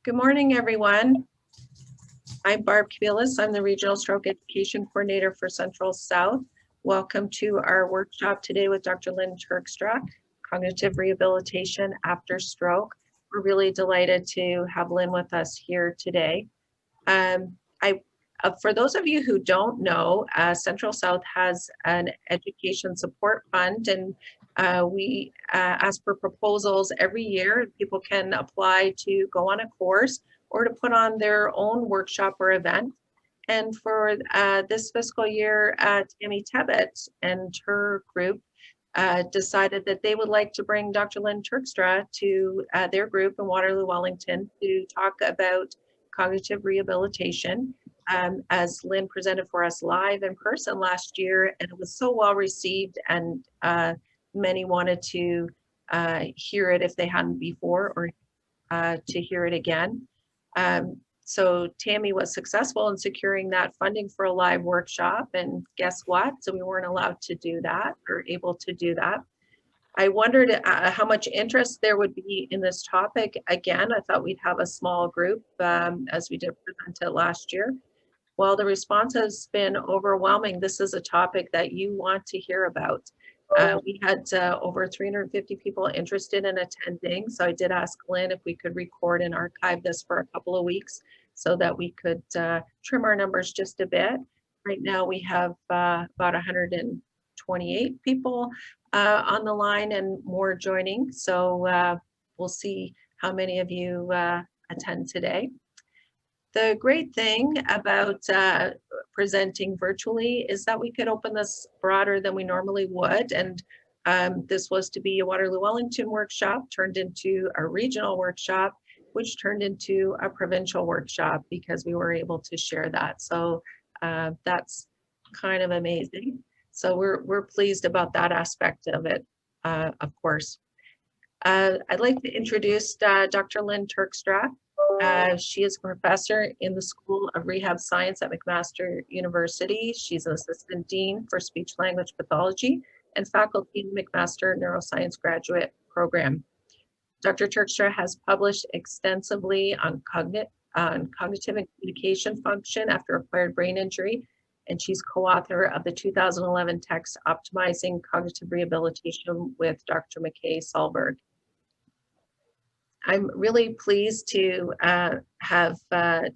Good morning, everyone. I'm Barb Kabilas. I'm the Regional Stroke Education Coordinator for Central South. Welcome to our workshop today with Dr. Lyn Turkstra, Cognitive Rehabilitation After Stroke. We're really delighted to have Lynn with us here today. For those of you who don't know, Central South has an education support fund, and we ask for proposals every year. People can apply to go on a course or to put on their own workshop or event. And for this fiscal year, Tammy Tebbett and her group decided that they would like to bring Dr. Lyn Turkstra to their group in Waterloo, Wellington to talk about cognitive rehabilitation. As Lynn presented for us live in person last year, and it was so well received, and many wanted to hear it if they hadn't before, or to hear it again. So Tammy was successful in securing that funding for a live workshop, and guess what? So we weren't allowed to do that, or able to do that. I wondered how much interest there would be in this topic. Again, I thought we'd have a small group as we did present it last year. Well, the response has been overwhelming. This is a topic that you want to hear about. We had over 350 people interested in attending. So I did ask Lynn if we could record and archive this for a couple of weeks so that we could trim our numbers just a bit. Right now we have about 128 people on the line and more joining. So we'll see how many of you attend today. The great thing about presenting virtually is that we could open this broader than we normally would. And this was to be a Waterloo Wellington workshop, turned into a regional workshop, which turned into a provincial workshop because we were able to share that. So that's kind of amazing. So we're pleased about that aspect of it, of course. I'd like to introduce Dr. Lyn Turkstra. She is a professor in the School of Rehab Science at McMaster University. She's an assistant dean for speech language pathology and faculty in McMaster Neuroscience Graduate Program. Dr. Turkstra has published extensively on cognitive and communication function after acquired brain injury, and she's co-author of the 2011 text Optimizing Cognitive Rehabilitation with Dr. McKay Solberg. I'm really pleased to have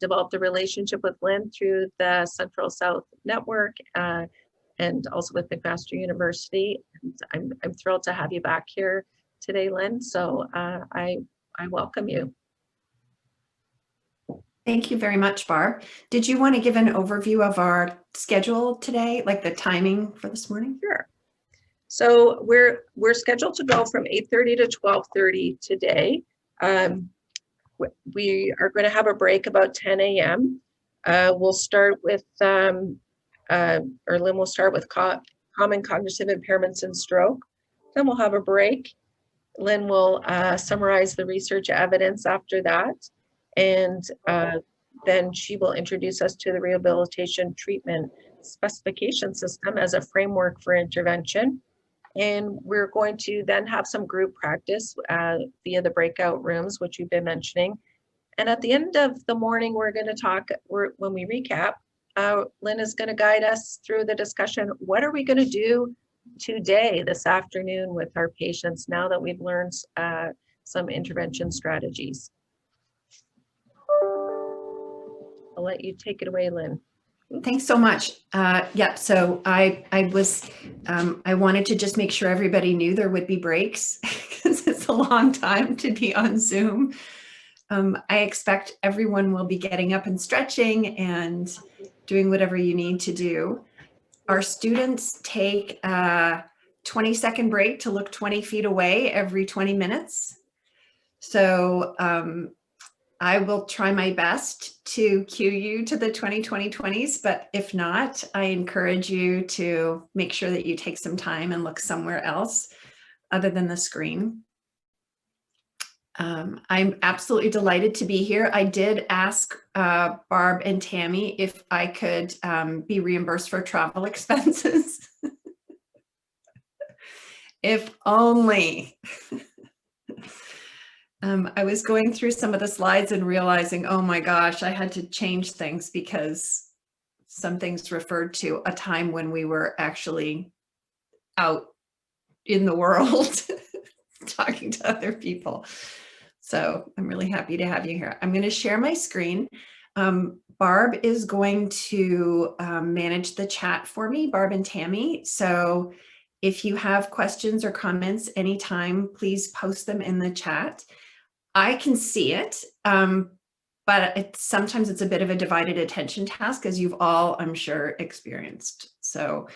developed a relationship with Lynn through the Central South Network and also with McMaster University. And I'm thrilled to have you back here today, Lynn. So I welcome you. Thank you very much, Barb. Did you want to give an overview of our schedule today, like the timing for this morning? Sure. So we're scheduled to go from 8:30 to 12:30 today. We are going to have a break about 10 a.m. We'll start with, Lynn will start with common cognitive impairments and stroke. Then we'll have a break. Lynn will summarize the research evidence after that. And then she will introduce us to the rehabilitation treatment specification system as a framework for intervention. And we're going to then have some group practice via the breakout rooms, which you've been mentioning. And at the end of the morning, we're going to talk, when we recap, Lynn is going to guide us through the discussion. What are we going to do today, this afternoon, with our patients now that we've learned some intervention strategies? I'll let you take it away, Lynn. Thanks so much. Yeah, so I wanted to just make sure everybody knew there would be breaks because it's a long time to be on Zoom. I expect everyone will be getting up and stretching and doing whatever you need to do. Our students take a 20-second break to look 20 feet away every 20 minutes. So I will try my best to cue you to the 20-20-20s, but if not, I encourage you to make sure that you take some time and look somewhere else other than the screen. I'm absolutely delighted to be here. I did ask Barb and Tammy if I could be reimbursed for travel expenses. If only. I was going through some of the slides and realizing, oh my gosh, I had to change things because some things referred to a time when we were actually out in the world talking to other people. So I'm really happy to have you here. I'm going to share my screen. Barb is going to manage the chat for me, Barb and Tammy. So if you have questions or comments anytime, please post them in the chat. I can see it, but sometimes it's a bit of a divided attention task, as you've all, I'm sure, experienced. So,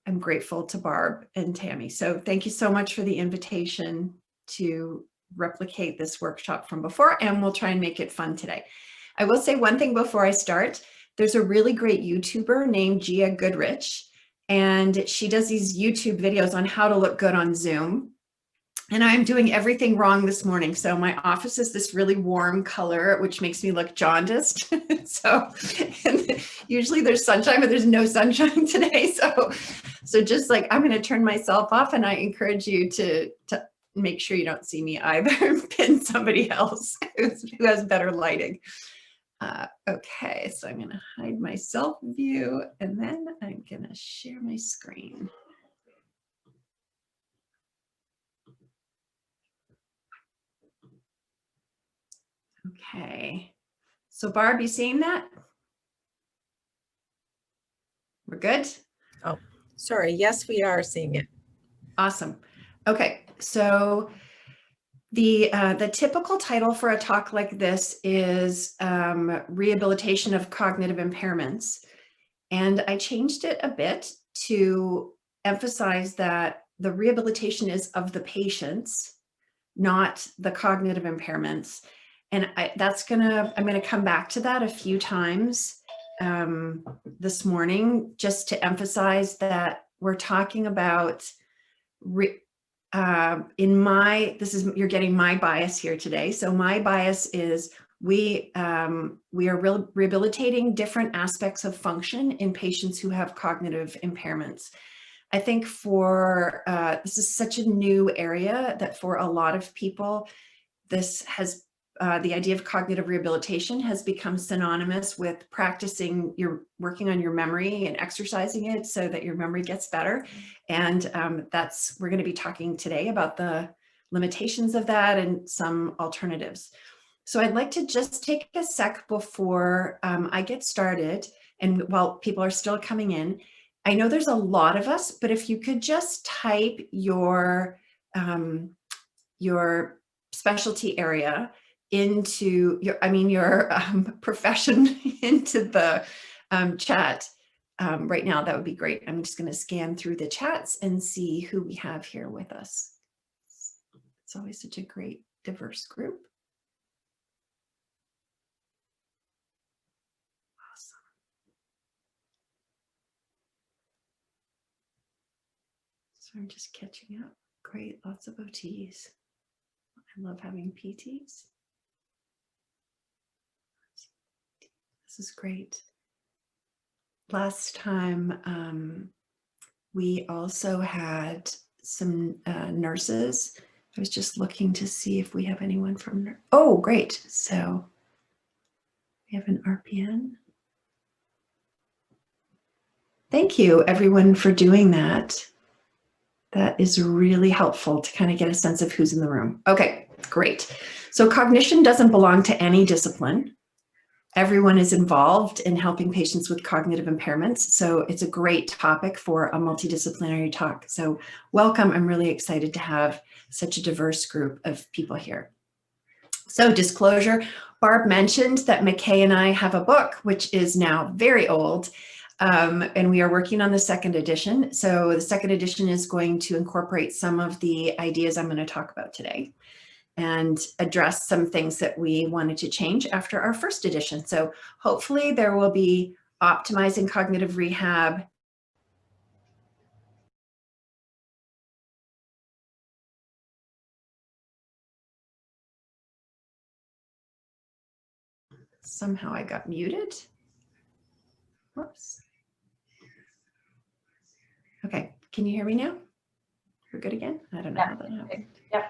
I'm grateful to Barb and Tammy. So thank you so much for the invitation to replicate this workshop from before, and we'll try and make it fun today. I will say one thing before I start. There's a really great YouTuber named Gia Goodrich, and she does these YouTube videos on how to look good on Zoom. And I'm doing everything wrong this morning. So my office is this really warm color, which makes me look jaundiced. So and usually there's sunshine, but there's no sunshine today. So just like, I'm going to turn myself off, and I encourage you to make sure you don't see me either. Pin somebody else who has better lighting. Okay, so I'm going to hide my self view, and then I'm going to share my screen. Okay, so Barb, you seeing that? We're good? Oh, sorry. Yes, we are seeing it. Awesome. Okay, so the typical title for a talk like this is Rehabilitation of Cognitive Impairments. And I changed it a bit to emphasize that the rehabilitation is of the patients, not the cognitive impairments. And I'm gonna come back to that a few times this morning, just to emphasize that we're talking about, you're getting my bias here today. So my bias is we are rehabilitating different aspects of function in patients who have cognitive impairments. I think this is such a new area that for a lot of people, this has the idea of cognitive rehabilitation has become synonymous with working on your memory and exercising it so that your memory gets better. And we're going to be talking today about the limitations of that and some alternatives. So I'd like to just take a sec before I get started, and while people are still coming in. I know there's a lot of us, but if you could just type your specialty area into your profession into the chat right now, that would be great. I'm just going to scan through the chats and see who we have here with us. It's always such a great, diverse group. Awesome. So I'm just catching up. Great, lots of OTs. I love having PTs. This is great. Last time, we also had some nurses. I was just looking to see if we have anyone from, oh, great. So we have an RPN. Thank you, everyone, for doing that. That is really helpful to kind of get a sense of who's in the room. Okay, great. So cognition doesn't belong to any discipline. Everyone is involved in helping patients with cognitive impairments. So it's a great topic for a multidisciplinary talk. So welcome. I'm really excited to have such a diverse group of people here. So disclosure, Barb mentioned that McKay and I have a book, which is now very old. And we are working on the second edition. So the second edition is going to incorporate some of the ideas I'm going to talk about today and address some things that we wanted to change after our first edition. So hopefully there will be optimizing cognitive rehab, somehow I got muted. Whoops. Okay, can you hear me now? We're good again? I don't know how that happened. Yeah.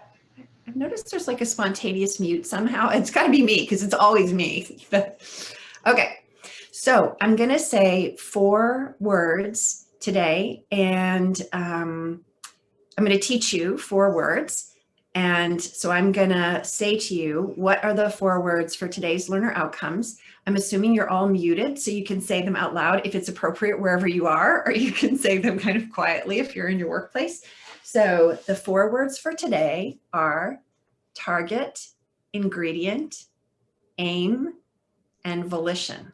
I've noticed there's like a spontaneous mute somehow. It's got to be me because it's always me. Okay, so I'm going to say 4 words today, and I'm going to teach you 4 words. And so I'm going to say to you, what are the 4 words for today's learner outcomes? I'm assuming you're all muted, so you can say them out loud if it's appropriate wherever you are, or you can say them kind of quietly if you're in your workplace. So the 4 words for today are target, ingredient, aim, and volition.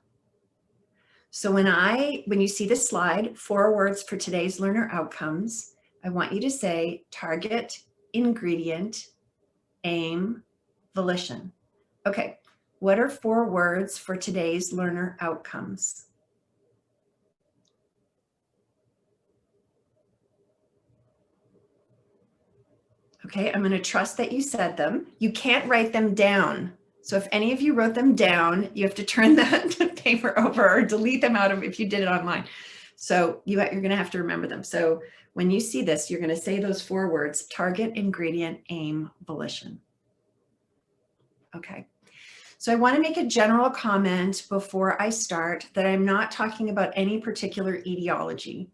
So when you see this slide, 4 words for today's learner outcomes, I want you to say target, ingredient, aim, volition. Okay, what are 4 words for today's learner outcomes? Okay, I'm going to trust that you said them. You can't write them down. So if any of you wrote them down, you have to turn that paper over or delete them out of if you did it online. So you're going to have to remember them. So when you see this, you're going to say those 4 words: target, ingredient, aim, volition. Okay. So I want to make a general comment before I start that I'm not talking about any particular etiology.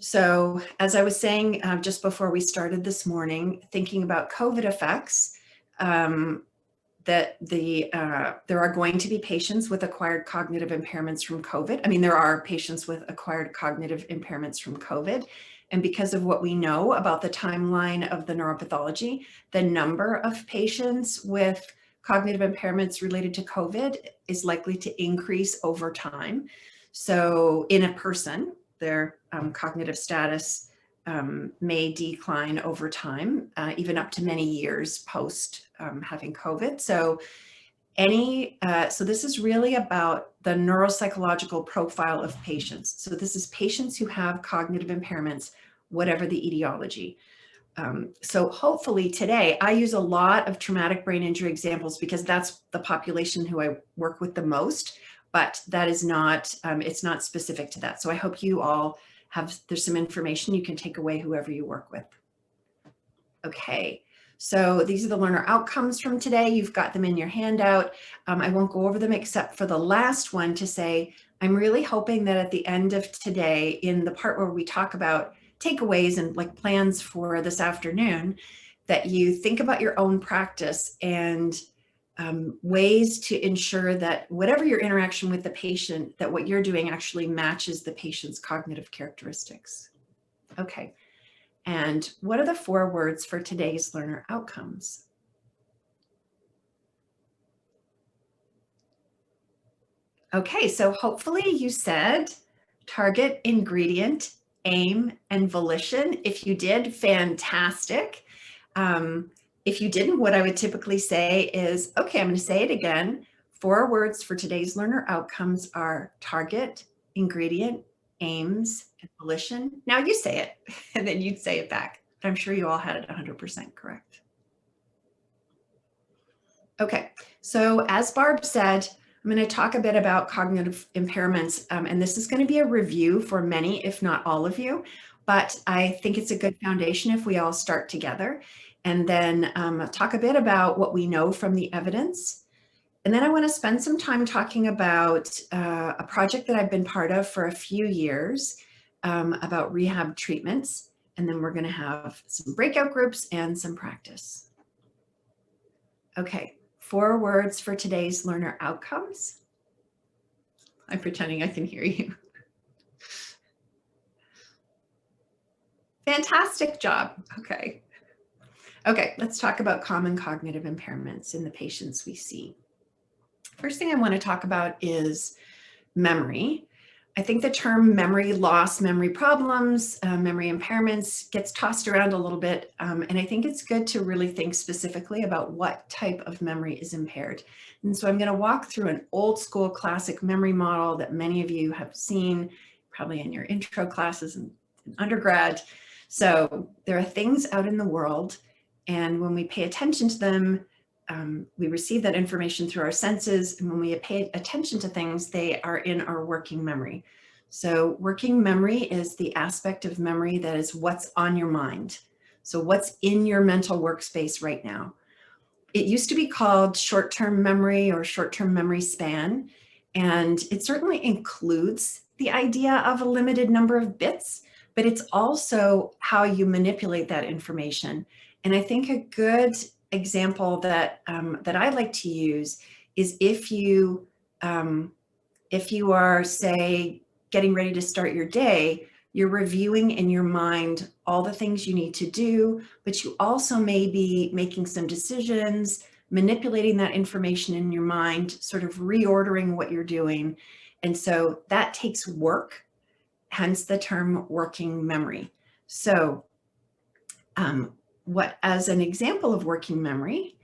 So as I was saying just before we started this morning, thinking about COVID effects, that there are going to be patients with acquired cognitive impairments from COVID. I mean, there are patients with acquired cognitive impairments from COVID. And because of what we know about the timeline of the neuropathology, the number of patients with cognitive impairments related to COVID is likely to increase over time. So in a person, their cognitive status may decline over time, even up to many years post having COVID. So so this is really about the neuropsychological profile of patients. So this is patients who have cognitive impairments, whatever the etiology. So hopefully today, I use a lot of traumatic brain injury examples because that's the population who I work with the most, but that is not, it's not specific to that. So I hope you all there's some information you can take away whoever you work with. Okay, so these are the learner outcomes from today. You've got them in your handout. I won't go over them except for the last one to say, I'm really hoping that at the end of today, in the part where we talk about takeaways and like plans for this afternoon, that you think about your own practice and ways to ensure that whatever your interaction with the patient, that what you're doing actually matches the patient's cognitive characteristics. Okay, and what are the 4 words for today's learner outcomes? Okay, so hopefully you said target, ingredient, aim, and volition. If you did, fantastic. If you didn't, what I would typically say is, okay, I'm going to say it again. 4 words for today's learner outcomes are target, ingredient, aims, and volition. Now you say it, and then you'd say it back. But I'm sure you all had it 100% correct. Okay, so as Barb said, I'm going to talk a bit about cognitive impairments, and this is going to be a review for many, if not all of you, but I think it's a good foundation if we all start together, and then talk a bit about what we know from the evidence. And then I want to spend some time talking about a project that I've been part of for a few years about rehab treatments, and then we're going to have some breakout groups and some practice. Okay. 4 words for today's learner outcomes. I'm pretending I can hear you. Fantastic job. Okay. Okay, let's talk about common cognitive impairments in the patients we see. First thing I want to talk about is memory. I think the term memory loss, memory problems, memory impairments gets tossed around a little bit. And I think it's good to really think specifically about what type of memory is impaired. And so I'm going to walk through an old school classic memory model that many of you have seen probably in your intro classes in undergrad. So there are things out in the world, and when we pay attention to them, we receive that information through our senses, and when we pay attention to things, they are in our working memory. So working memory is the aspect of memory that is what's on your mind. So what's in your mental workspace right now? It used to be called short-term memory or short-term memory span, and it certainly includes the idea of a limited number of bits, but it's also how you manipulate that information. And I think a good example that that I like to use is if you are, say, getting ready to start your day, you're reviewing in your mind all the things you need to do, but you also may be making some decisions, manipulating that information in your mind, sort of reordering what you're doing. And so that takes work, hence the term working memory. So as an example of working memory,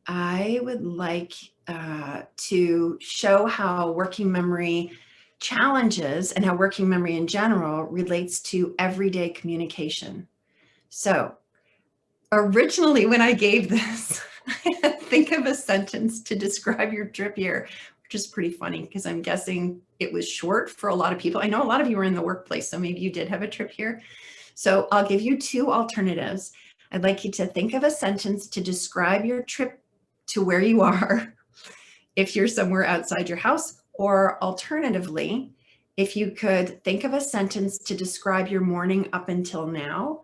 I would like to show how working memory challenges and how working memory in general relates to everyday communication. So originally when I gave this, I had to think of a sentence to describe your trip here, which is pretty funny because I'm guessing it was short for a lot of people. I know a lot of you were in the workplace, so maybe you did have a trip here. So I'll give you two alternatives. I'd like you to think of a sentence to describe your trip to where you are if you're somewhere outside your house, or alternatively, if you could think of a sentence to describe your morning up until now.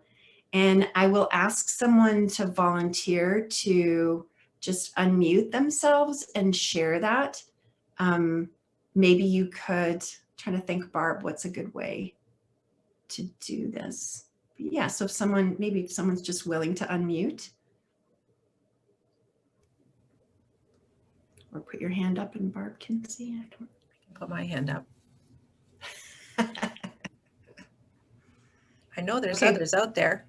And I will ask someone to volunteer to just unmute themselves and share that. Maybe you could, try to think, Barb, what's a good way to do this? Yeah, so if someone's just willing to unmute. Or put your hand up and Barb can see. I can put my hand up. I know there's others out there.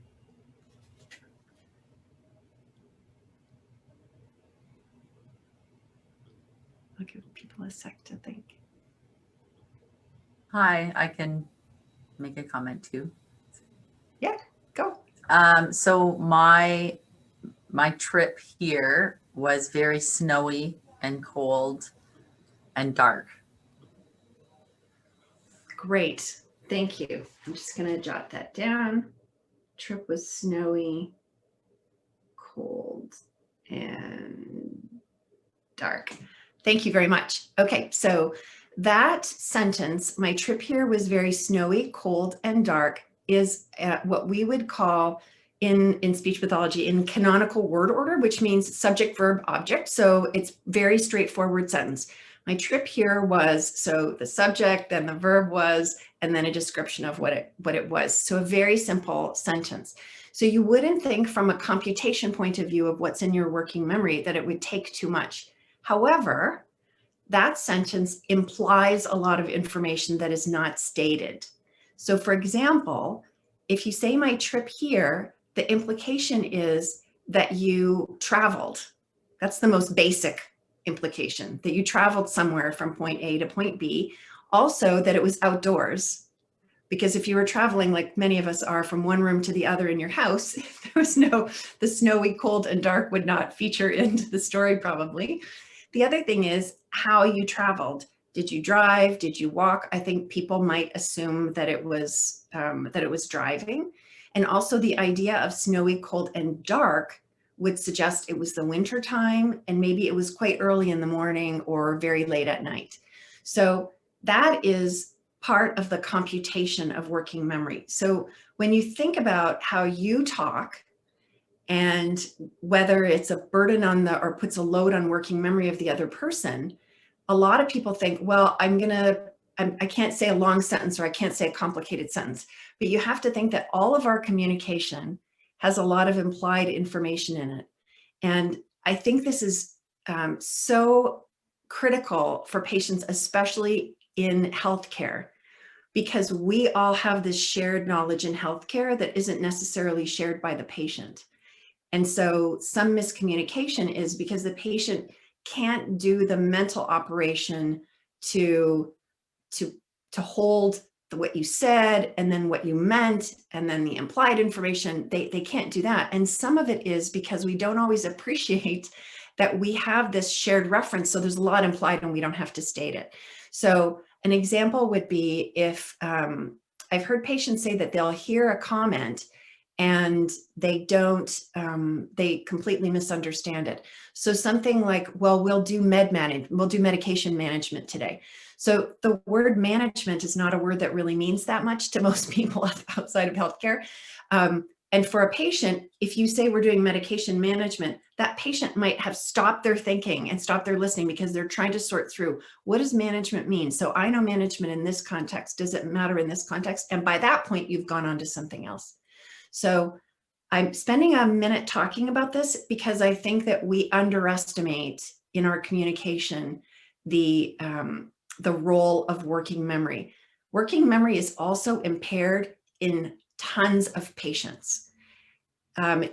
I'll give people a sec to think. Hi, I can make a comment too. Yeah, go. So my trip here was very snowy and cold and dark. Great, thank you. I'm just gonna jot that down. Trip was snowy, cold, and dark. Thank you very much. Okay, so that sentence, my trip here was very snowy, cold, and dark, is what we would call in speech pathology in canonical word order, which means subject, verb, object. So it's very straightforward sentence. My trip here was, so the subject, then the verb was, and then a description of what it was. So a very simple sentence. So you wouldn't think from a computation point of view of what's in your working memory that it would take too much. However, that sentence implies a lot of information that is not stated. So for example, if you say my trip here, the implication is that you traveled. That's the most basic implication, that you traveled somewhere from point A to point B. Also that it was outdoors, because if you were traveling like many of us are from one room to the other in your house, there was the snowy, cold, and dark would not feature into the story probably. The other thing is how you traveled. Did you drive? Did you walk? I think people might assume that it was driving. And also the idea of snowy, cold, and dark would suggest it was the winter time, and maybe it was quite early in the morning or very late at night. So that is part of the computation of working memory. So when you think about how you talk and whether it's a burden on or puts a load on working memory of the other person, a lot of people think, well, I can't say a long sentence or I can't say a complicated sentence. But you have to think that all of our communication has a lot of implied information in it. And I think this is so critical for patients, especially in healthcare, because we all have this shared knowledge in healthcare that isn't necessarily shared by the patient. And so some miscommunication is because the patient can't do the mental operation to hold what you said and then what you meant and then the implied information. They can't do that. And some of it is because we don't always appreciate that we have this shared reference. So there's a lot implied and we don't have to state it. So an example would be if I've heard patients say that they'll hear a comment and they don't, they completely misunderstand it. So something like, well, we'll do medication management today. So the word management is not a word that really means that much to most people outside of healthcare. And for a patient, if you say we're doing medication management, that patient might have stopped their thinking and stopped their listening because they're trying to sort through, what does management mean? So I know management in this context. Does it matter in this context? And by that point, you've gone on to something else. So I'm spending a minute talking about this because I think that we underestimate in our communication the role of working memory. Working memory is also impaired in tons of patients.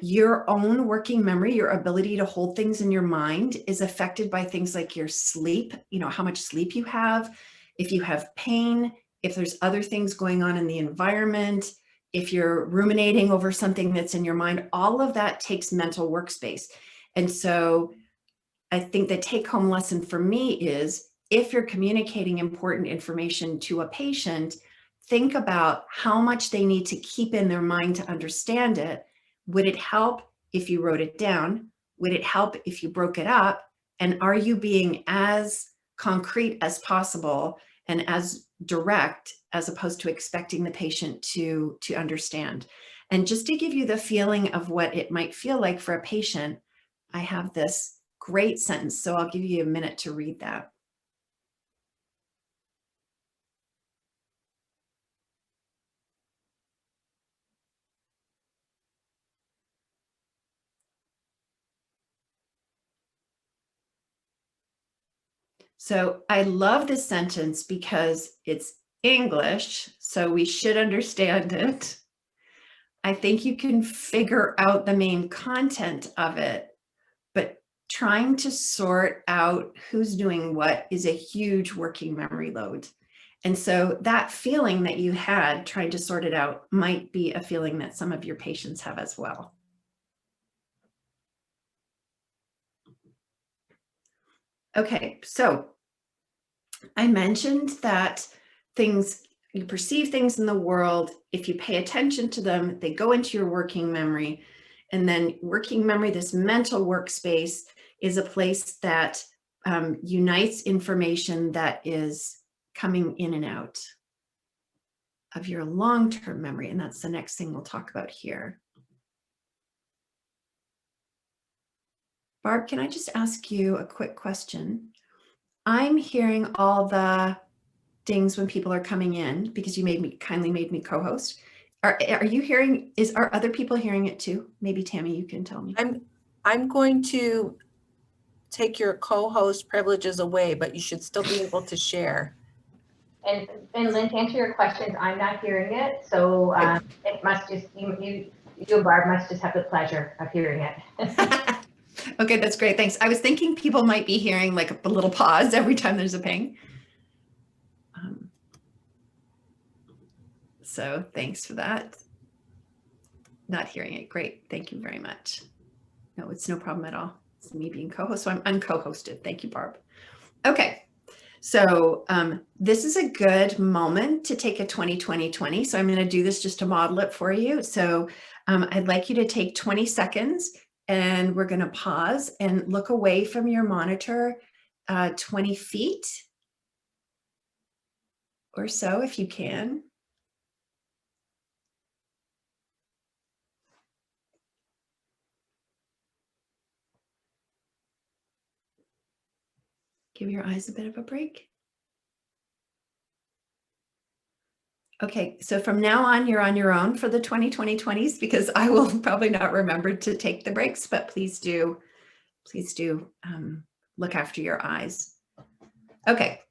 Your own working memory, your ability to hold things in your mind is affected by things like your sleep, how much sleep you have, if you have pain, if there's other things going on in the environment, if you're ruminating over something that's in your mind, all of that takes mental workspace. And so I think the take-home lesson for me is, if you're communicating important information to a patient, think about how much they need to keep in their mind to understand it. Would it help if you wrote it down? Would it help if you broke it up? And are you being as concrete as possible and as direct, as opposed to expecting the patient to understand? And just to give you the feeling of what it might feel like for a patient, I have this great sentence, so I'll give you a minute to read that. So I love this sentence because it's English, so we should understand it. I think you can figure out the main content of it, but trying to sort out who's doing what is a huge working memory load. And so that feeling that you had trying to sort it out might be a feeling that some of your patients have as well. Okay, so I mentioned that you perceive things in the world. If you pay attention to them, they go into your working memory. And then working memory, this mental workspace, is a place that unites information that is coming in and out of your long-term memory. And that's the next thing we'll talk about here. Barb, can I just ask you a quick question? I'm hearing all the dings when people are coming in because you kindly made me co-host. Are you hearing, are other people hearing it too? Maybe Tammy, you can tell me. I'm going to take your co-host privileges away, but you should still be able to share. And Lynn, to answer your questions, I'm not hearing it, so it must just, you and Barb must just have the pleasure of hearing it. Okay, that's great, thanks. I was thinking people might be hearing like a little pause every time there's a ping. So thanks for that. Not hearing it, great, thank you very much. No, it's no problem at all. It's me being co-host, so I'm unco-hosted. Thank you, Barb. Okay, so this is a good moment to take a 20-20-20. So I'm going to do this just to model it for you. So I'd like you to take 20 seconds and we're going to pause and look away from your monitor 20 feet or so if you can. Give your eyes a bit of a break. Okay, so from now on, you're on your own for the 20-20-20s because I will probably not remember to take the breaks, but please do look after your eyes. Okay,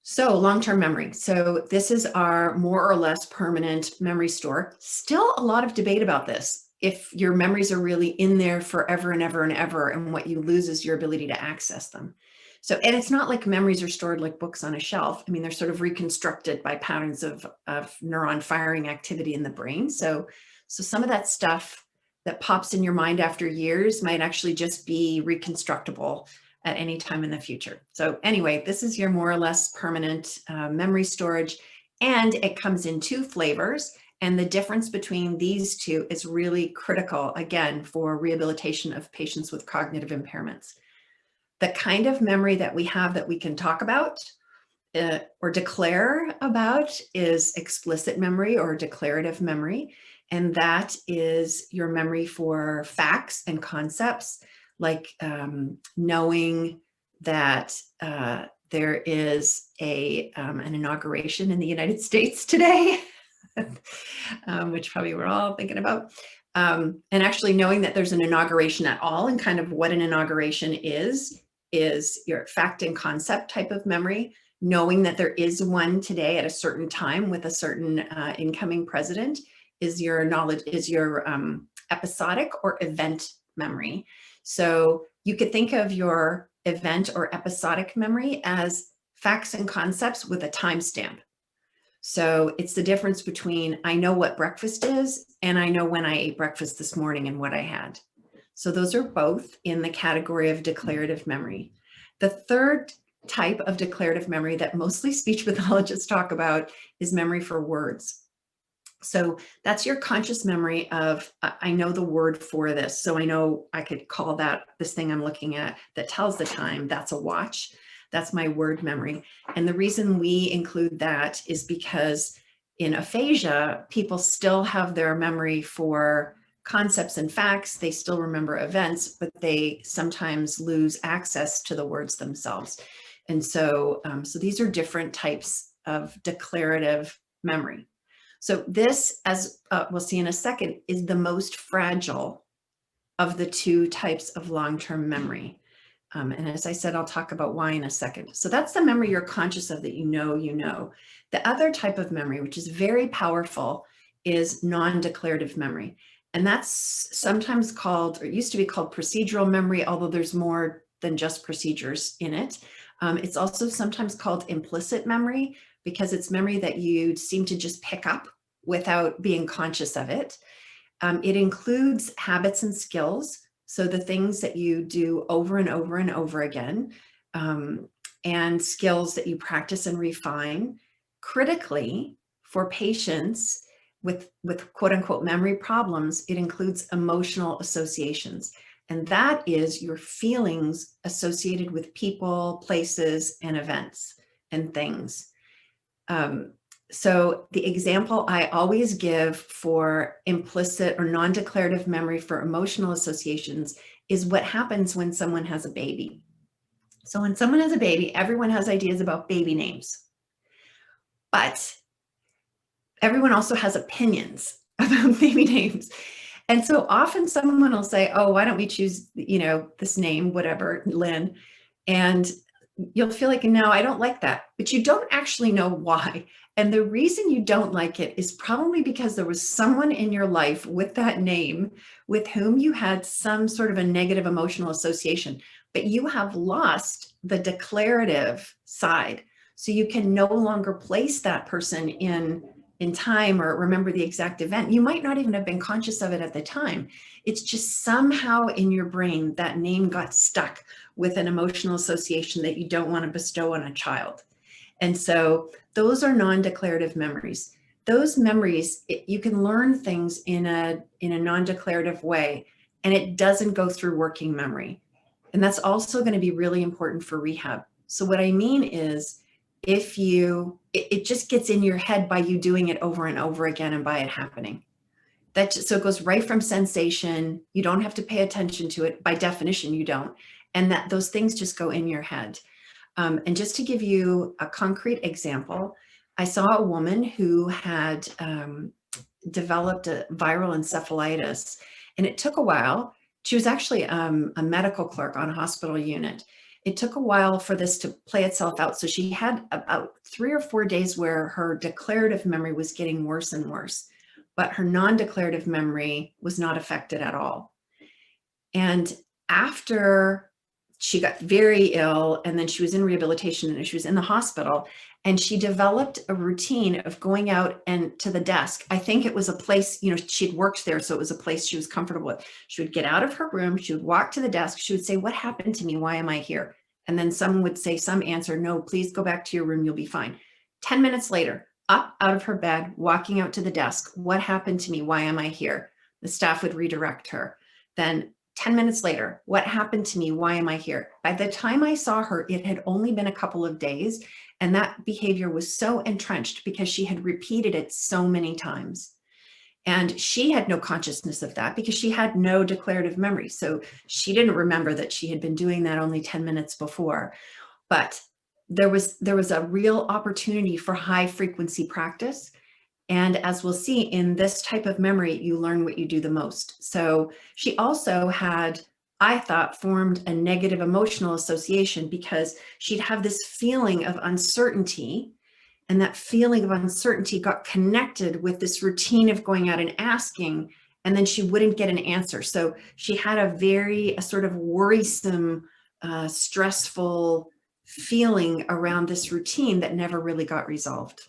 so long-term memory. So this is our more or less permanent memory store. Still a lot of debate about this. If your memories are really in there forever and ever and ever, and what you lose is your ability to access them. So, and it's not like memories are stored like books on a shelf. I mean, they're sort of reconstructed by patterns of neuron firing activity in the brain. So some of that stuff that pops in your mind after years might actually just be reconstructible at any time in the future. So anyway, this is your more or less permanent memory storage, and it comes in two flavors. And the difference between these two is really critical, again, for rehabilitation of patients with cognitive impairments. The kind of memory that we have that we can talk about or declare about is explicit memory or declarative memory. And that is your memory for facts and concepts, like knowing that there is an inauguration in the United States today, which probably we're all thinking about. And actually knowing that there's an inauguration at all, and kind of what an inauguration is your fact and concept type of memory. Knowing that there is one today at a certain time with a certain incoming president is your knowledge, is your episodic or event memory. So you could think of your event or episodic memory as facts and concepts with a timestamp. So it's the difference between I know what breakfast is and I know when I ate breakfast this morning and what I had. So those are both in the category of declarative memory. The third type of declarative memory that mostly speech pathologists talk about is memory for words. So that's your conscious memory of, I know the word for this. So I know I could call that, this thing I'm looking at that tells the time, that's a watch. That's my word memory. And the reason we include that is because in aphasia, people still have their memory for concepts and facts. They still remember events, but they sometimes lose access to the words themselves. And so, so these are different types of declarative memory. So this, as we'll see in a second, is the most fragile of the two types of long-term memory. And as I said, I'll talk about why in a second. So that's the memory you're conscious of that you know. The other type of memory, which is very powerful, is non-declarative memory. And that's sometimes called, or it used to be called, procedural memory, although there's more than just procedures in it. It's also sometimes called implicit memory because it's memory that you seem to just pick up without being conscious of it. It includes habits and skills, so the things that you do over and over and over again, and skills that you practice and refine. Critically, for patients with quote unquote memory problems, it includes emotional associations. And that is your feelings associated with people, places, and events and things. So the example I always give for implicit or non-declarative memory for emotional associations is what happens when someone has a baby. So when someone has a baby, everyone has ideas about baby names, but everyone also has opinions about baby names. And so often someone will say, oh, why don't we choose, this name, whatever, Lynn, and you'll feel like, no, I don't like that, but you don't actually know why. And the reason you don't like it is probably because there was someone in your life with that name with whom you had some sort of a negative emotional association, but you have lost the declarative side. So you can no longer place that person in time or remember the exact event. You might not even have been conscious of it at the time. It's just somehow in your brain that name got stuck with an emotional association that you don't want to bestow on a child. And so those are non-declarative memories. Those memories, you can learn things in a non-declarative way, and it doesn't go through working memory. And that's also going to be really important for rehab. So what I mean is, if it just gets in your head by you doing it over and over again and by it happening. So it goes right from sensation. You don't have to pay attention to it. By definition, you don't. And that those things just go in your head. And just to give you a concrete example, I saw a woman who had developed a viral encephalitis, and it took a while. She was actually a medical clerk on a hospital unit. It took a while for this to play itself out. So she had about 3 or 4 days where her declarative memory was getting worse and worse, but her non-declarative memory was not affected at all. And after she got very ill, and then she was in rehabilitation and she was in the hospital, and she developed a routine of going out and to the desk. I think it was a place, she'd worked there, so it was a place she was comfortable with. She would get out of her room, she would walk to the desk, she would say, what happened to me? Why am I here? And then someone would say some answer, no, please go back to your room, you'll be fine. 10 minutes later, up out of her bed, walking out to the desk. What happened to me? Why am I here? The staff would redirect her. Then 10 minutes later, what happened to me? Why am I here? By the time I saw her, it had only been a couple of days, and that behavior was so entrenched because she had repeated it so many times. And she had no consciousness of that because she had no declarative memory. So she didn't remember that she had been doing that only 10 minutes before. But there was a real opportunity for high frequency practice. And as we'll see in this type of memory, you learn what you do the most. So she also had, I thought, formed a negative emotional association because she'd have this feeling of uncertainty. And that feeling of uncertainty got connected with this routine of going out and asking, and then she wouldn't get an answer. So she had a sort of worrisome, stressful feeling around this routine that never really got resolved.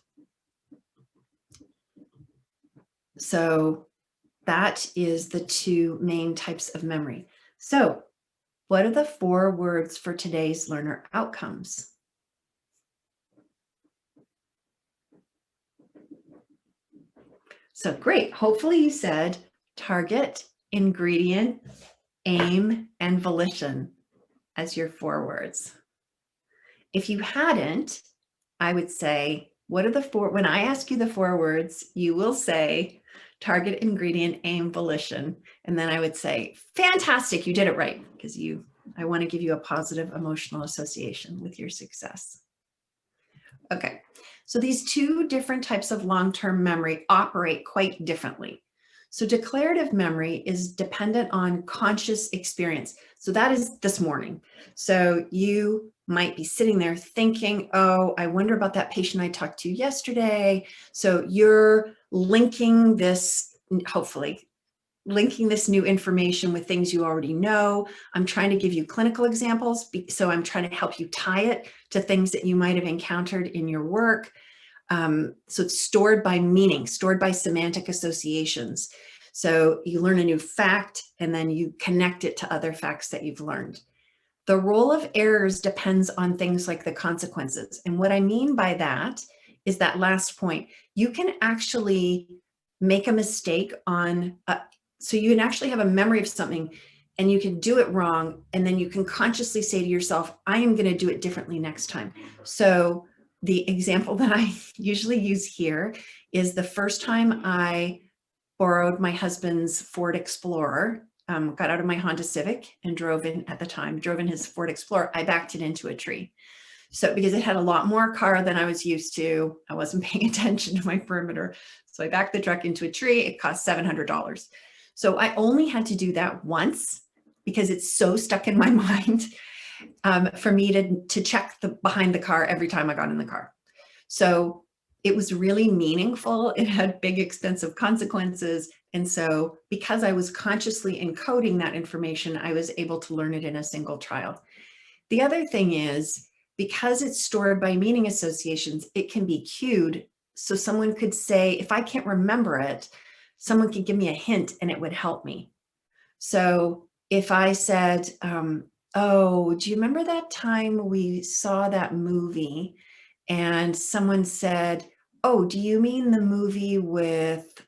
So that is the two main types of memory. So what are the 4 words for today's learner outcomes? So great. Hopefully you said target, ingredient, aim, and volition as your 4 words. If you hadn't, I would say, what are the 4? When I ask you the 4 words, you will say target, ingredient, aim, volition. And then I would say, fantastic, you did it right, because I want to give you a positive emotional association with your success. Okay, so these 2 different types of long-term memory operate quite differently. So declarative memory is dependent on conscious experience. So that is this morning. So you might be sitting there thinking, oh, I wonder about that patient I talked to yesterday. So you're linking this, hopefully, linking this new information with things you already know. I'm trying to give you clinical examples, so I'm trying to help you tie it to things that you might have encountered in your work. So it's stored by meaning, stored by semantic associations. So you learn a new fact and then you connect it to other facts that you've learned. The role of errors depends on things like the consequences. And what I mean by that is that last point. You can actually make a mistake so you can actually have a memory of something and you can do it wrong. And then you can consciously say to yourself, I am going to do it differently next time. So the example that I usually use here is the first time I borrowed my husband's Ford Explorer, got out of my Honda Civic and drove in his Ford Explorer, I backed it into a tree. So because it had a lot more car than I was used to, I wasn't paying attention to my perimeter. So I backed the truck into a tree. It cost $700. So I only had to do that once because it's so stuck in my mind for me to check behind the car every time I got in the car. So it was really meaningful. It had big, expensive consequences. And so because I was consciously encoding that information, I was able to learn it in a single trial. The other thing is, because it's stored by meaning associations, it can be cued. So someone could say, if I can't remember it, someone could give me a hint and it would help me. So if I said, oh, do you remember that time we saw that movie? And someone said, oh, do you mean the movie with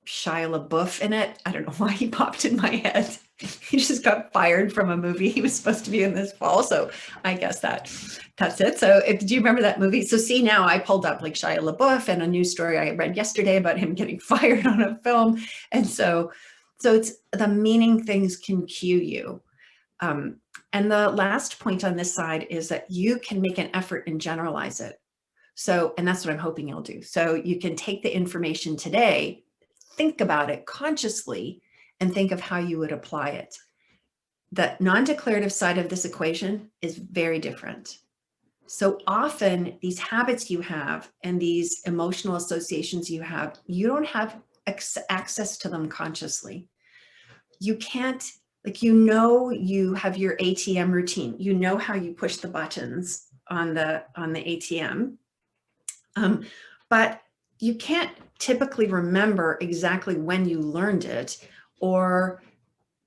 Shia LaBeouf in it? I don't know why he popped in my head. He just got fired from a movie he was supposed to be in this fall. So I guess that's it. So do you remember that movie? So see, now I pulled up like Shia LaBeouf and a news story I read yesterday about him getting fired on a film. And so it's the meaning things can cue you. And the last point on this side is that you can make an effort and generalize it. So, and that's what I'm hoping you'll do. So you can take the information today, think about it consciously, and think of how you would apply it. The non-declarative side of this equation is very different. So often these habits you have and these emotional associations you have, you don't have access to them consciously. You can't, like, you have your ATM routine. You know how you push the buttons on the ATM, but you can't typically remember exactly when you learned it, or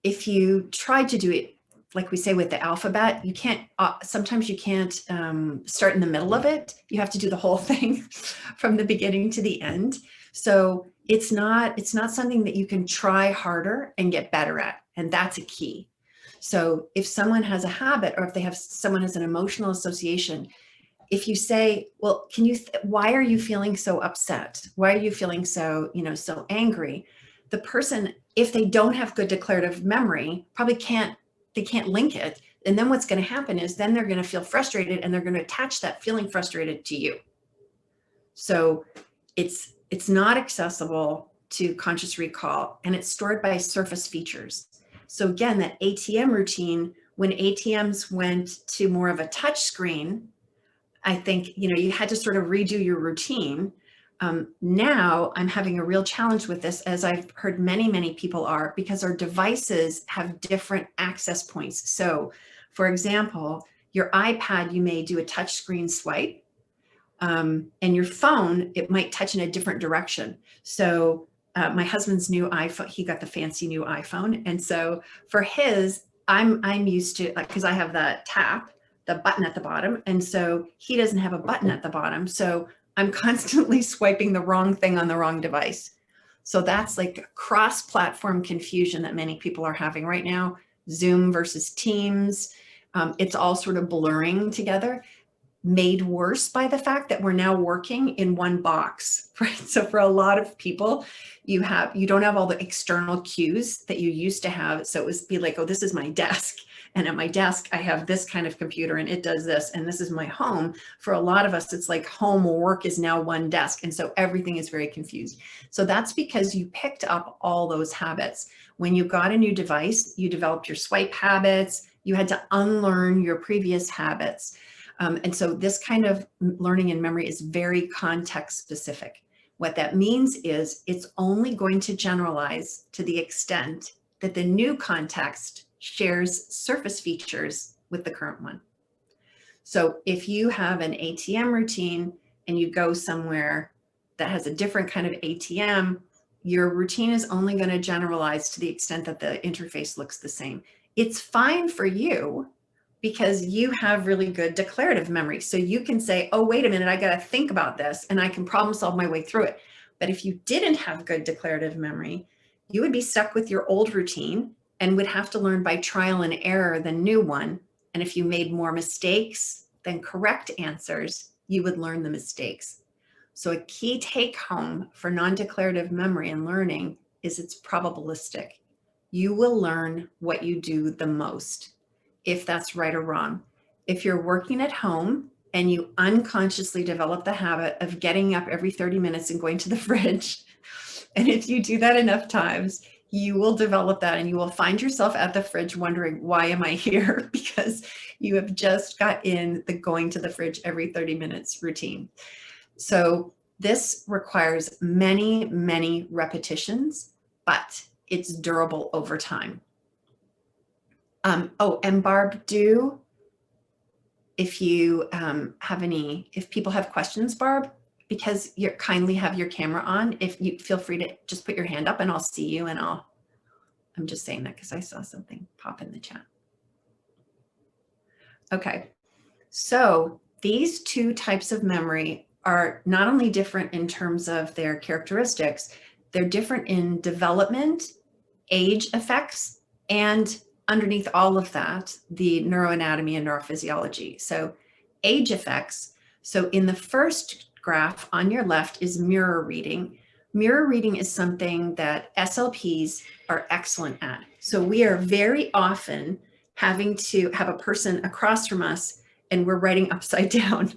if you tried to do it, like we say with the alphabet, you can't, sometimes you can't start in the middle of it. You have to do the whole thing from the beginning to the end. So it's not something that you can try harder and get better at. And that's a key. So if someone has a habit, or if someone has an emotional association, if you say, well, why are you feeling so upset? Why are you feeling so, so angry? The person, if they don't have good declarative memory, probably can't link it. And then what's going to happen is then they're going to feel frustrated, and they're going to attach that feeling frustrated to you. So it's not accessible to conscious recall, and it's stored by surface features. So again, that ATM routine, when ATMs went to more of a touch screen, I think, you had to sort of redo your routine. Now I'm having a real challenge with this, as I've heard many people are, because our devices have different access points. So for example, your iPad, you may do a touch screen swipe, and your phone, it might touch in a different direction. So my husband's new iPhone, he got the fancy new iPhone. And so for his, I'm used to, because I have the button at the bottom. And so he doesn't have a button at the bottom. So I'm constantly swiping the wrong thing on the wrong device. So that's like cross-platform confusion that many people are having right now. Zoom versus Teams. It's all sort of blurring together, made worse by the fact that we're now working in one box, right? So for a lot of people, you don't have all the external cues that you used to have. So it was be like, oh, this is my desk. And at my desk, I have this kind of computer and it does this, and this is my home. For a lot of us, it's like home work is now one desk. And so everything is very confused. So that's because you picked up all those habits. When you got a new device, you developed your swipe habits, you had to unlearn your previous habits. And so this kind of learning and memory is very context specific. What that means is it's only going to generalize to the extent that the new context shares surface features with the current one. So if you have an ATM routine and you go somewhere that has a different kind of ATM, your routine is only going to generalize to the extent that the interface looks the same. It's fine for you because you have really good declarative memory. So you can say, oh, wait a minute, I got to think about this and I can problem solve my way through it. But if you didn't have good declarative memory, you would be stuck with your old routine and would have to learn by trial and error the new one. And if you made more mistakes than correct answers, you would learn the mistakes. So a key take home for non-declarative memory and learning is it's probabilistic. You will learn what you do the most, if that's right or wrong. If you're working at home and you unconsciously develop the habit of getting up every 30 minutes and going to the fridge, and if you do that enough times, you will develop that and you will find yourself at the fridge wondering, why am I here? Because you have just got in the going to the fridge every 30 minutes routine. So this requires many repetitions, but it's durable over time. Oh, and Barb, if you if people have questions, Barb, because you kindly have your camera on, if you feel free to just put your hand up and I'll see you, and I'm just saying that because I saw something pop in the chat. Okay, so these two types of memory are not only different in terms of their characteristics, they're different in development, age effects, and underneath all of that, the neuroanatomy and neurophysiology. So age effects. So in the first graph on your left is mirror reading. Mirror reading is something that SLPs are excellent at. So we are very often having to have a person across from us and we're writing upside down.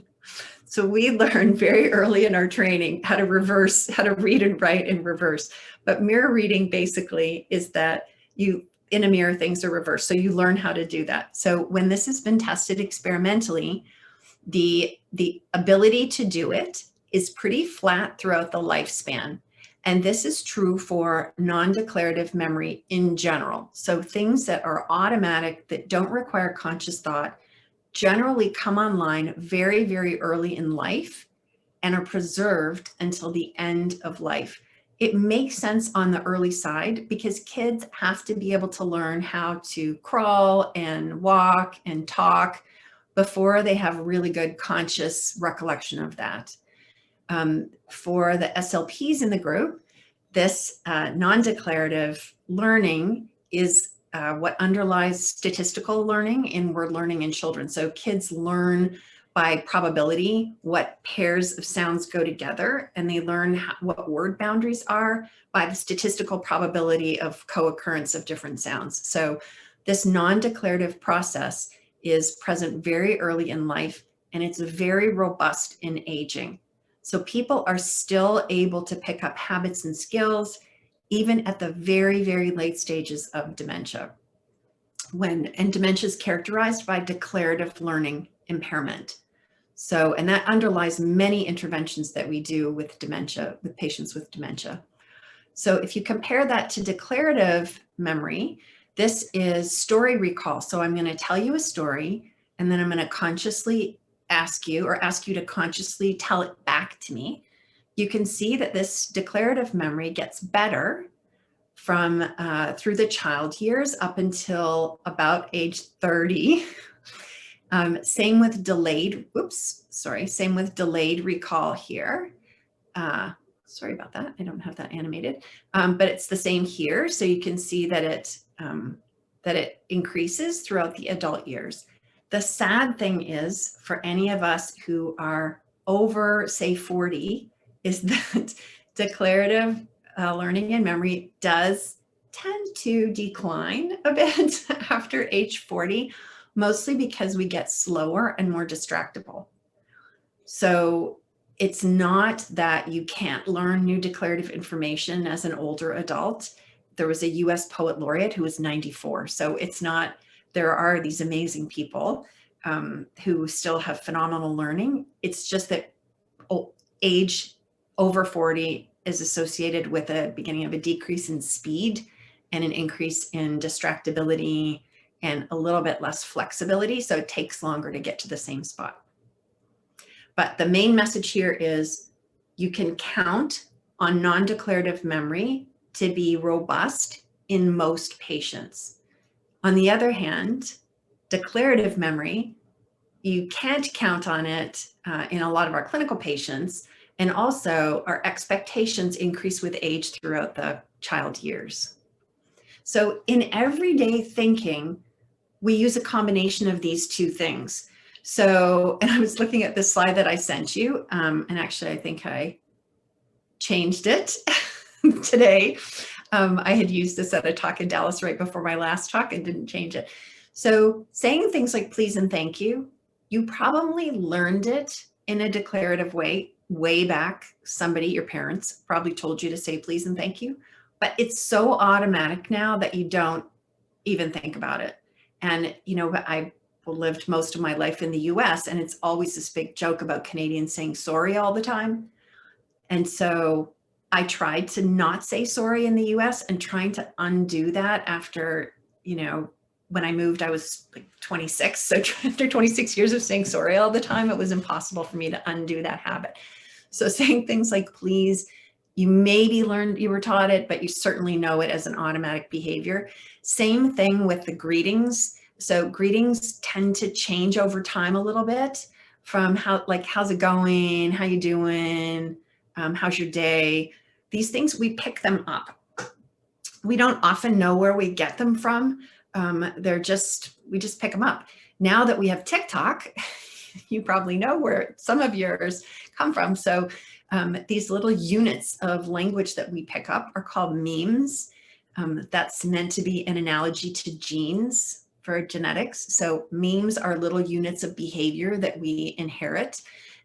So we learn very early in our training how to read and write in reverse. But mirror reading basically is that in a mirror, things are reversed. So you learn how to do that. So when this has been tested experimentally, the ability to do it is pretty flat throughout the lifespan. And this is true for non-declarative memory in general. So things that are automatic, that don't require conscious thought, generally come online very early in life and are preserved until the end of life. it makes sense on the early side because kids have to be able to learn how to crawl and walk and talk before they have really good conscious recollection of that. For the SLPs in the group, this non-declarative learning is what underlies statistical learning in word learning in children. So kids learn by probability what pairs of sounds go together, and they learn what word boundaries are by the statistical probability of co-occurrence of different sounds. So this non-declarative process is present very early in life, and it's very robust in aging. So people are still able to pick up habits and skills even at the very, very late stages of dementia. And dementia is characterized by declarative learning impairment. So, and that underlies many interventions that we do with dementia, with patients with dementia. So if you compare that to declarative memory, this is story recall. So I'm going to tell you a story, and then I'm going to consciously ask you to consciously tell it back to me. You can see that this declarative memory gets better from through the child years up until about age 30. Same with delayed, same with delayed recall here. Sorry about that, I don't have that animated, but it's the same here. So you can see that it increases throughout the adult years. The sad thing is, for any of us who are over, say, 40, is that declarative learning and memory does tend to decline a bit after age 40, mostly because we get slower and more distractible. So it's not that you can't learn new declarative information as an older adult. There was a US poet laureate who was 94. So it's not, there are these amazing people who still have phenomenal learning. It's just that age over 40 is associated with a beginning of a decrease in speed and an increase in distractibility and a little bit less flexibility. So it takes longer to get to the same spot. But the main message here is you can count on non-declarative memory to be robust in most patients. On the other hand, declarative memory, you can't count on it in a lot of our clinical patients. And also our expectations increase with age throughout the child years. So in everyday thinking, we use a combination of these two things. So, and I was looking at this slide that I sent you, and actually I think I changed it today. I had used this at a talk in Dallas right before my last talk and didn't change it. So saying things like please and thank you, you probably learned it in a declarative way back. Somebody, your parents, probably told you to say please and thank you, but it's so automatic now that you don't even think about it. And, you know, I lived most of my life in the US, and it's always this big joke about Canadians saying sorry all the time. And so I tried to not say sorry in the US and trying to undo that after, you know, when I moved, I was like 26. So after 26 years of saying sorry all the time, it was impossible for me to undo that habit. So saying things like, please, you maybe learned, you were taught it, but you certainly know it as an automatic behavior. Same thing with the greetings. So greetings tend to change over time a little bit from how, like, how's it going? How you doing? How's your day? These things, we pick them up. We don't often know where we get them from. We just pick them up. Now that we have TikTok, you probably know where some of yours come from. So these little units of language that we pick up are called memes. That's meant to be an analogy to genes for genetics. So memes are little units of behavior that we inherit,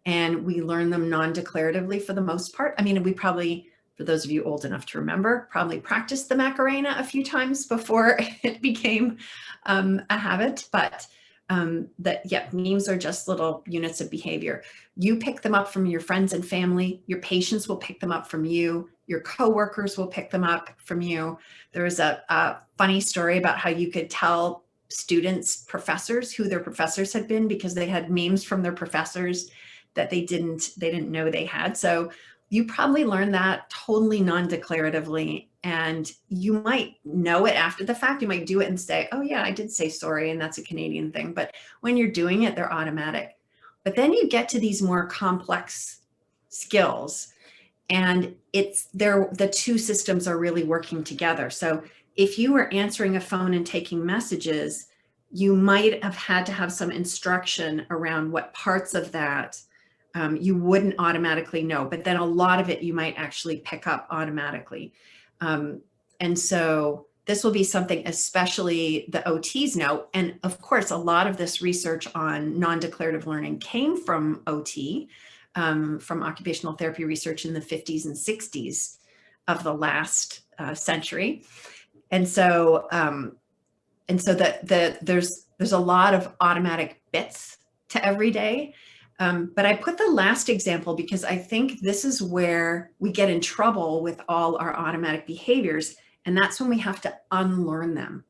and we learn them non-declaratively for the most part. I mean, we probably, for those of you old enough to remember, probably practiced the Macarena a few times before it became a habit, but memes are just little units of behavior. You pick them up from your friends and family, your patients will pick them up from you, your coworkers will pick them up from you. There's a funny story about how you could tell students, professors, who their professors had been because they had memes from their professors that they didn't know they had. So you probably learned that totally non-declaratively, and you might know it after the fact. You might do it and say, oh yeah, I did say sorry, and that's a Canadian thing. But when you're doing it, they're automatic. But then you get to these more complex skills, and the two systems are really working together. So if you were answering a phone and taking messages, you might have had to have some instruction around what parts of that you wouldn't automatically know, but then a lot of it you might actually pick up automatically. And so this will be something especially the OTs know. And of course, a lot of this research on non-declarative learning came from OT, from occupational therapy research in the 50s and 60s of the last century. And so there's a lot of automatic bits to every day. But I put the last example because I think this is where we get in trouble with all our automatic behaviors, and that's when we have to unlearn them.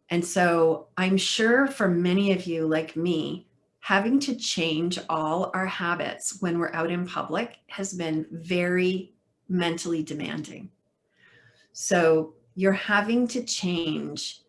And so I'm sure for many of you like me, having to change all our habits when we're out in public has been very mentally demanding. So you're having to change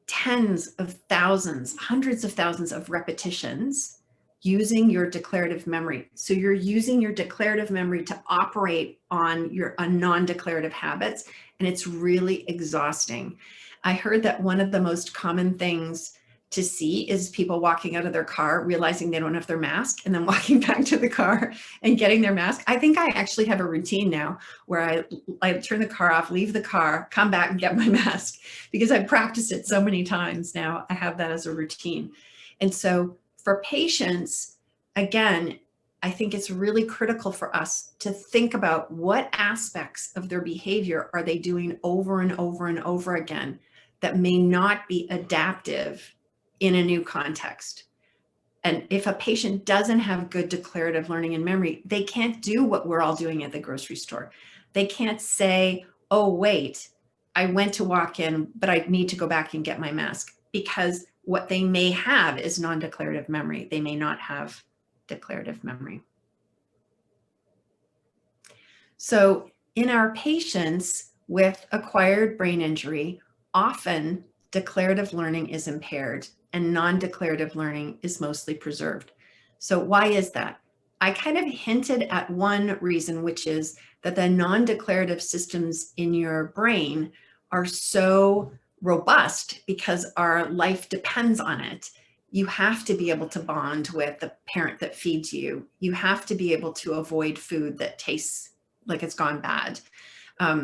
tens of thousands, hundreds of thousands of repetitions using your declarative memory. So you're using your declarative memory to operate on your non-declarative habits, and it's really exhausting. I heard that one of the most common things to see is people walking out of their car, realizing they don't have their mask, and then walking back to the car and getting their mask. I think I actually have a routine now where I turn the car off, leave the car, come back and get my mask, because I've practiced it so many times now. I have that as a routine. And so for patients, again, I think it's really critical for us to think about what aspects of their behavior are they doing over and over and over again that may not be adaptive in a new context. And if a patient doesn't have good declarative learning and memory, they can't do what we're all doing at the grocery store. They can't say, oh, wait, I went to walk in, but I need to go back and get my mask, because what they may have is non-declarative memory. They may not have declarative memory. So in our patients with acquired brain injury, often declarative learning is impaired and non-declarative learning is mostly preserved. So why is that? I kind of hinted at one reason, which is that the non-declarative systems in your brain are so robust because our life depends on it. You have to be able to bond with the parent that feeds you. You have to be able to avoid food that tastes like it's gone bad.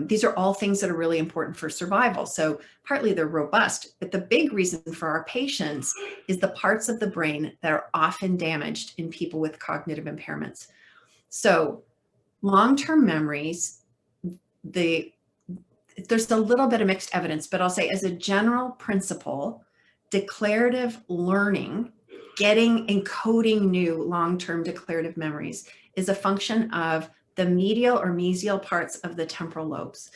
These are all things that are really important for survival. So partly they're robust, but the big reason for our patients is the parts of the brain that are often damaged in people with cognitive impairments. So long-term memories, there's a little bit of mixed evidence, but I'll say as a general principle, declarative learning, encoding new long-term declarative memories is a function of the medial or mesial parts of the temporal lobes.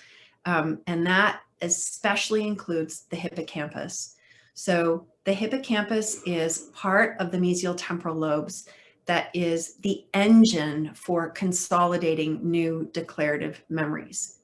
And that especially includes the hippocampus. So the hippocampus is part of the mesial temporal lobes that is the engine for consolidating new declarative memories.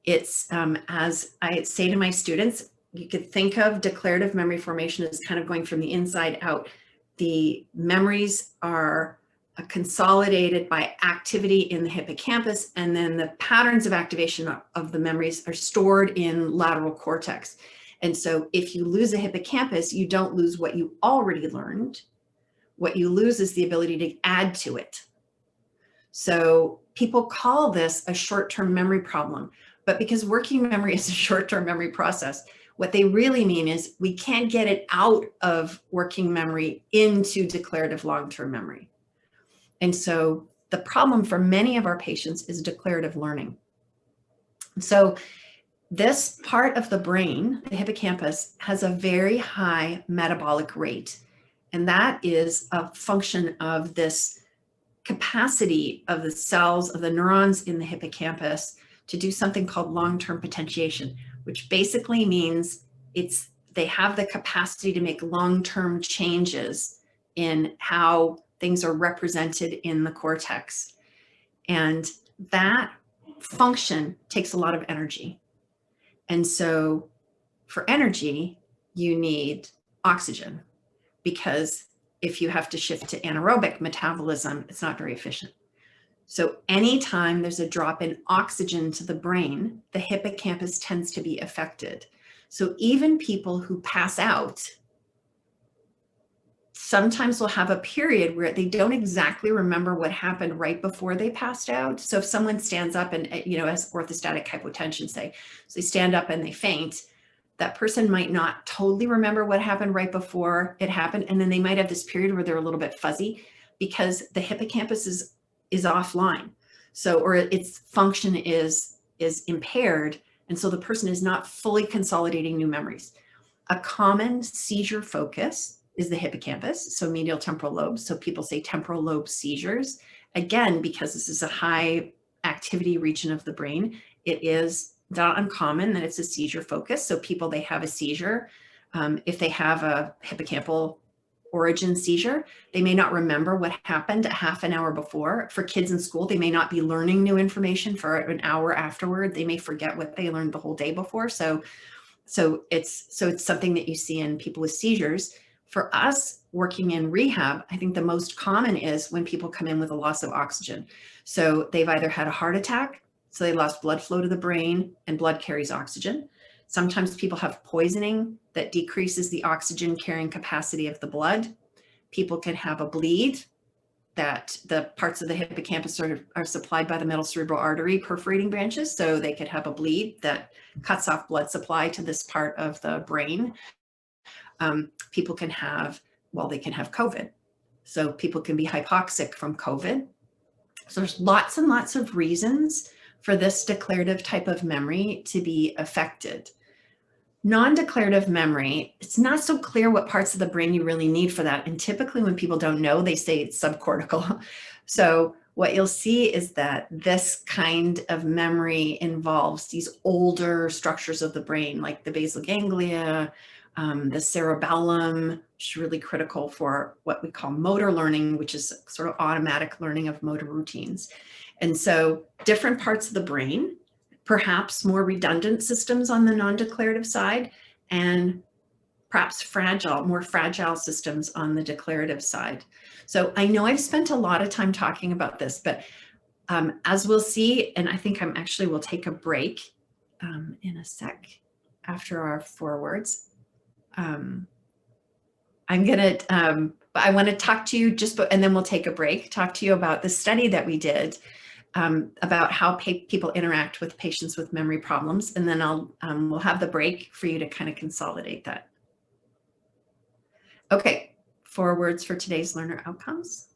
It's, as I say to my students, you could think of declarative memory formation as kind of going from the inside out. The memories are consolidated by activity in the hippocampus, and then the patterns of activation of the memories are stored in lateral cortex. And so if you lose a hippocampus, you don't lose what you already learned. What you lose is the ability to add to it. So people call this a short-term memory problem, but because working memory is a short-term memory process, what they really mean is we can't get it out of working memory into declarative long-term memory. And so the problem for many of our patients is declarative learning. So this part of the brain, the hippocampus, has a very high metabolic rate. And that is a function of this capacity of the cells, of the neurons in the hippocampus to do something called long-term potentiation, which basically means they have the capacity to make long-term changes in how things are represented in the cortex. And that function takes a lot of energy. And so for energy, you need oxygen, because if you have to shift to anaerobic metabolism, it's not very efficient. So anytime there's a drop in oxygen to the brain, the hippocampus tends to be affected. So even people who pass out sometimes will have a period where they don't exactly remember what happened right before they passed out. So if someone stands up and, has orthostatic hypotension, say, so they stand up and they faint, that person might not totally remember what happened right before it happened. And then they might have this period where they're a little bit fuzzy because the hippocampus is offline. So, or its function is impaired. And so the person is not fully consolidating new memories. A common seizure focus is the hippocampus, so medial temporal lobe. So people say temporal lobe seizures. Again, because this is a high activity region of the brain, it is not uncommon that it's a seizure focus. So people, they have a seizure. If they have a hippocampal origin seizure, they may not remember what happened a half an hour before. For kids in school, they may not be learning new information for an hour afterward. They may forget what they learned the whole day before. So it's something that you see in people with seizures. For us working in rehab, I think the most common is when people come in with a loss of oxygen. So they've either had a heart attack, so they lost blood flow to the brain, and blood carries oxygen. Sometimes people have poisoning that decreases the oxygen carrying capacity of the blood. People can have a bleed, that the parts of the hippocampus are supplied by the middle cerebral artery perforating branches. So they could have a bleed that cuts off blood supply to this part of the brain. People can have, they can have COVID. So people can be hypoxic from COVID. So there's lots and lots of reasons for this declarative type of memory to be affected. Non-declarative memory, it's not so clear what parts of the brain you really need for that. And typically when people don't know, they say it's subcortical. So what you'll see is that this kind of memory involves these older structures of the brain, like the basal ganglia, the cerebellum, which is really critical for what we call motor learning, which is sort of automatic learning of motor routines. And so different parts of the brain, perhaps more redundant systems on the non-declarative side, and perhaps more fragile systems on the declarative side. So I know I've spent a lot of time talking about this, but as we'll see, and I think we'll take a break in a sec after our forewords. I want to talk to you and then we'll take a break, talk to you about the study that we did about how people interact with patients with memory problems. And then we'll have the break for you to kind of consolidate that. Okay, forewords for today's learner outcomes.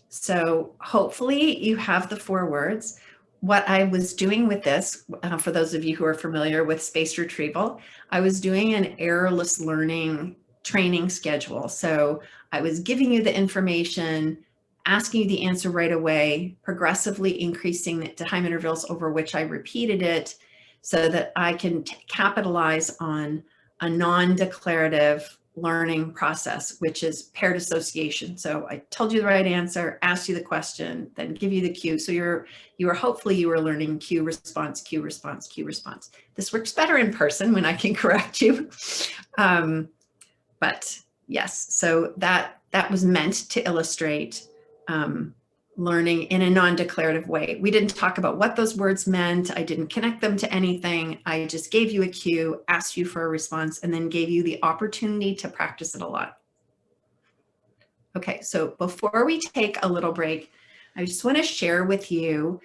So hopefully you have the forewords. What I was doing with this, for those of you who are familiar with spaced retrieval, I was doing an errorless learning training schedule. So I was giving you the information, asking you the answer right away, progressively increasing the time intervals over which I repeated it so that I can capitalize on a non-declarative learning process, which is paired association. So I told you the right answer, asked you the question, then give you the cue. So hopefully you were learning cue, response, cue, response, cue, response. This works better in person when I can correct you. But yes, so that was meant to illustrate learning in a non-declarative way. We didn't talk about what those words meant. I didn't connect them to anything. I just gave you a cue, asked you for a response, and then gave you the opportunity to practice it a lot. Okay, so before we take a little break, I just want to share with you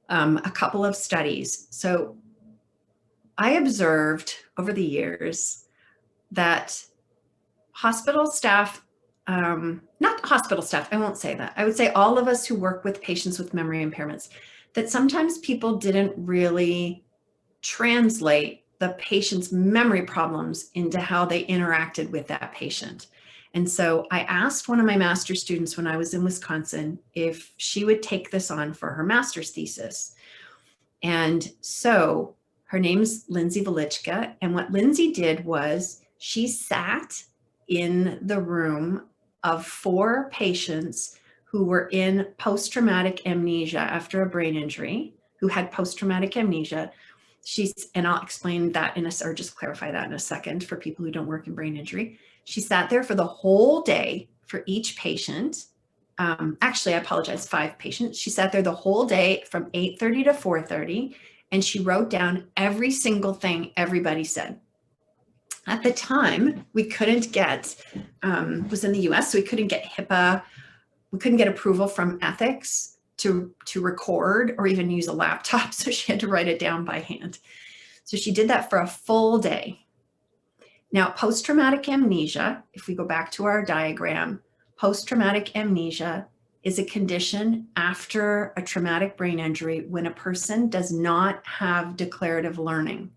a couple of studies. So I observed over the years that hospital staff, not hospital staff, I won't say that. I would say all of us who work with patients with memory impairments, that sometimes people didn't really translate the patient's memory problems into how they interacted with that patient. And so I asked one of my master's students when I was in Wisconsin if she would take this on for her master's thesis. And so her name's Lindsay Velichka. And what Lindsay did was She sat in the room of 4 patients who were in post-traumatic amnesia after a brain injury, who had post-traumatic amnesia. And I'll explain that or just clarify that in a second for people who don't work in brain injury. She sat there for the whole day for each patient. Actually, I apologize, 5 patients. She sat there the whole day from 8:30 to 4:30, and she wrote down every single thing everybody said. At the time, we couldn't get, was in the US, so we couldn't get HIPAA, we couldn't get approval from ethics to record or even use a laptop, so she had to write it down by hand. So she did that for a full day. Now, post-traumatic amnesia, if we go back to our diagram, post-traumatic amnesia is a condition after a traumatic brain injury when a person does not have declarative learning.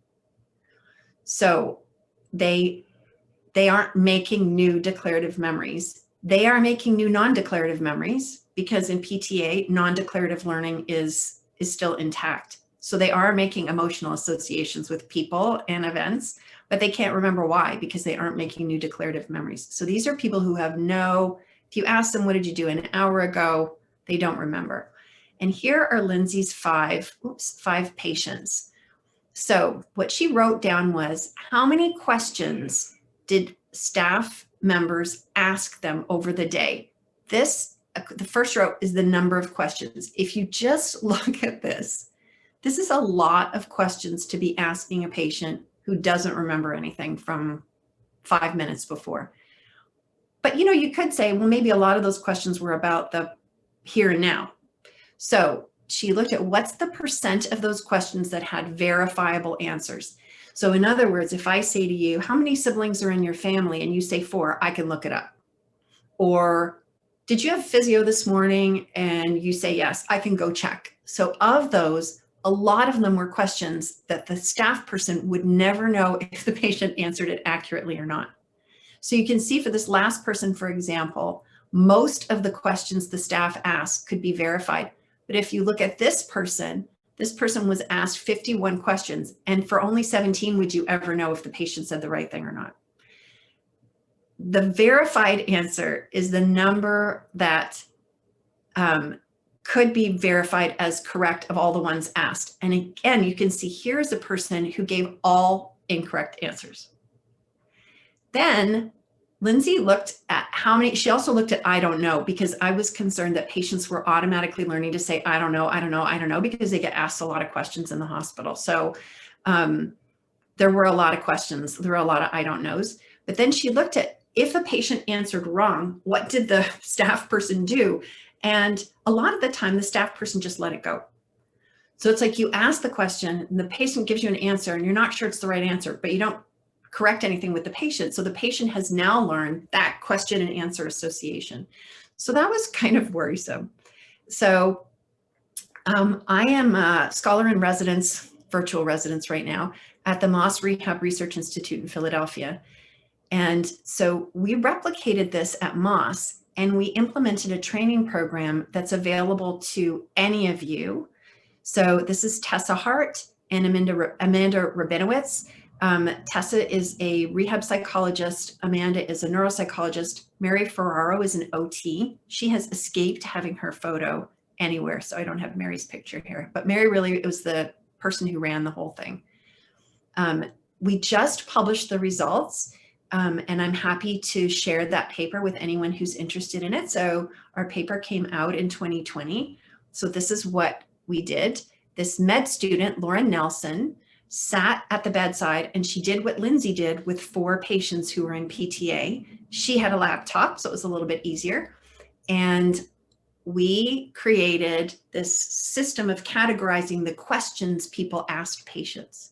So they aren't making new declarative memories. They are making new non-declarative memories because in PTA, non-declarative learning is still intact. So they are making emotional associations with people and events, but they can't remember why because they aren't making new declarative memories. So these are people who have if you ask them, what did you do an hour ago? They don't remember. And here are Lindsay's 5 patients. So what she wrote down was, how many questions did staff members ask them over the day? The first row is the number of questions. If you just look at this is a lot of questions to be asking a patient who doesn't remember anything from 5 minutes before. But you could say, well, maybe a lot of those questions were about the here and now. So she looked at what's the percent of those questions that had verifiable answers. So in other words, if I say to you, how many siblings are in your family? And you say 4, I can look it up. Or did you have physio this morning? And you say, yes, I can go check. So of those, a lot of them were questions that the staff person would never know if the patient answered it accurately or not. So you can see for this last person, for example, most of the questions the staff asked could be verified. But if you look at this person was asked 51 questions, and for only 17 would you ever know if the patient said the right thing or not. The verified answer is the number that could be verified as correct of all the ones asked. And again, you can see here's a person who gave all incorrect answers. Then Lindsay looked at she also looked at I don't know, because I was concerned that patients were automatically learning to say, I don't know, because they get asked a lot of questions in the hospital. So there were a lot of questions. There were a lot of I don't knows. But then she looked at if a patient answered wrong, what did the staff person do? And a lot of the time, the staff person just let it go. So it's like you ask the question and the patient gives you an answer and you're not sure it's the right answer, but you don't correct anything with the patient. So the patient has now learned that question and answer association. So that was kind of worrisome. So I am a scholar in residence, virtual residence right now at the Moss Rehab Research Institute in Philadelphia. And so we replicated this at Moss and we implemented a training program that's available to any of you. So this is Tessa Hart and Amanda Rabinowitz. Tessa is a rehab psychologist. Amanda is a neuropsychologist. Mary Ferraro is an OT. She has escaped having her photo anywhere, so I don't have Mary's picture here. But Mary really was the person who ran the whole thing. We just published the results, and I'm happy to share that paper with anyone who's interested in it. So our paper came out in 2020. So this is what we did. This med student, Lauren Nelson, sat at the bedside and she did what Lindsay did with 4 patients who were in PTA. She had a laptop, so it was a little bit easier. And we created this system of categorizing the questions people asked patients.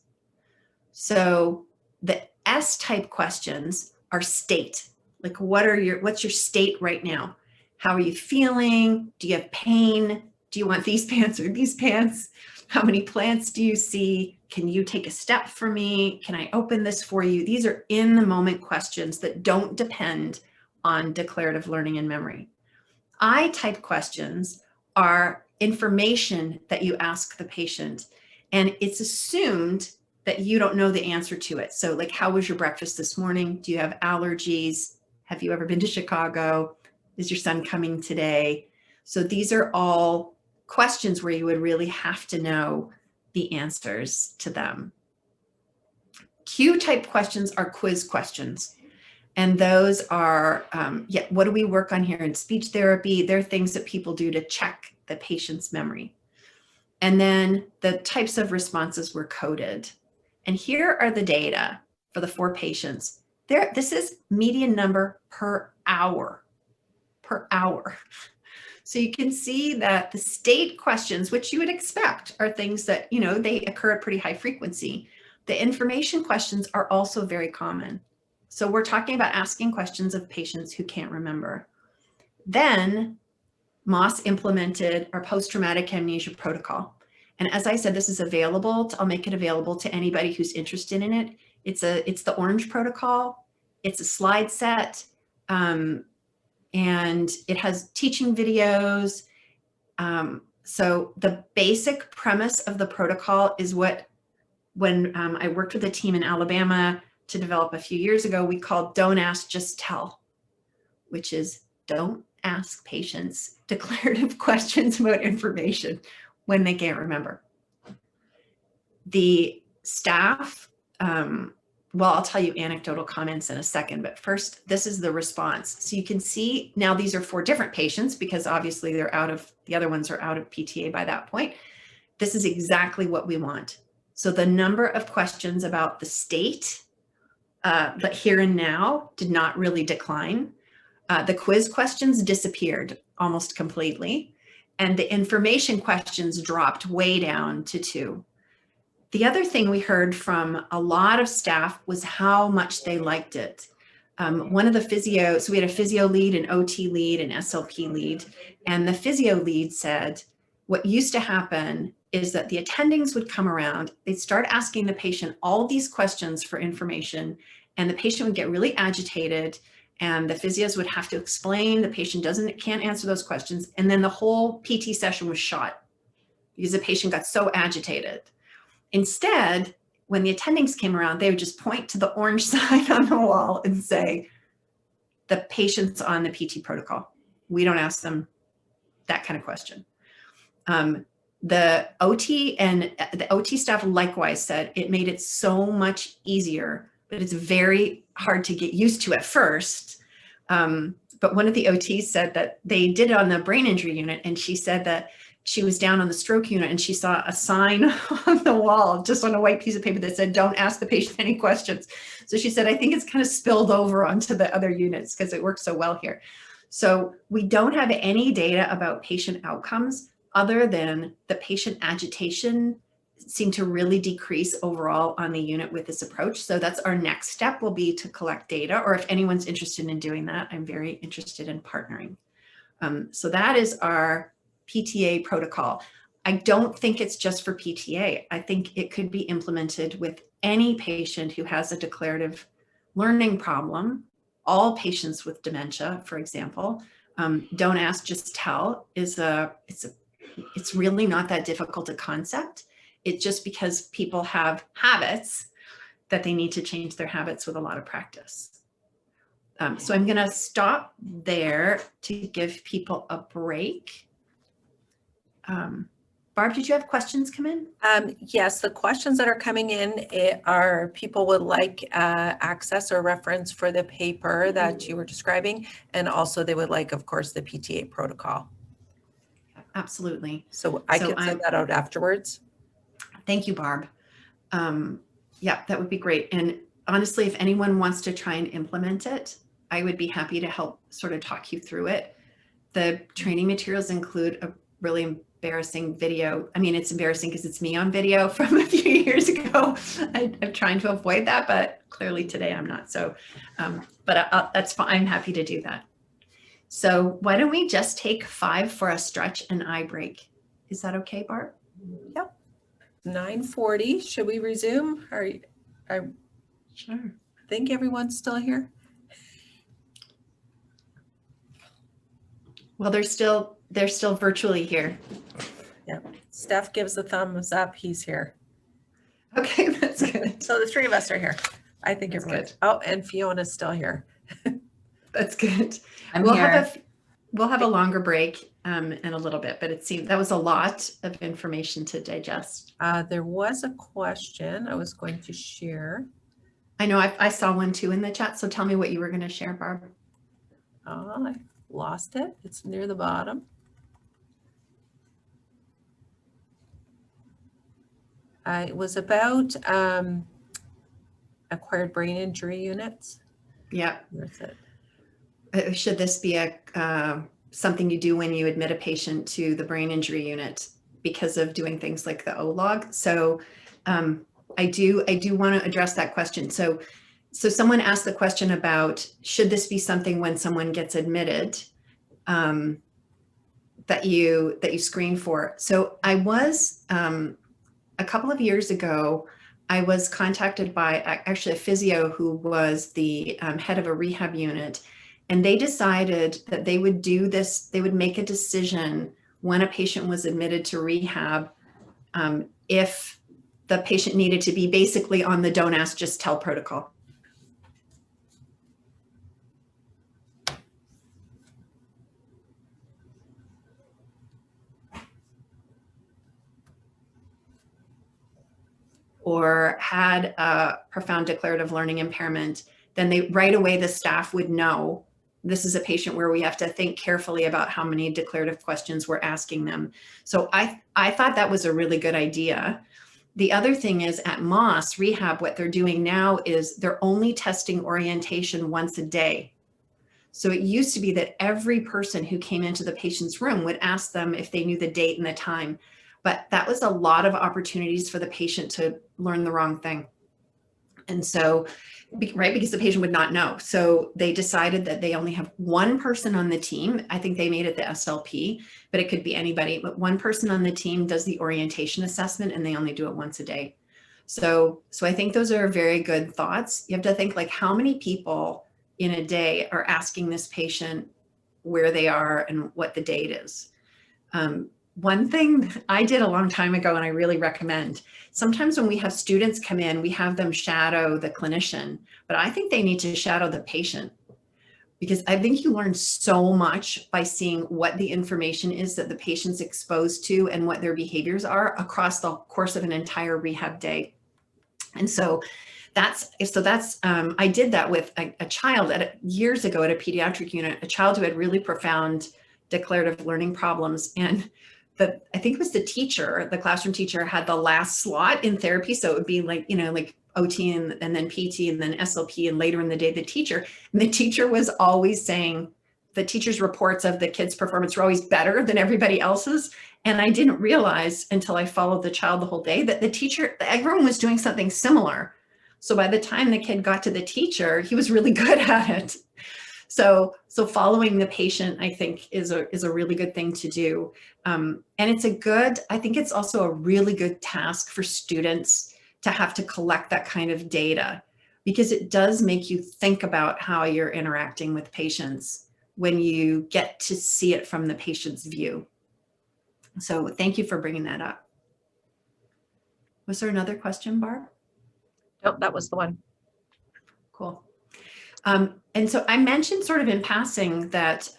So the S-type questions are state. Like what's your state right now? How are you feeling? Do you have pain? Do you want these pants or these pants? How many plants do you see? Can you take a step for me? Can I open this for you? These are in the moment questions that don't depend on declarative learning and memory. I-type questions are information that you ask the patient, and it's assumed that you don't know the answer to it. So like, how was your breakfast this morning? Do you have allergies? Have you ever been to Chicago? Is your son coming today? So these are all questions where you would really have to know the answers to them. Q type questions are quiz questions. And those are, what do we work on here in speech therapy? They're things that people do to check the patient's memory. And then the types of responses were coded. And here are the data for the 4 patients. This is median number per hour. So you can see that the state questions, which you would expect, are things that, they occur at pretty high frequency. The information questions are also very common. So we're talking about asking questions of patients who can't remember. Then Moss implemented our post-traumatic amnesia protocol. And as I said, this is available. I'll make it available to anybody who's interested in it. It's the orange protocol. It's a slide set. And it has teaching videos. So the basic premise of the protocol is when I worked with a team in Alabama to develop a few years ago, we called Don't Ask, Just Tell, which is don't ask patients declarative questions about information when they can't remember. The staff, I'll tell you anecdotal comments in a second, but first, this is the response. So you can see now these are 4 different patients because obviously the other ones are out of PTA by that point. This is exactly what we want. So the number of questions about the state, but here and now did not really decline. The quiz questions disappeared almost completely. And the information questions dropped way down to 2. The other thing we heard from a lot of staff was how much they liked it. One of the physio, so we had a physio lead, an OT lead, an SLP lead, and the physio lead said, what used to happen is that the attendings would come around, they'd start asking the patient all these questions for information, and the patient would get really agitated, and the physios would have to explain the patient can't answer those questions, and then the whole PT session was shot because the patient got so agitated. Instead, when the attendings came around, they would just point to the orange sign on the wall and say, the patient's on the PT protocol. We don't ask them that kind of question. The OT staff likewise said it made it so much easier, but it's very hard to get used to at first. But one of the OTs said that they did it on the brain injury unit, and she said that she was down on the stroke unit and she saw a sign on the wall, just on a white piece of paper that said, don't ask the patient any questions. So she said, I think it's kind of spilled over onto the other units because it works so well here. So we don't have any data about patient outcomes other than the patient agitation seemed to really decrease overall on the unit with this approach. So that's our next step, will be to collect data, or if anyone's interested in doing that, I'm very interested in partnering. So that is our PTA protocol. I don't think it's just for PTA. I think it could be implemented with any patient who has a declarative learning problem. All patients with dementia, for example. Don't ask, just tell is it's really not that difficult a concept. It's just because people have habits that they need to change their habits with a lot of practice. So I'm going to stop there to give people a break. Barb, did you have questions come in? Yes, the questions that are coming in are people would like access or reference for the paper that you were describing, and also they would like, of course, the PTA protocol. Absolutely. So I can send that out afterwards. Thank you, Barb. Yeah, that would be great. And honestly, if anyone wants to try and implement it, I would be happy to help sort of talk you through it. The training materials include a really embarrassing video. I mean, it's embarrassing because it's me on video from a few years ago. I'm trying to avoid that, but clearly today I'm not. So, but that's fine. I'm happy to do that. So why don't we just take 5 for a stretch and eye break? Is that okay, Barb? Yep. 9:40. Should we resume? Sure. I think everyone's still here. Well, they're still virtually here. Yeah. Steph gives a thumbs up. He's here. Okay, that's good. So the three of us are here. I think That's everyone's, good. oh, and Fiona's still here. That's good. I'm We'll here. have a longer break in a little bit, but it seemed that was a lot of information to digest. There was a question I was going to share. I know I saw one too in the chat, so tell me what you were going to share, Barb. Oh, I lost it. It's near the bottom. It was about acquired brain injury units. Yeah. Where's it? Should this be a something you do when you admit a patient to the brain injury unit because of doing things like the OLOG? So I do want to address that question. So someone asked the question about, should this be something when someone gets admitted that you screen for? So I was a couple of years ago, I was contacted by actually a physio who was the head of a rehab unit, and they decided that they would do this. They would make a decision when a patient was admitted to rehab if the patient needed to be basically on the don't ask, just tell protocol. Or had a profound declarative learning impairment, then right away the staff would know this is a patient where we have to think carefully about how many declarative questions we're asking them. So I thought that was a really good idea. The other thing is at Moss Rehab, what they're doing now is they're only testing orientation once a day. So it used to be that every person who came into the patient's room would ask them if they knew the date and the time. But that was a lot of opportunities for the patient to learn the wrong thing. And so, right, because the patient would not know. So they decided that they only have one person on the team. I think they made it the SLP, but it could be anybody. But one person on the team does the orientation assessment and they only do it once a day. So I think those are very good thoughts. You have to think like how many people in a day are asking this patient where they are and what the date is. One thing I did a long time ago, and I really recommend, sometimes when we have students come in, we have them shadow the clinician, but I think they need to shadow the patient, because I think you learn so much by seeing what the information is that the patient's exposed to and what their behaviors are across the course of an entire rehab day. And so I did that with a child years ago at a pediatric unit, a child who had really profound declarative learning problems. And I think it was the classroom teacher had the last slot in therapy. So it would be like, like OT and then PT and then SLP and later in the day, the teacher was always saying the teacher's reports of the kid's performance were always better than everybody else's. And I didn't realize until I followed the child the whole day that everyone was doing something similar. So by the time the kid got to the teacher, he was really good at it. So following the patient, I think, is a really good thing to do. And I think it's also a really good task for students to have to collect that kind of data, because it does make you think about how you're interacting with patients when you get to see it from the patient's view. So thank you for bringing that up. Was there another question, Barb? Nope, that was the one. Cool. And so I mentioned sort of in passing that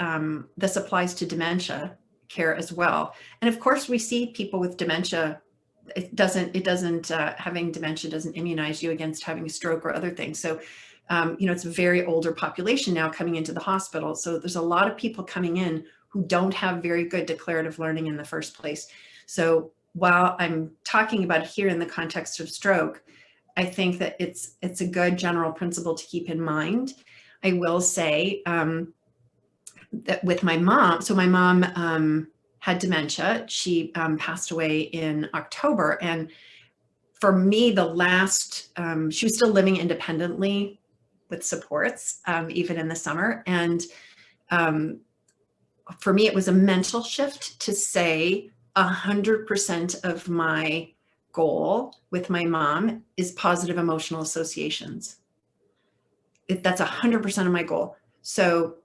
this applies to dementia care as well. And of course, we see people with dementia. Having dementia doesn't immunize you against having a stroke or other things. So, it's a very older population now coming into the hospital. So there's a lot of people coming in who don't have very good declarative learning in the first place. So while I'm talking about it here in the context of stroke, I think that it's a good general principle to keep in mind. I will say that with my mom, so my mom had dementia. She passed away in October. And for me, she was still living independently with supports, even in the summer. And for me, it was a mental shift to say 100% of my goal with my mom is positive emotional associations. That's 100% of my goal. So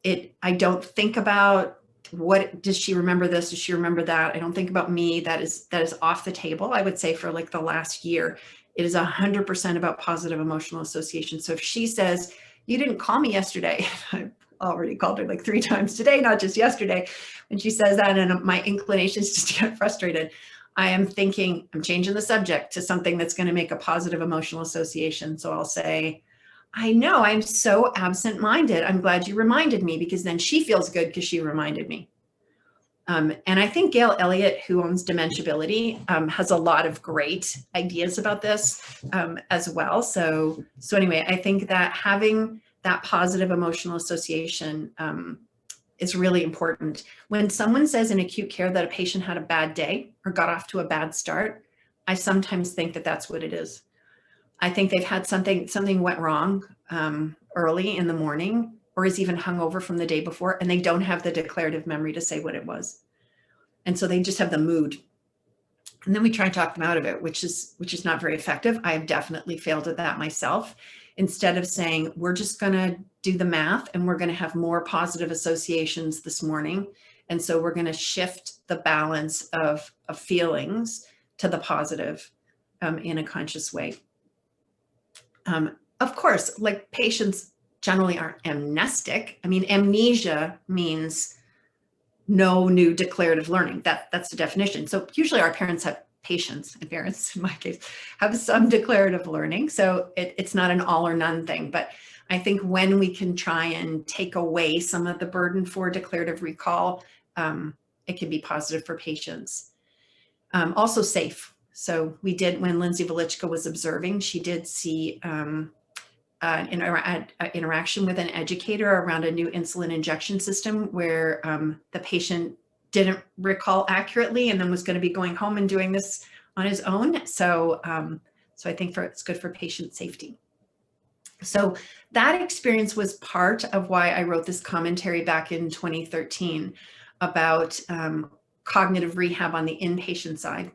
I don't think about what does she remember this? Does she remember that? I don't think about me. That is off the table. I would say for like the last year, it is 100% about positive emotional association. So if she says, you didn't call me yesterday, I've already called her like 3 times today, not just yesterday. When she says that, and my inclination is just to get frustrated, I am thinking I'm changing the subject to something that's going to make a positive emotional association. So I'll say, I know, I'm so absent-minded. I'm glad you reminded me, because then she feels good because she reminded me. And I think Gail Elliott, who owns Dementiability, has a lot of great ideas about this as well. So anyway, I think that having that positive emotional association is really important. When someone says in acute care that a patient had a bad day or got off to a bad start, I sometimes think that that's what it is. I think they've had something went wrong early in the morning, or is even hungover from the day before, and they don't have the declarative memory to say what it was. And so they just have the mood. And then we try and talk them out of it, which is not very effective. I have definitely failed at that myself. Instead of saying, we're just going to do the math and we're going to have more positive associations this morning. And so we're going to shift the balance of feelings to the positive in a conscious way. Of course, like patients generally are amnestic. I mean, amnesia means no new declarative learning. That's the definition. So usually our parents have patients, and parents in my case have some declarative learning. So it's not an all or none thing. But I think when we can try and take away some of the burden for declarative recall, it can be positive for patients. Also safe. So we did, when Lindsay Velichka was observing, she did see interaction with an educator around a new insulin injection system where the patient didn't recall accurately and then was going to be going home and doing this on his own. So I think it's good for patient safety. So that experience was part of why I wrote this commentary back in 2013 about cognitive rehab on the inpatient side.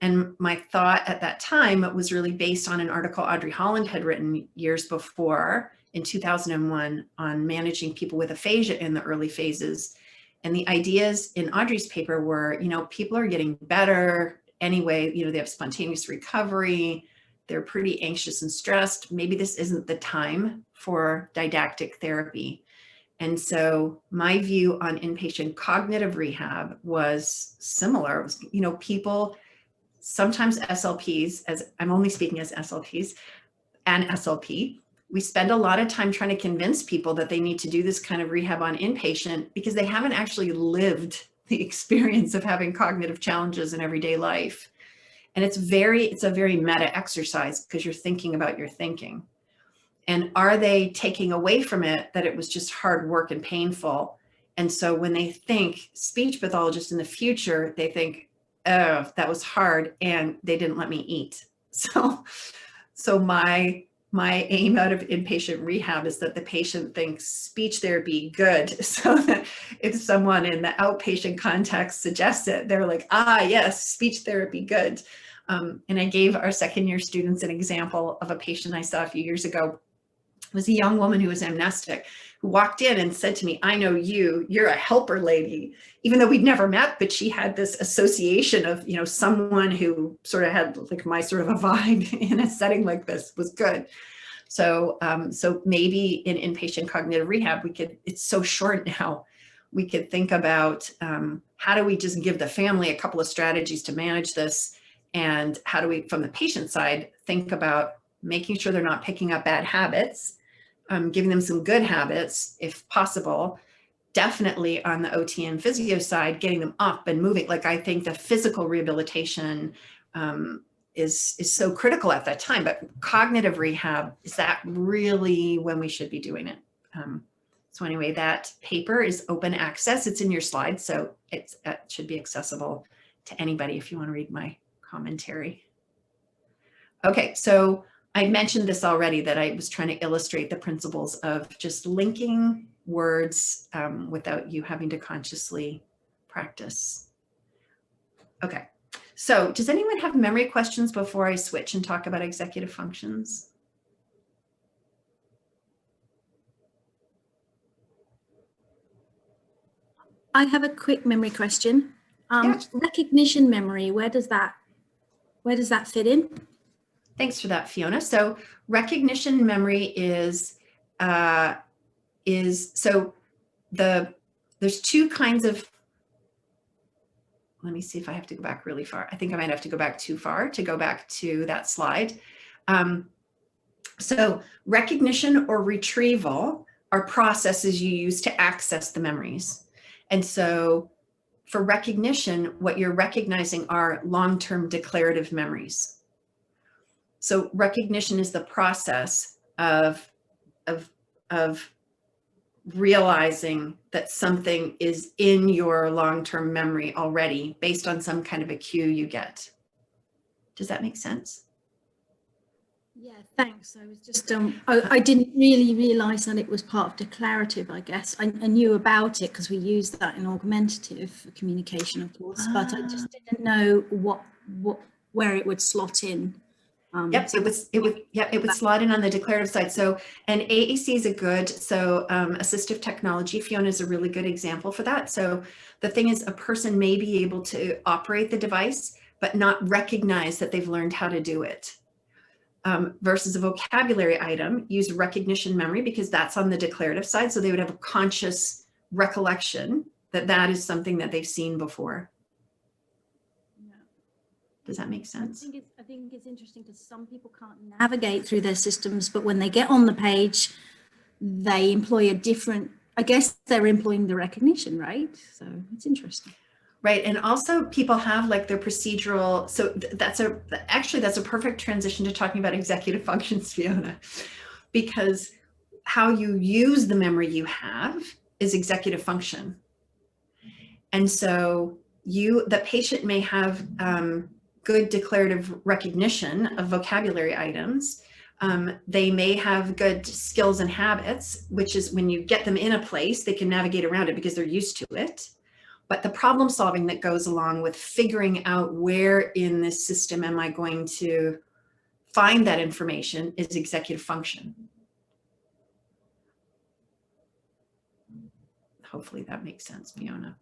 And my thought at that time was really based on an article Audrey Holland had written years before in 2001 on managing people with aphasia in the early phases. And the ideas in Audrey's paper were, people are getting better anyway, they have spontaneous recovery, they're pretty anxious and stressed. Maybe this isn't the time for didactic therapy. And so my view on inpatient cognitive rehab was similar. It was, people, sometimes SLPs, as I'm only speaking as SLPs and SLP, we spend a lot of time trying to convince people that they need to do this kind of rehab on inpatient because they haven't actually lived the experience of having cognitive challenges in everyday life. And it's a very meta exercise because you're thinking about your thinking. And are they taking away from it that it was just hard work and painful? And so when they think speech pathologists in the future, they think, oh, that was hard and they didn't let me eat. So my aim out of inpatient rehab is that the patient thinks speech therapy good. So that if someone in the outpatient context suggests it, they're like, yes, speech therapy good. And I gave our second year students an example of a patient I saw a few years ago. It was a young woman who was amnestic, who walked in and said to me, I know you're a helper lady, even though we'd never met, but she had this association of, someone who sort of had like my sort of a vibe in a setting like this was good. So maybe in inpatient cognitive rehab, it's so short now, we could think about how do we just give the family a couple of strategies to manage this? And how do we, from the patient side, think about making sure they're not picking up bad habits, giving them some good habits, if possible. Definitely on the OT and physio side, getting them up and moving. Like I think the physical rehabilitation is so critical at that time, but cognitive rehab, is that really when we should be doing it? So anyway, that paper is open access. It's in your slides, so it should be accessible to anybody if you want to read my commentary. Okay, so I mentioned this already, that I was trying to illustrate the principles of just linking words without you having to consciously practice. Okay, so does anyone have memory questions before I switch and talk about executive functions? I have a quick memory question. Yeah. Recognition memory, where does that fit in? Thanks for that, Fiona. So recognition memory is there's two kinds of, let me see if I have to go back really far. I think I might have to go back too far to go back to that slide. So recognition or retrieval are processes you use to access the memories. And so for recognition, what you're recognizing are long-term declarative memories. So recognition is the process of realizing that something is in your long-term memory already based on some kind of a cue you get. Does that make sense? Yeah, thanks. I was just, I didn't really realize that it was part of declarative, I guess. I knew about it because we use that in augmentative communication, of course, but I just didn't know where it would slot in. Yep, So it would slot in on the declarative side. So, and AAC is a good, so assistive technology, Fiona is a really good example for that. So the thing is, a person may be able to operate the device, but not recognize that they've learned how to do it. Versus a vocabulary item, use recognition memory because that's on the declarative side. So they would have a conscious recollection that that is something that they've seen before. Does that make sense? I think it's interesting because some people can't navigate through their systems, but when they get on the page, they employ a different, I guess they're employing the recognition, right? So it's interesting. Right, and also people have like their procedural, so that's a perfect transition to talking about executive functions, Fiona, because how you use the memory you have is executive function. And so the patient may have good declarative recognition of vocabulary items. They may have good skills and habits, which is when you get them in a place, they can navigate around it because they're used to it. But the problem solving that goes along with figuring out where in this system am I going to find that information is executive function. Hopefully that makes sense, Fiona.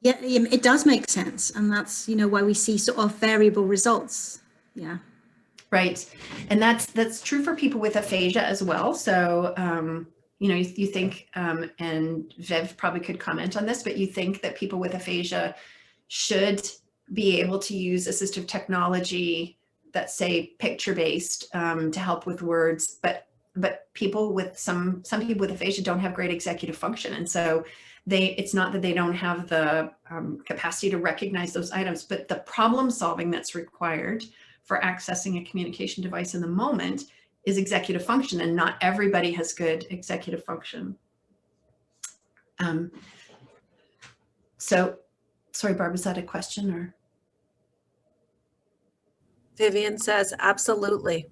Yeah, it does make sense. And that's, why we see sort of variable results. Yeah. Right. And that's true for people with aphasia as well. So, you think, and Viv probably could comment on this, but you think that people with aphasia should be able to use assistive technology that's, say, picture-based to help with words, but people with some people with aphasia don't have great executive function. And so it's not that they don't have the capacity to recognize those items, but the problem solving that's required for accessing a communication device in the moment is executive function, and not everybody has good executive function. So, sorry, Barb, is that a question or? Vivian says, absolutely.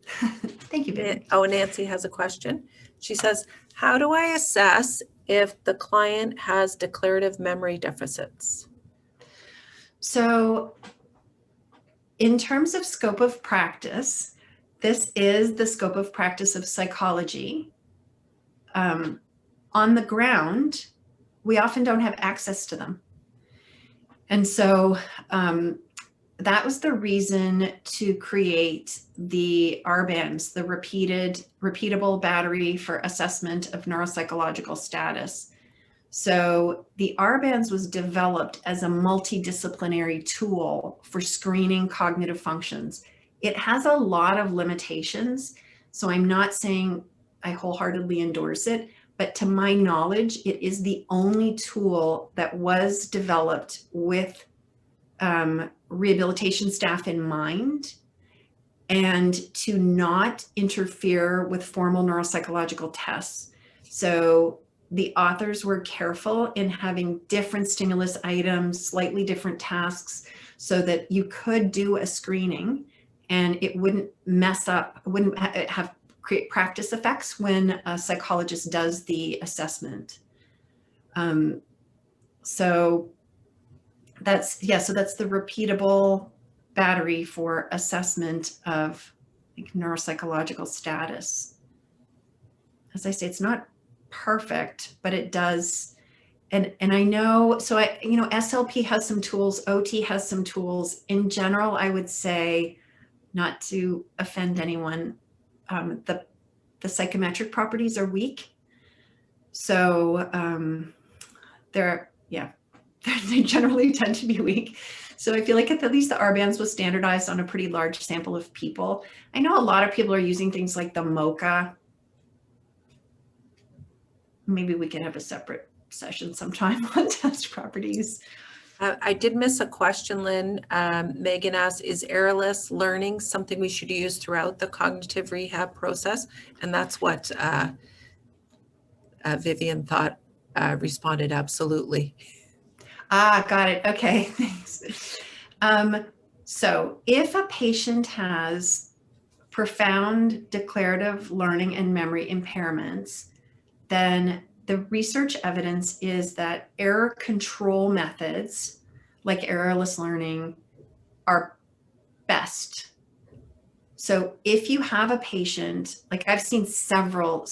Thank you, Vivian. Oh, Nancy has a question. She says, how do I assess if the client has declarative memory deficits? So in terms of scope of practice, this is the scope of practice of psychology. On the ground, we often don't have access to them. And so that was the reason to create the RBANs, the repeatable battery for assessment of neuropsychological status. So the RBANs was developed as a multidisciplinary tool for screening cognitive functions. It has a lot of limitations, so I'm not saying I wholeheartedly endorse it, but to my knowledge, it is the only tool that was developed with rehabilitation staff in mind, and to not interfere with formal neuropsychological tests. So the authors were careful in having different stimulus items, slightly different tasks, so that you could do a screening and it wouldn't mess up, wouldn't create practice effects when a psychologist does the assessment. So that's the repeatable battery for assessment of neuropsychological status. As I say, it's not perfect, but it does. And I know, so SLP has some tools, OT has some tools. In general, I would say, not to offend anyone, the psychometric properties are weak. So they generally tend to be weak. So I feel like at least the R-bands was standardized on a pretty large sample of people. I know a lot of people are using things like the MoCA. Maybe we can have a separate session sometime on test properties. I did miss a question, Lynn. Megan asked, is errorless learning something we should use throughout the cognitive rehab process? And that's what Vivian thought responded, absolutely. Got it. Okay, thanks. So if a patient has profound declarative learning and memory impairments, then the research evidence is that error control methods like errorless learning are best. So if you have a patient, like I've seen several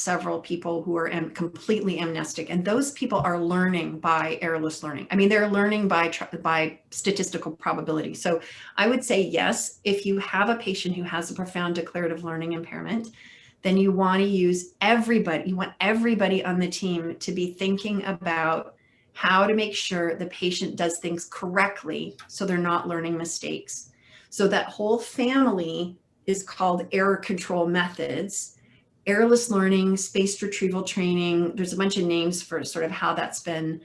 people who are completely amnestic, and those people are learning by errorless learning. I mean, they're learning by statistical probability. So I would say yes, if you have a patient who has a profound declarative learning impairment, then you want to use everybody. You want everybody on the team to be thinking about how to make sure the patient does things correctly so they're not learning mistakes. So that whole family is called error control methods. Errorless learning, spaced retrieval training, there's a bunch of names for sort of how that's been,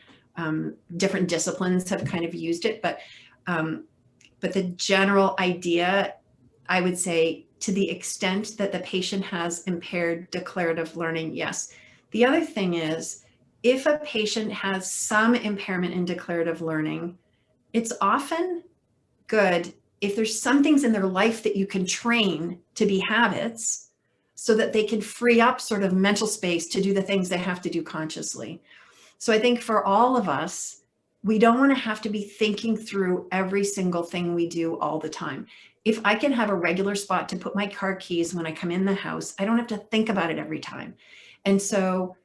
different disciplines have kind of used it, but the general idea, I would say, to the extent that the patient has impaired declarative learning, yes. The other thing is, if a patient has some impairment in declarative learning, it's often good if there's some things in their life that you can train to be habits so that they can free up sort of mental space to do the things they have to do consciously. So I think for all of us, we don't want to have to be thinking through every single thing we do all the time. If I can have a regular spot to put my car keys when I come in the house, I don't have to think about it every time. And so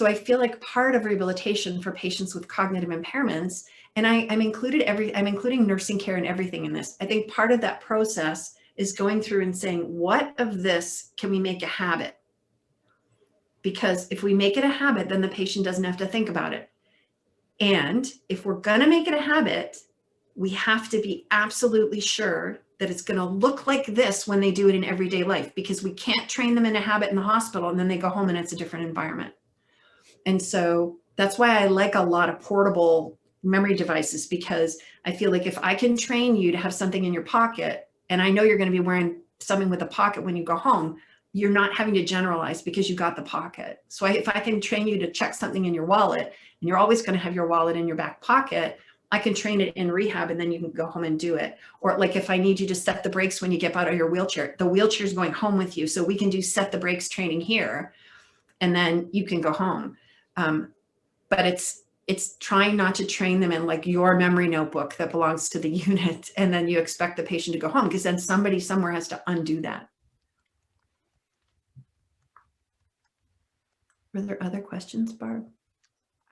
I feel like part of rehabilitation for patients with cognitive impairments, and I'm including nursing care and everything in this. I think part of that process is going through and saying, what of this can we make a habit? Because if we make it a habit, then the patient doesn't have to think about it. And if we're going to make it a habit, we have to be absolutely sure that it's going to look like this when they do it in everyday life, because we can't train them in a habit in the hospital and then they go home and it's a different environment. And so that's why I like a lot of portable memory devices, because I feel like if I can train you to have something in your pocket, and I know you're going to be wearing something with a pocket when you go home, you're not having to generalize because you got the pocket. So if I can train you to check something in your wallet, and you're always going to have your wallet in your back pocket, I can train it in rehab and then you can go home and do it. Or like if I need you to set the brakes when you get out of your wheelchair, the wheelchair is going home with you. So we can do set the brakes training here and then you can go home. But it's trying not to train them in like your memory notebook that belongs to the unit and then you expect the patient to go home, because then somebody somewhere has to undo that. Were there other questions, Barb?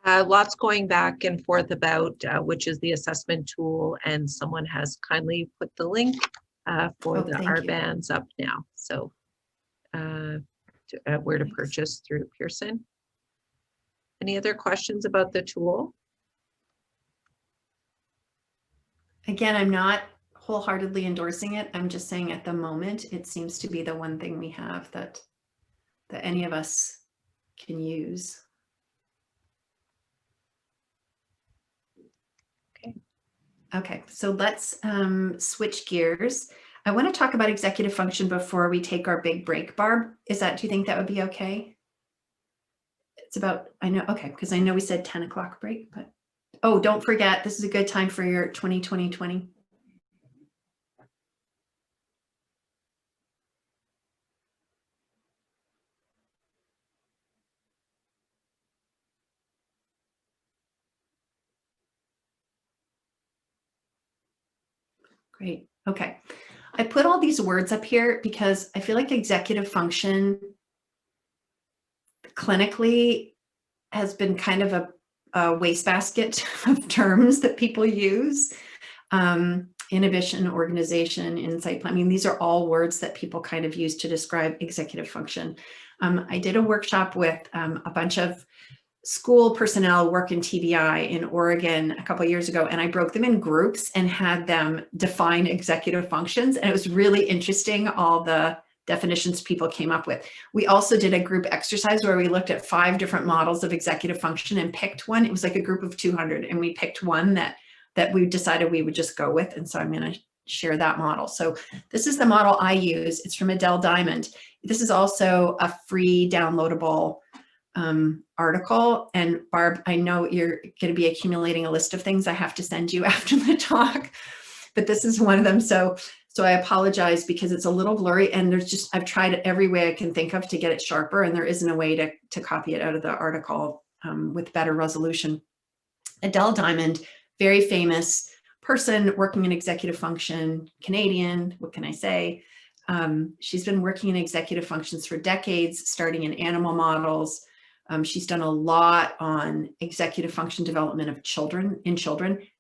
Lots going back and forth about which is the assessment tool, and someone has kindly put the link for the R-bands up now. So where to purchase through Pearson. Any other questions about the tool? Again, I'm not wholeheartedly endorsing it. I'm just saying at the moment, it seems to be the one thing we have that any of us can use. Okay, so let's switch gears. I want to talk about executive function before we take our big break. Barb, do you think that would be okay? It's about, I know, okay, because I know we said 10 o'clock break, but, oh, don't forget, this is a good time for your 20-20-20. Great. Okay. I put all these words up here because I feel like executive function clinically has been kind of a wastebasket of terms that people use. Inhibition, organization, insight plan. I mean, these are all words that people kind of use to describe executive function. I did a workshop with a bunch of school personnel work in TBI in Oregon a couple of years ago, and I broke them in groups and had them define executive functions. And it was really interesting, all the definitions people came up with. We also did a group exercise where we looked at 5 different models of executive function and picked one. It was like a group of 200, and we picked one that we decided we would just go with. And so I'm going to share that model. So this is the model I use. It's from Adele Diamond. This is also a free downloadable article. And Barb, I know you're going to be accumulating a list of things I have to send you after the talk, but this is one of them. So I apologize because it's a little blurry, and I've tried it every way I can think of to get it sharper, and there isn't a way to copy it out of the article with better resolution. Adele Diamond, very famous person working in executive function, Canadian, what can I say? She's been working in executive functions for decades, starting in animal models. She's done a lot on executive function development of children,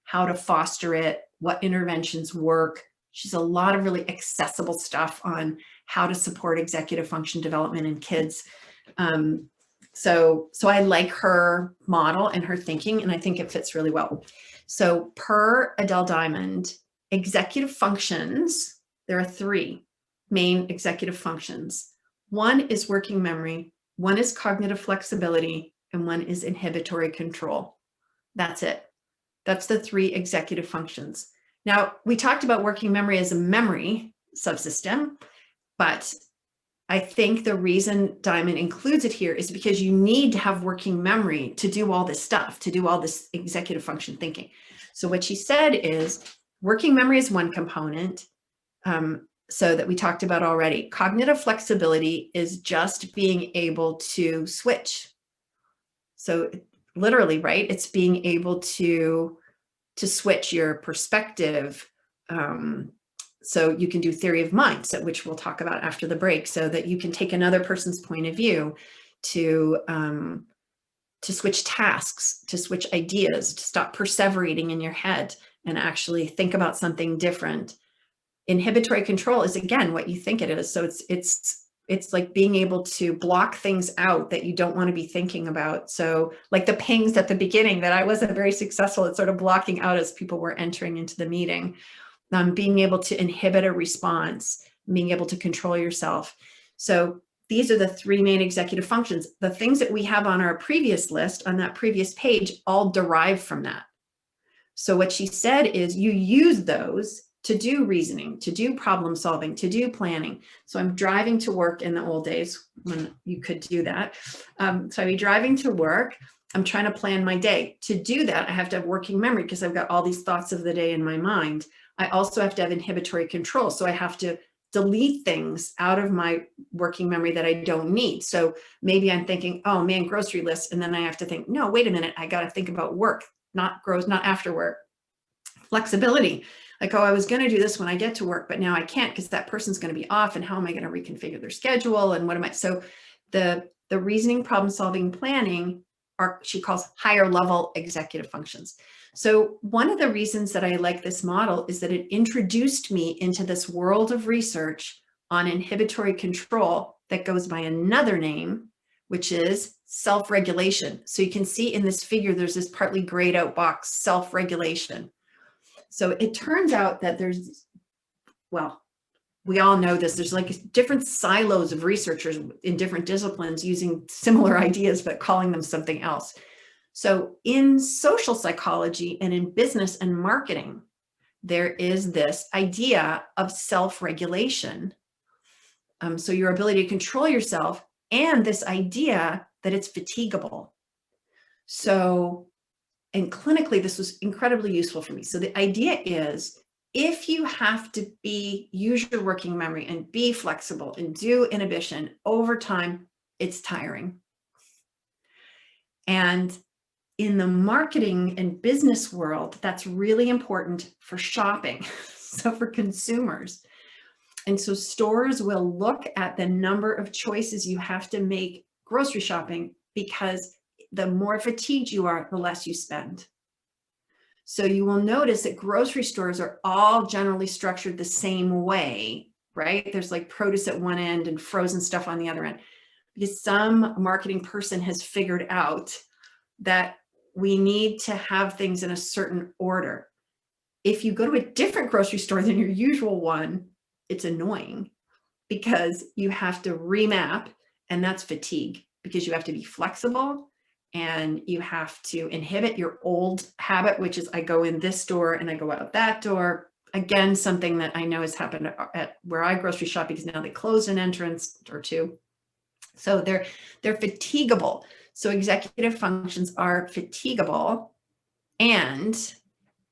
how to foster it, what interventions work. She's a lot of really accessible stuff on how to support executive function development in kids. So I like her model and her thinking, and I think it fits really well. So per Adele Diamond, executive functions, there are 3 main executive functions. One is working memory, one is cognitive flexibility, and one is inhibitory control. That's it. That's the 3 executive functions. Now, we talked about working memory as a memory subsystem, but I think the reason Diamond includes it here is because you need to have working memory to do all this stuff, to do all this executive function thinking. So what she said is working memory is one component, so that we talked about already. Cognitive flexibility is just being able to switch. So literally, right? It's being able to switch your perspective. So you can do theory of mind, which we'll talk about after the break, so that you can take another person's point of view to switch tasks, to switch ideas, to stop perseverating in your head and actually think about something different. Inhibitory control is, again, what you think it is. So it's like being able to block things out that you don't want to be thinking about. So like the pings at the beginning that I wasn't very successful at sort of blocking out as people were entering into the meeting. Being able to inhibit a response, being able to control yourself. So these are the 3 main executive functions. The things that we have on our previous list, on that previous page, all derive from that. So what she said is you use those to do reasoning, to do problem solving, to do planning. So I'm driving to work in the old days when you could do that. So I'd be driving to work. I'm trying to plan my day. To do that, I have to have working memory because I've got all these thoughts of the day in my mind. I also have to have inhibitory control. So I have to delete things out of my working memory that I don't need. So maybe I'm thinking, oh man, grocery list. And then I have to think, no, wait a minute. I got to think about work, not after work. Flexibility. Like, oh, I was going to do this when I get to work, but now I can't because that person's going to be off. And how am I going to reconfigure their schedule? And what am I? So the reasoning, problem solving, planning are, she calls, higher level executive functions. So one of the reasons that I like this model is that it introduced me into this world of research on inhibitory control that goes by another name, which is self-regulation. So you can see in this figure, there's this partly grayed out box, self-regulation. So it turns out that there's, well, we all know this, there's like different silos of researchers in different disciplines using similar ideas, but calling them something else. So in social psychology and in business and marketing, there is this idea of self-regulation. So your ability to control yourself, and this idea that it's fatigable. So, and clinically, this was incredibly useful for me. So the idea is, if you have to use your working memory and be flexible and do inhibition over time, it's tiring. And in the marketing and business world, that's really important for shopping, so for consumers. And so stores will look at the number of choices you have to make grocery shopping, because the more fatigued you are, the less you spend. So you will notice that grocery stores are all generally structured the same way, right? There's like produce at one end and frozen stuff on the other end, because some marketing person has figured out that we need to have things in a certain order. If you go to a different grocery store than your usual one, it's annoying because you have to remap, and that's fatigue, because you have to be flexible and you have to inhibit your old habit, which is I go in this door and I go out that door. Again, something that I know has happened at where I grocery shop, because now they closed an entrance or two. So they're fatigable. So executive functions are fatigable. And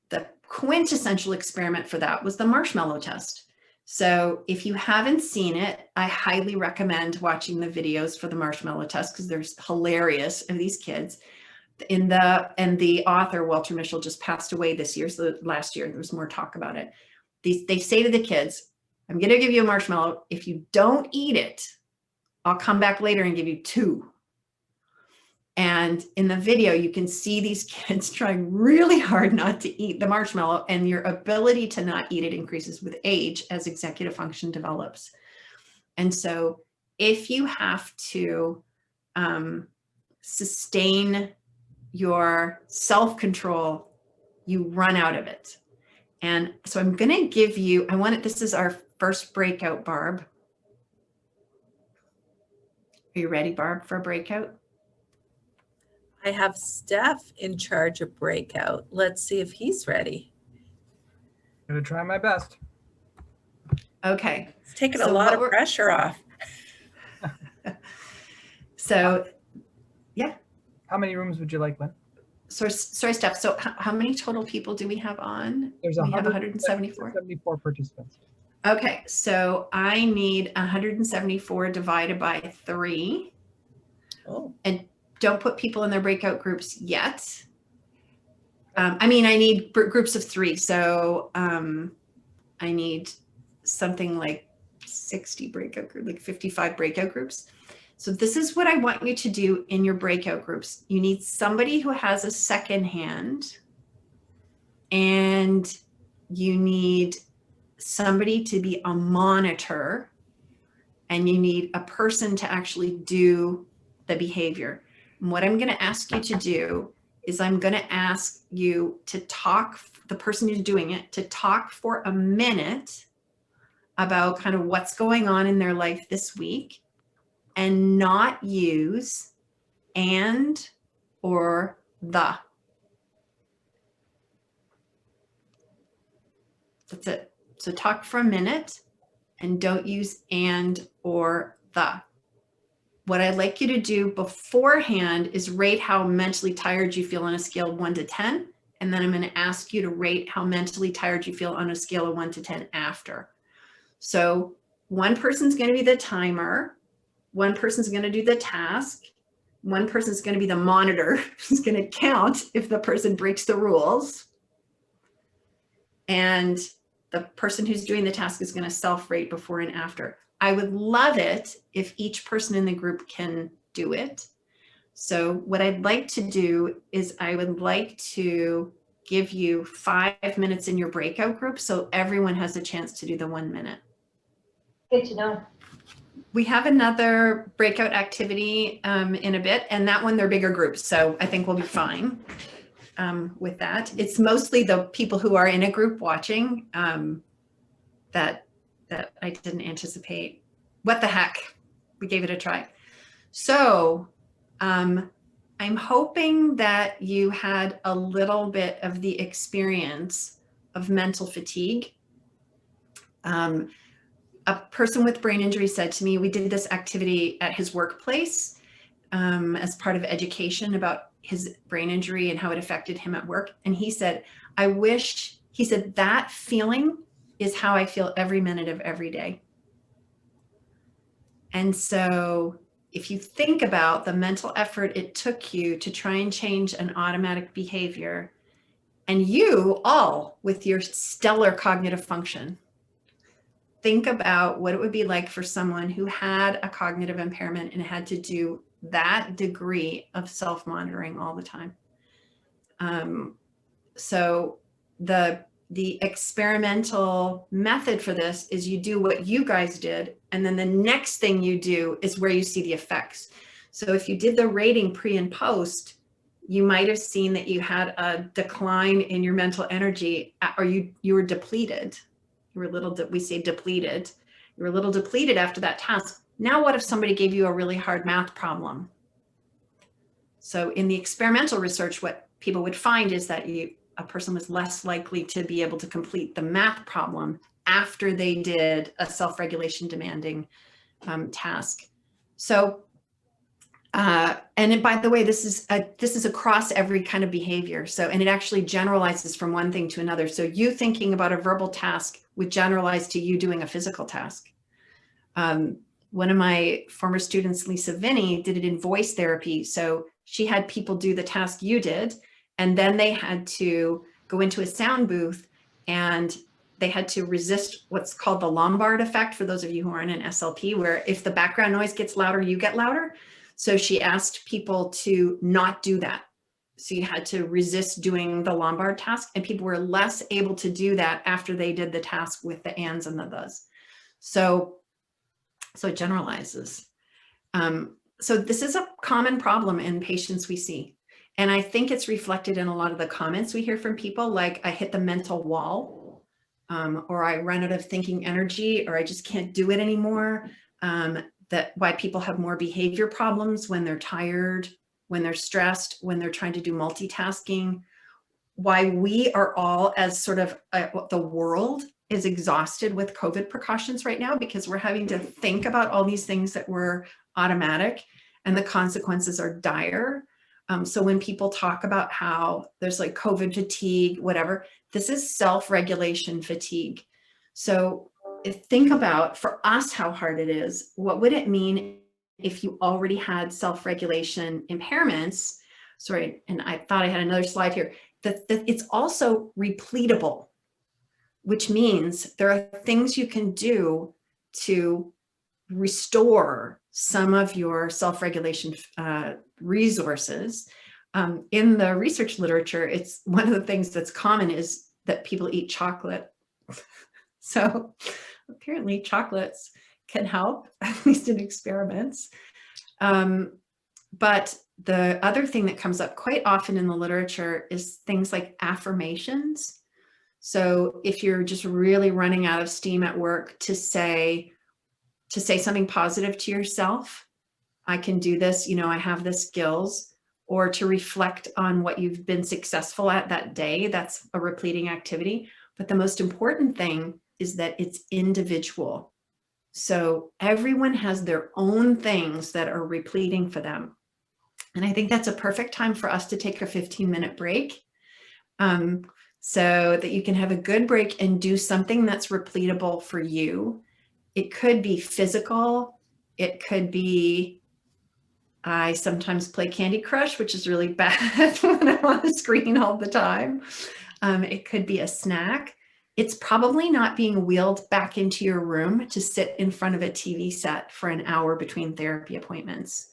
the quintessential experiment for that was the Marshmallow Test. So if you haven't seen it, I highly recommend watching the videos for the Marshmallow Test, because they're hilarious of these kids. And the author, Walter Mischel, just passed away this year. So last year, there was more talk about it. They say to the kids, I'm going to give you a marshmallow. If you don't eat it, I'll come back later and give you 2. And in the video, you can see these kids trying really hard not to eat the marshmallow, and your ability to not eat it increases with age as executive function develops. And so if you have to sustain your self-control, you run out of it. And so I'm going to give you, this is our first breakout, Barb. Are you ready, Barb, for a breakout? I have Steph in charge of breakout. Let's see if he's ready. I'm gonna try my best. Okay. It's taking So a lot of what pressure off. So, yeah. How many rooms would you like, Lynn? Sorry, Steph. So how many total people do we have on? There's We have 174. 74 participants. Okay, so I need 174 divided by 3. Oh, And don't put people in their breakout groups yet. I need groups of 3. So I need something like 60 breakout groups, like 55 breakout groups. So this is what I want you to do in your breakout groups. You need somebody who has a second hand, and you need somebody to be a monitor, and you need a person to actually do the behavior. And what I'm going to ask you to do is I'm going to ask you to talk, the person who's doing it, to talk for a minute about kind of what's going on in their life this week, and not use and or the. That's it. So talk for a minute and don't use and or the. What I'd like you to do beforehand is rate how mentally tired you feel on a scale of 1 to 10. And then I'm going to ask you to rate how mentally tired you feel on a scale of 1 to 10 after. So one person's going to be the timer. One person's going to do the task. One person's going to be the monitor who's going to count if the person breaks the rules. And the person who's doing the task is going to self-rate before and after. I would love it if each person in the group can do it. So what I'd like to do is I would like to give you 5 minutes in your breakout group so everyone has a chance to do the 1 minute. Good to know. We have another breakout activity in a bit, and that one they're bigger groups, so I think we'll be fine with that. It's mostly the people who are in a group watching that I didn't anticipate. What the heck? We gave it a try. So I'm hoping that you had a little bit of the experience of mental fatigue. A person with brain injury said to me, we did this activity at his workplace as part of education about his brain injury and how it affected him at work. And he said, he said, that feeling is how I feel every minute of every day. And so if you think about the mental effort it took you to try and change an automatic behavior, and you all with your stellar cognitive function, think about what it would be like for someone who had a cognitive impairment and had to do that degree of self-monitoring all the time. So the experimental method for this is you do what you guys did, and then the next thing you do is where you see the effects. So if you did the rating pre and post, you might have seen that you had a decline in your mental energy, or you were depleted. You were a little, we say depleted. You were a little depleted after that task. Now, what if somebody gave you a really hard math problem? So in the experimental research, what people would find is that a person was less likely to be able to complete the math problem after they did a self-regulation demanding task. So, and by the way, this is across every kind of behavior. So, and it actually generalizes from one thing to another. So you thinking about a verbal task would generalize to you doing a physical task. One of my former students, Lisa Vinny, did it in voice therapy. So she had people do the task you did, and then they had to go into a sound booth and they had to resist what's called the Lombard effect, for those of you who aren't in SLP, where if the background noise gets louder, you get louder. So she asked people to not do that. So you had to resist doing the Lombard task, and people were less able to do that after they did the task with the ands and the thes. So it generalizes. So this is a common problem in patients we see. And I think it's reflected in a lot of the comments we hear from people, like I hit the mental wall, or I run out of thinking energy, or I just can't do it anymore. That why people have more behavior problems when they're tired, when they're stressed, when they're trying to do multitasking. Why we are all, as sort of the world is exhausted with COVID precautions right now, because we're having to think about all these things that were automatic, and the consequences are dire. So when people talk about how there's like COVID fatigue, whatever, this is self-regulation fatigue. So think about, for us, how hard it is. What would it mean if you already had self-regulation impairments? Sorry, and I thought I had another slide here. That it's also repletable, which means there are things you can do to restore some of your self-regulation resources. In the research literature, it's one of the things that's common is that people eat chocolate. So apparently chocolates can help, at least in experiments. But the other thing that comes up quite often in the literature is things like affirmations. So if you're just really running out of steam at work, to say something positive to yourself, I can do this, you know, I have the skills, or to reflect on what you've been successful at that day, that's a repleting activity. But the most important thing is that it's individual. So everyone has their own things that are repleting for them. And I think that's a perfect time for us to take a 15-minute break, so that you can have a good break and do something that's repletable for you. It could be physical. It could be, I sometimes play Candy Crush, which is really bad when I'm on the screen all the time. It could be a snack. It's probably not being wheeled back into your room to sit in front of a TV set for an hour between therapy appointments.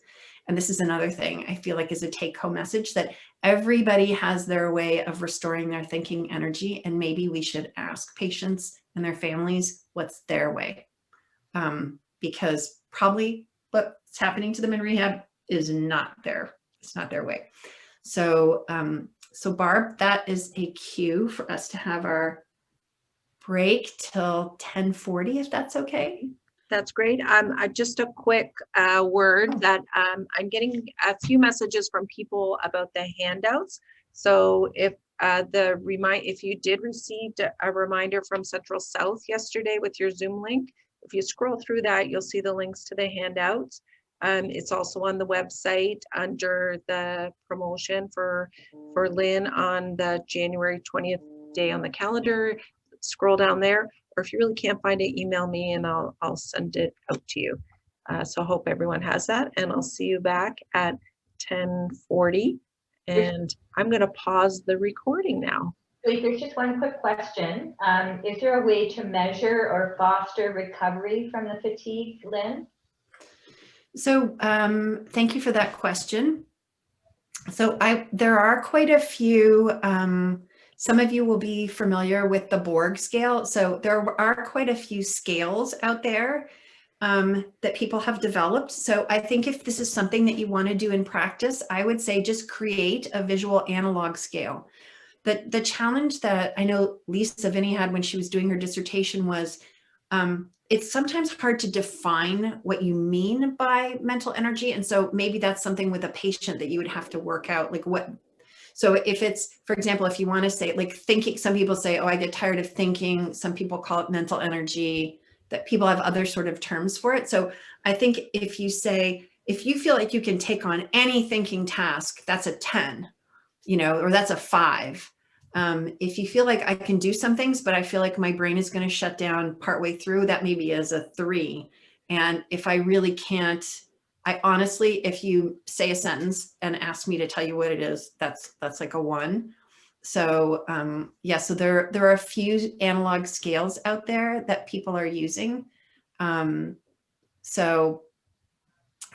And this is another thing I feel like is a take-home message, that everybody has their way of restoring their thinking energy, and maybe we should ask patients and their families what's their way. Because probably what's happening to them in rehab is not it's not their way. So, so Barb, that is a cue for us to have our break till 10:40, if that's okay. That's great. Just a quick word that I'm getting a few messages from people about the handouts. So if if you did receive a reminder from Central South yesterday with your Zoom link, if you scroll through that, you'll see the links to the handouts. It's also on the website under the promotion for Lynn on the January 20th day on the calendar. Scroll down there, or if you really can't find it, email me and I'll send it out to you. So I hope everyone has that, and I'll see you back at 10:40. And I'm going to pause the recording now. Wait, there's just one quick question. Is there a way to measure or foster recovery from the fatigue, Lynn? So thank you for that question. So there are quite a few, some of you will be familiar with the Borg scale. So there are quite a few scales out there that people have developed. So I think if this is something that you want to do in practice, I would say just create a visual analog scale. The challenge that I know Lisa Vinny had when she was doing her dissertation was it's sometimes hard to define what you mean by mental energy. And so maybe that's something with a patient that you would have to work out, like what. So if it's, for example, if you want to say like thinking, some people say, oh, I get tired of thinking. Some people call it mental energy, that people have other sort of terms for it. So I think if you say, if you feel like you can take on any thinking task, that's a 10, you know, or that's a 5. If you feel like I can do some things, but I feel like my brain is going to shut down partway through, that maybe is a 3. And if I really can't, I honestly, if you say a sentence and ask me to tell you what it is, that's like a 1. So yeah, so there are a few analog scales out there that people are using. So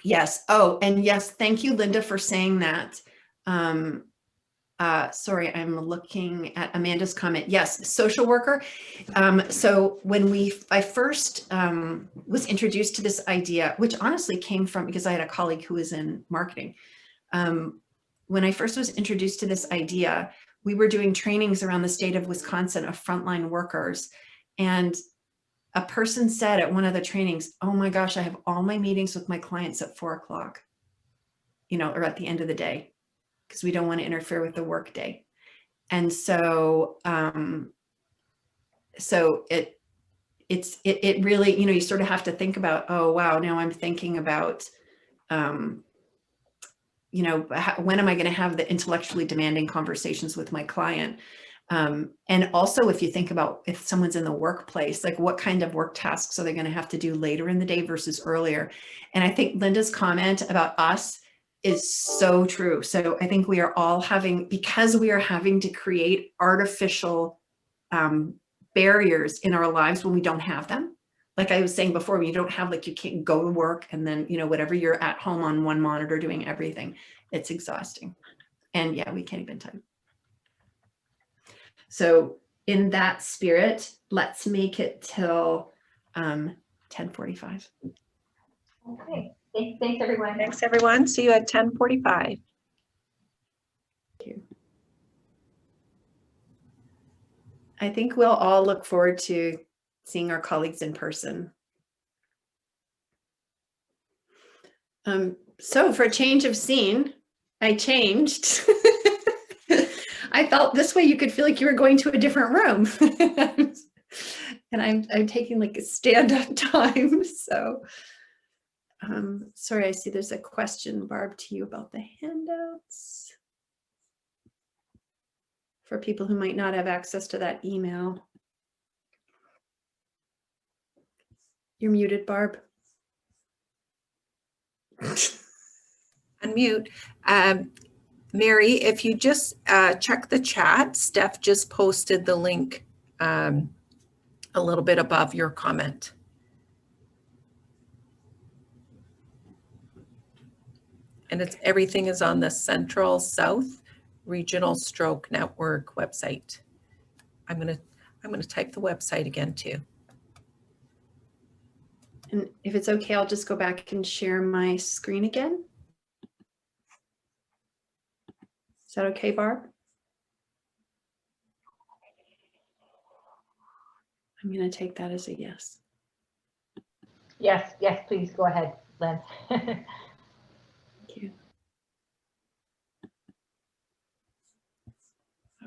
yes. Oh, and yes, thank you, Linda, for saying that. Sorry, I'm looking at Amanda's comment. Yes, social worker. So when I first was introduced to this idea, which honestly came from, because I had a colleague who was in marketing. When I first was introduced to this idea, we were doing trainings around the state of Wisconsin of frontline workers. And a person said at one of the trainings, oh my gosh, I have all my meetings with my clients at 4 o'clock, you know, or at the end of the day, because we don't want to interfere with the work day. And so, so it really, you know, you sort of have to think about, oh, wow, now I'm thinking about, you know, when am I going to have the intellectually demanding conversations with my client? And also, if you think about if someone's in the workplace, like what kind of work tasks are they going to have to do later in the day versus earlier? And I think Linda's comment about us is so true. So I think we are all having, because we are having to create artificial barriers in our lives when we don't have them. Like I was saying before, when you don't have, like, you can't go to work and then, you know, whatever, you're at home on one monitor doing everything. It's exhausting. And yeah, we can't even type. So in that spirit, let's make it till 10:45. Okay, thanks everyone. Thanks, everyone. See you at 10:45. Thank you. I think we'll all look forward to seeing our colleagues in person. So for a change of scene, I changed. I felt this way you could feel like you were going to a different room. And I'm taking like a stand-up time. So sorry, I see there's a question, Barb, to you about the handouts. For people who might not have access to that email. You're muted, Barb. Unmute. Mary, if you just check the chat, Steph just posted the link a little bit above your comment. And everything is on the Central South Regional Stroke Network website. I'm gonna type the website again too. And if it's okay, I'll just go back and share my screen again. Is that okay, Barb? I'm going to take that as a yes. Yes, please go ahead, Lynn. Thank you.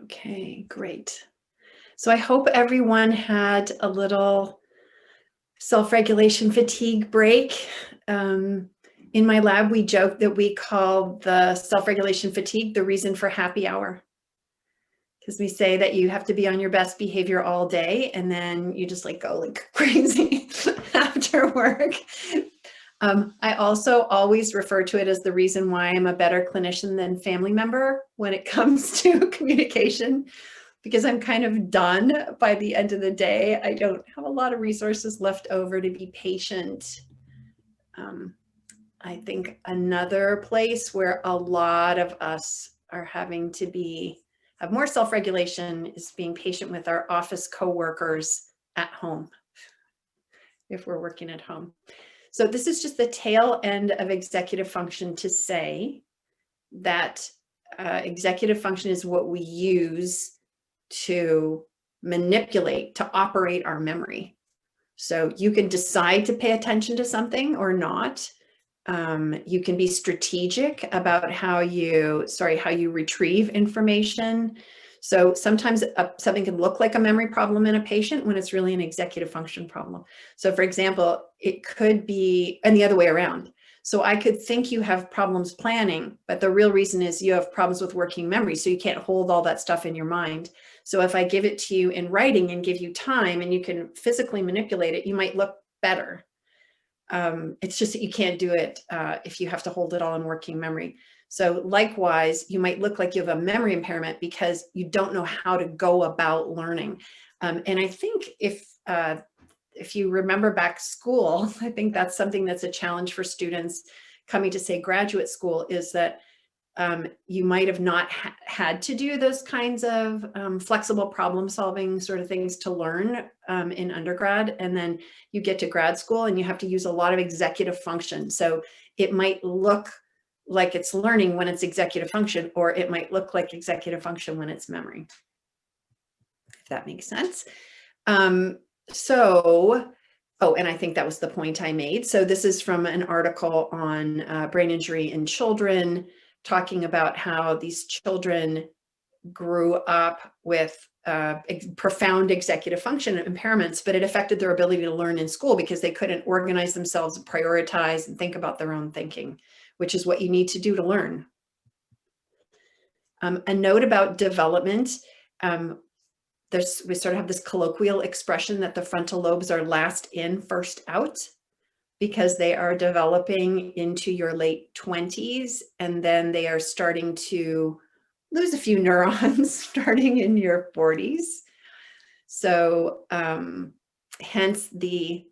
Okay, great. So I hope everyone had a little self-regulation fatigue break. In my lab, we joke that we call the self-regulation fatigue the reason for happy hour. Because we say that you have to be on your best behavior all day and then you just like go like crazy after work. I also always refer to it as the reason why I'm a better clinician than family member when it comes to communication, because I'm kind of done by the end of the day. I don't have a lot of resources left over to be patient I think another place where a lot of us are having to have more self-regulation is being patient with our office coworkers at home, if we're working at home. So this is just the tail end of executive function to say that executive function is what we use to manipulate, to operate our memory. So you can decide to pay attention to something or not. You can be strategic about how you retrieve information. So sometimes something can look like a memory problem in a patient when it's really an executive function problem. So for example, it could be, and the other way around. So I could think you have problems planning, but the real reason is you have problems with working memory. So you can't hold all that stuff in your mind. So if I give it to you in writing and give you time and you can physically manipulate it, you might look better. It's just that you can't do it if you have to hold it all in working memory. So likewise, you might look like you have a memory impairment because you don't know how to go about learning. And I think if you remember back school, I think that's something that's a challenge for students coming to, say, graduate school, is that you might have not had to do those kinds of flexible problem solving sort of things to learn in undergrad. And then you get to grad school and you have to use a lot of executive function. So it might look like it's learning when it's executive function, or it might look like executive function when it's memory, if that makes sense. And I think that was the point I made. So this is from an article on brain injury in children, talking about how these children grew up with profound executive function impairments, but it affected their ability to learn in school because they couldn't organize themselves, prioritize, and think about their own thinking, which is what you need to do to learn. A note about development. We sort of have this colloquial expression that the frontal lobes are last in, first out, because they are developing into your late 20s, and then they are starting to lose a few neurons starting in your 40s. So hence the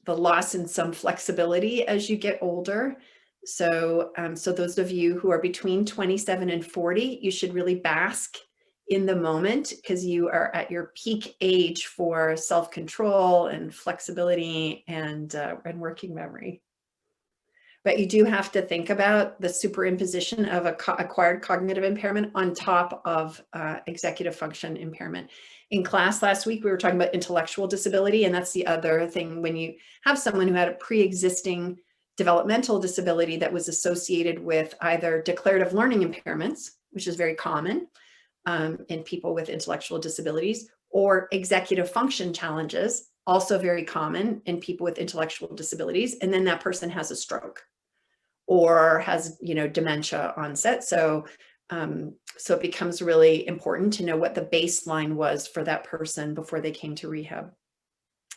loss in some flexibility as you get older. So those of you who are between 27 and 40, you should really bask in the moment, because you are at your peak age for self-control and flexibility and working memory. But you do have to think about the superimposition of acquired cognitive impairment on top of executive function impairment. In class last week, we were talking about intellectual disability, and that's the other thing. When you have someone who had a pre-existing developmental disability that was associated with either declarative learning impairments, which is very common in people with intellectual disabilities, or executive function challenges, also very common in people with intellectual disabilities. And then that person has a stroke or has, dementia onset. So it becomes really important to know what the baseline was for that person before they came to rehab.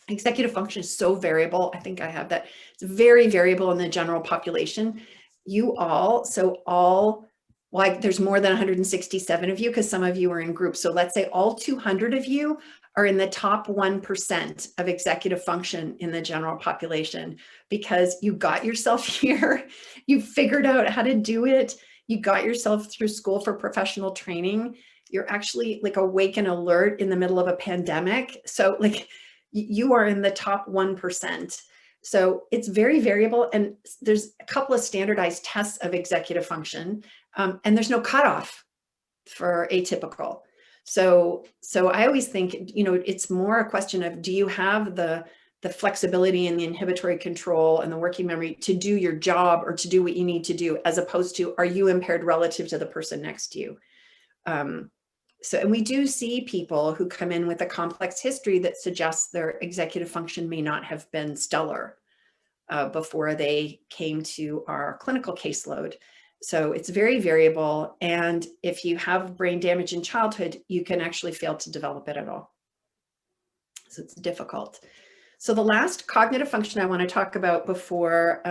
Executive function is so variable. I think I have that. It's very variable in the general population. There's more than 167 of you because some of you are in groups. So let's say all 200 of you are in the top 1% of executive function in the general population, because you got yourself here, you figured out how to do it, you got yourself through school for professional training, you're actually like awake and alert in the middle of a pandemic. So like you are in the top 1%. So it's very variable, and there's a couple of standardized tests of executive function. And there's no cutoff for atypical. So I always think, it's more a question of, do you have the flexibility and the inhibitory control and the working memory to do your job or to do what you need to do, as opposed to, are you impaired relative to the person next to you? And we do see people who come in with a complex history that suggests their executive function may not have been stellar before they came to our clinical caseload. So it's very variable. And if you have brain damage in childhood, you can actually fail to develop it at all. So it's difficult. So the last cognitive function I want to talk about before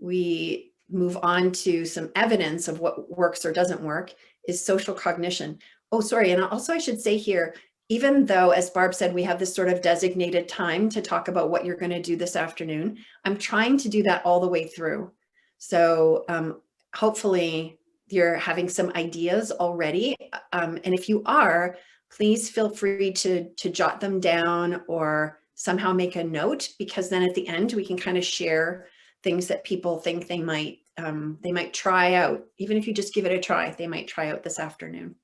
we move on to some evidence of what works or doesn't work is social cognition. Oh, sorry. And also I should say here, even though, as Barb said, we have this sort of designated time to talk about what you're going to do this afternoon, I'm trying to do that all the way through. So hopefully you're having some ideas already. And if you are, please feel free to jot them down or somehow make a note, because then at the end we can kind of share things that people think they might try out. Even if you just give it a try, they might try out this afternoon.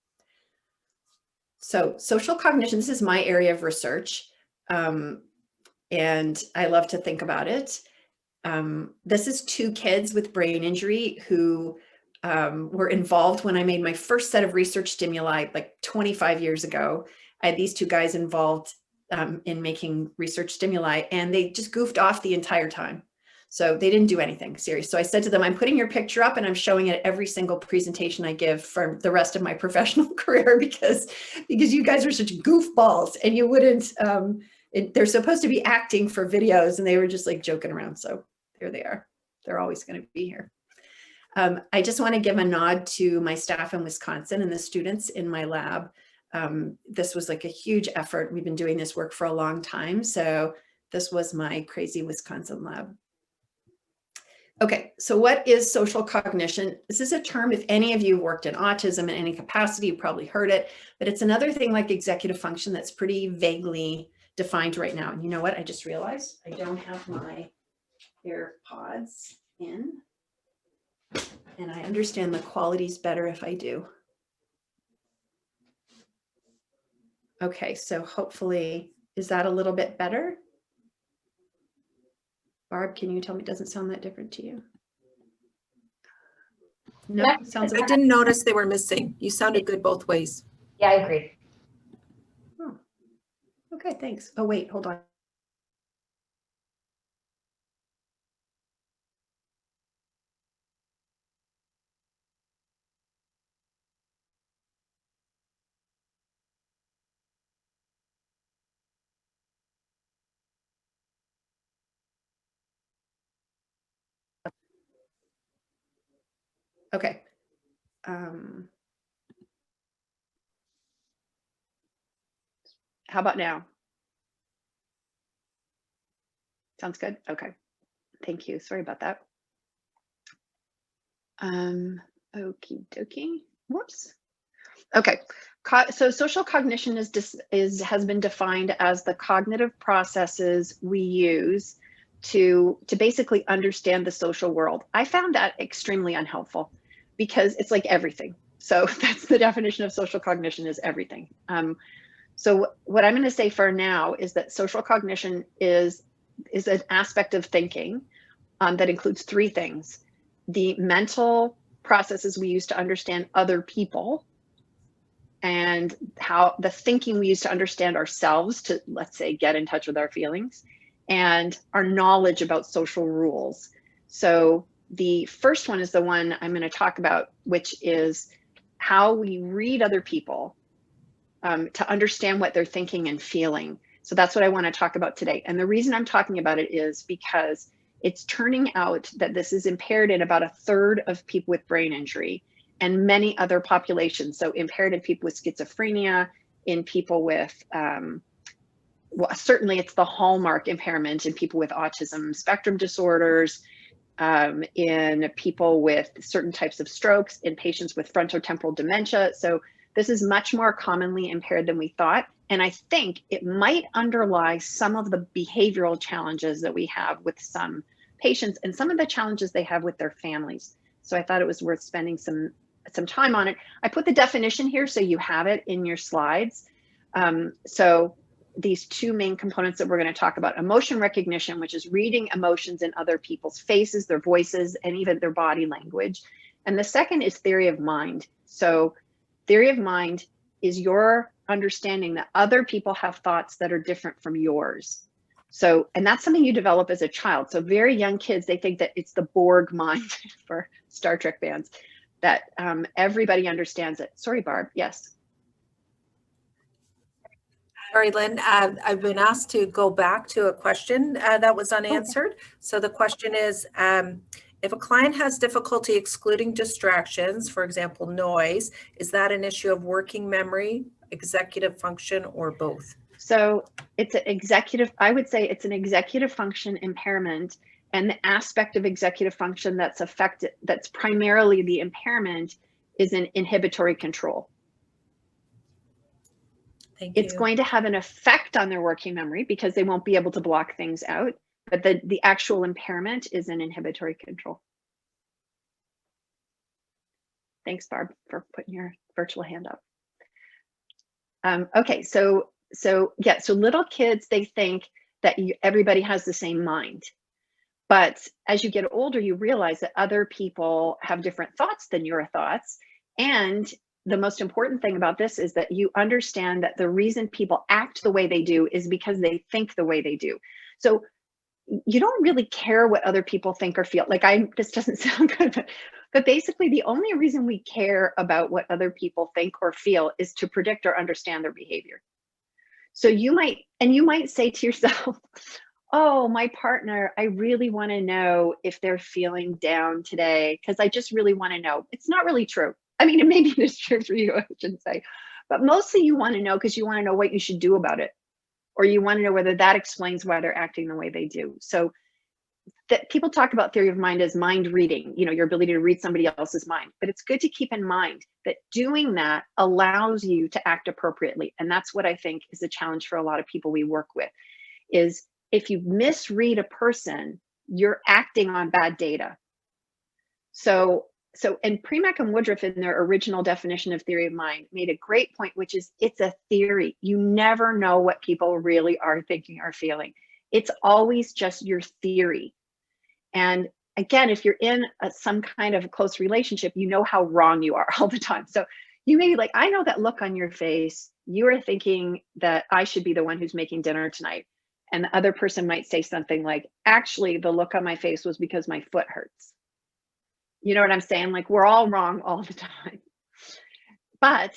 So social cognition, this is my area of research, and I love to think about it. This is 2 kids with brain injury who were involved when I made my first set of research stimuli like 25 years ago. I had these 2 guys involved in making research stimuli, and they just goofed off the entire time. So they didn't do anything serious. So I said to them, I'm putting your picture up and I'm showing it every single presentation I give for the rest of my professional career, because you guys are such goofballs, and you wouldn't, they're supposed to be acting for videos, and they were just like joking around. So there they are. They're always going to be here. I just want to give a nod to my staff in Wisconsin and the students in my lab. This was like a huge effort. We've been doing this work for a long time. So this was my crazy Wisconsin lab. Okay, so what is social cognition? This is a term, if any of you worked in autism in any capacity, you probably heard it, but it's another thing like executive function that's pretty vaguely defined right now. And you know what? I just realized I don't have my AirPods in, and I understand the quality's better if I do. Okay, so hopefully, is that a little bit better? Barb, can you tell me it doesn't sound that different to you? No, Yeah. sounds I didn't notice they were missing. You sounded good both ways. Yeah, I agree. Oh, okay, thanks. Oh, wait, hold on. Okay. How about now? Sounds good. Okay. Thank you. Sorry about that. Okie dokie. Whoops. Okay. So social cognition has been defined as the cognitive processes we use to basically understand the social world. I found that extremely unhelpful, because it's like everything. So that's the definition of social cognition, is everything. So what I'm going to say for now is that social cognition is an aspect of thinking that includes 3 things: the mental processes we use to understand other people, and how the thinking we use to understand ourselves, to, let's say, get in touch with our feelings, and our knowledge about social rules. So the first one is the one I'm going to talk about, which is how we read other people to understand what they're thinking and feeling. So that's what I want to talk about today. And the reason I'm talking about it is because it's turning out that this is impaired in about 1/3 of people with brain injury, and many other populations. So impaired in people with schizophrenia, in people with, well, certainly it's the hallmark impairment in people with autism spectrum disorders, in people with certain types of strokes, in patients with frontotemporal dementia. So this is much more commonly impaired than we thought. And I think it might underlie some of the behavioral challenges that we have with some patients, and some of the challenges they have with their families. So I thought it was worth spending some time on it. I put the definition here so you have it in your slides. So these 2 main components that we're going to talk about: emotion recognition, which is reading emotions in other people's faces, their voices, and even their body language. And the second is theory of mind. So theory of mind is your understanding that other people have thoughts that are different from yours. So, and that's something you develop as a child. So very young kids, they think that it's the Borg mind for Star Trek fans, that everybody understands it. Sorry, Barb. Yes. Sorry, Lynn, I've been asked to go back to a question that was unanswered. So the question is, if a client has difficulty excluding distractions, for example, noise, is that an issue of working memory executive function, or both? So it's an executive, I would say it's an executive function impairment, and the aspect of executive function that's affected, that's primarily the impairment, is an inhibitory control. Thank It's you. going to have an effect on their working memory because they won't be able to block things out, but the actual impairment is an inhibitory control. Thanks, Barb, for putting your virtual hand up. Okay, so yeah, so little kids, they think that everybody has the same mind. But as you get older, you realize that other people have different thoughts than your thoughts. And the most important thing about this is that you understand that the reason people act the way they do is because they think the way they do. So you don't really care what other people think or feel. Like, this doesn't sound good, but basically the only reason we care about what other people think or feel is to predict or understand their behavior. So you might say to yourself, oh, my partner, I really want to know if they're feeling down today because I just really want to know. It's not really true. I mean, it maybe is true for you, I should say, but mostly you want to know because you want to know what you should do about it, or you want to know whether that explains why they're acting the way they do. So that people talk about theory of mind as mind reading, your ability to read somebody else's mind, but it's good to keep in mind that doing that allows you to act appropriately. And that's what I think is a challenge for a lot of people we work with, is if you misread a person, you're acting on bad data. And Premack and Woodruff, in their original definition of theory of mind, made a great point, which is it's a theory. You never know what people really are thinking or feeling. It's always just your theory. And again, if you're in some kind of a close relationship, you know how wrong you are all the time. So you may be like, I know that look on your face. You are thinking that I should be the one who's making dinner tonight. And the other person might say something like, actually, the look on my face was because my foot hurts. You know what I'm saying? Like, we're all wrong all the time. But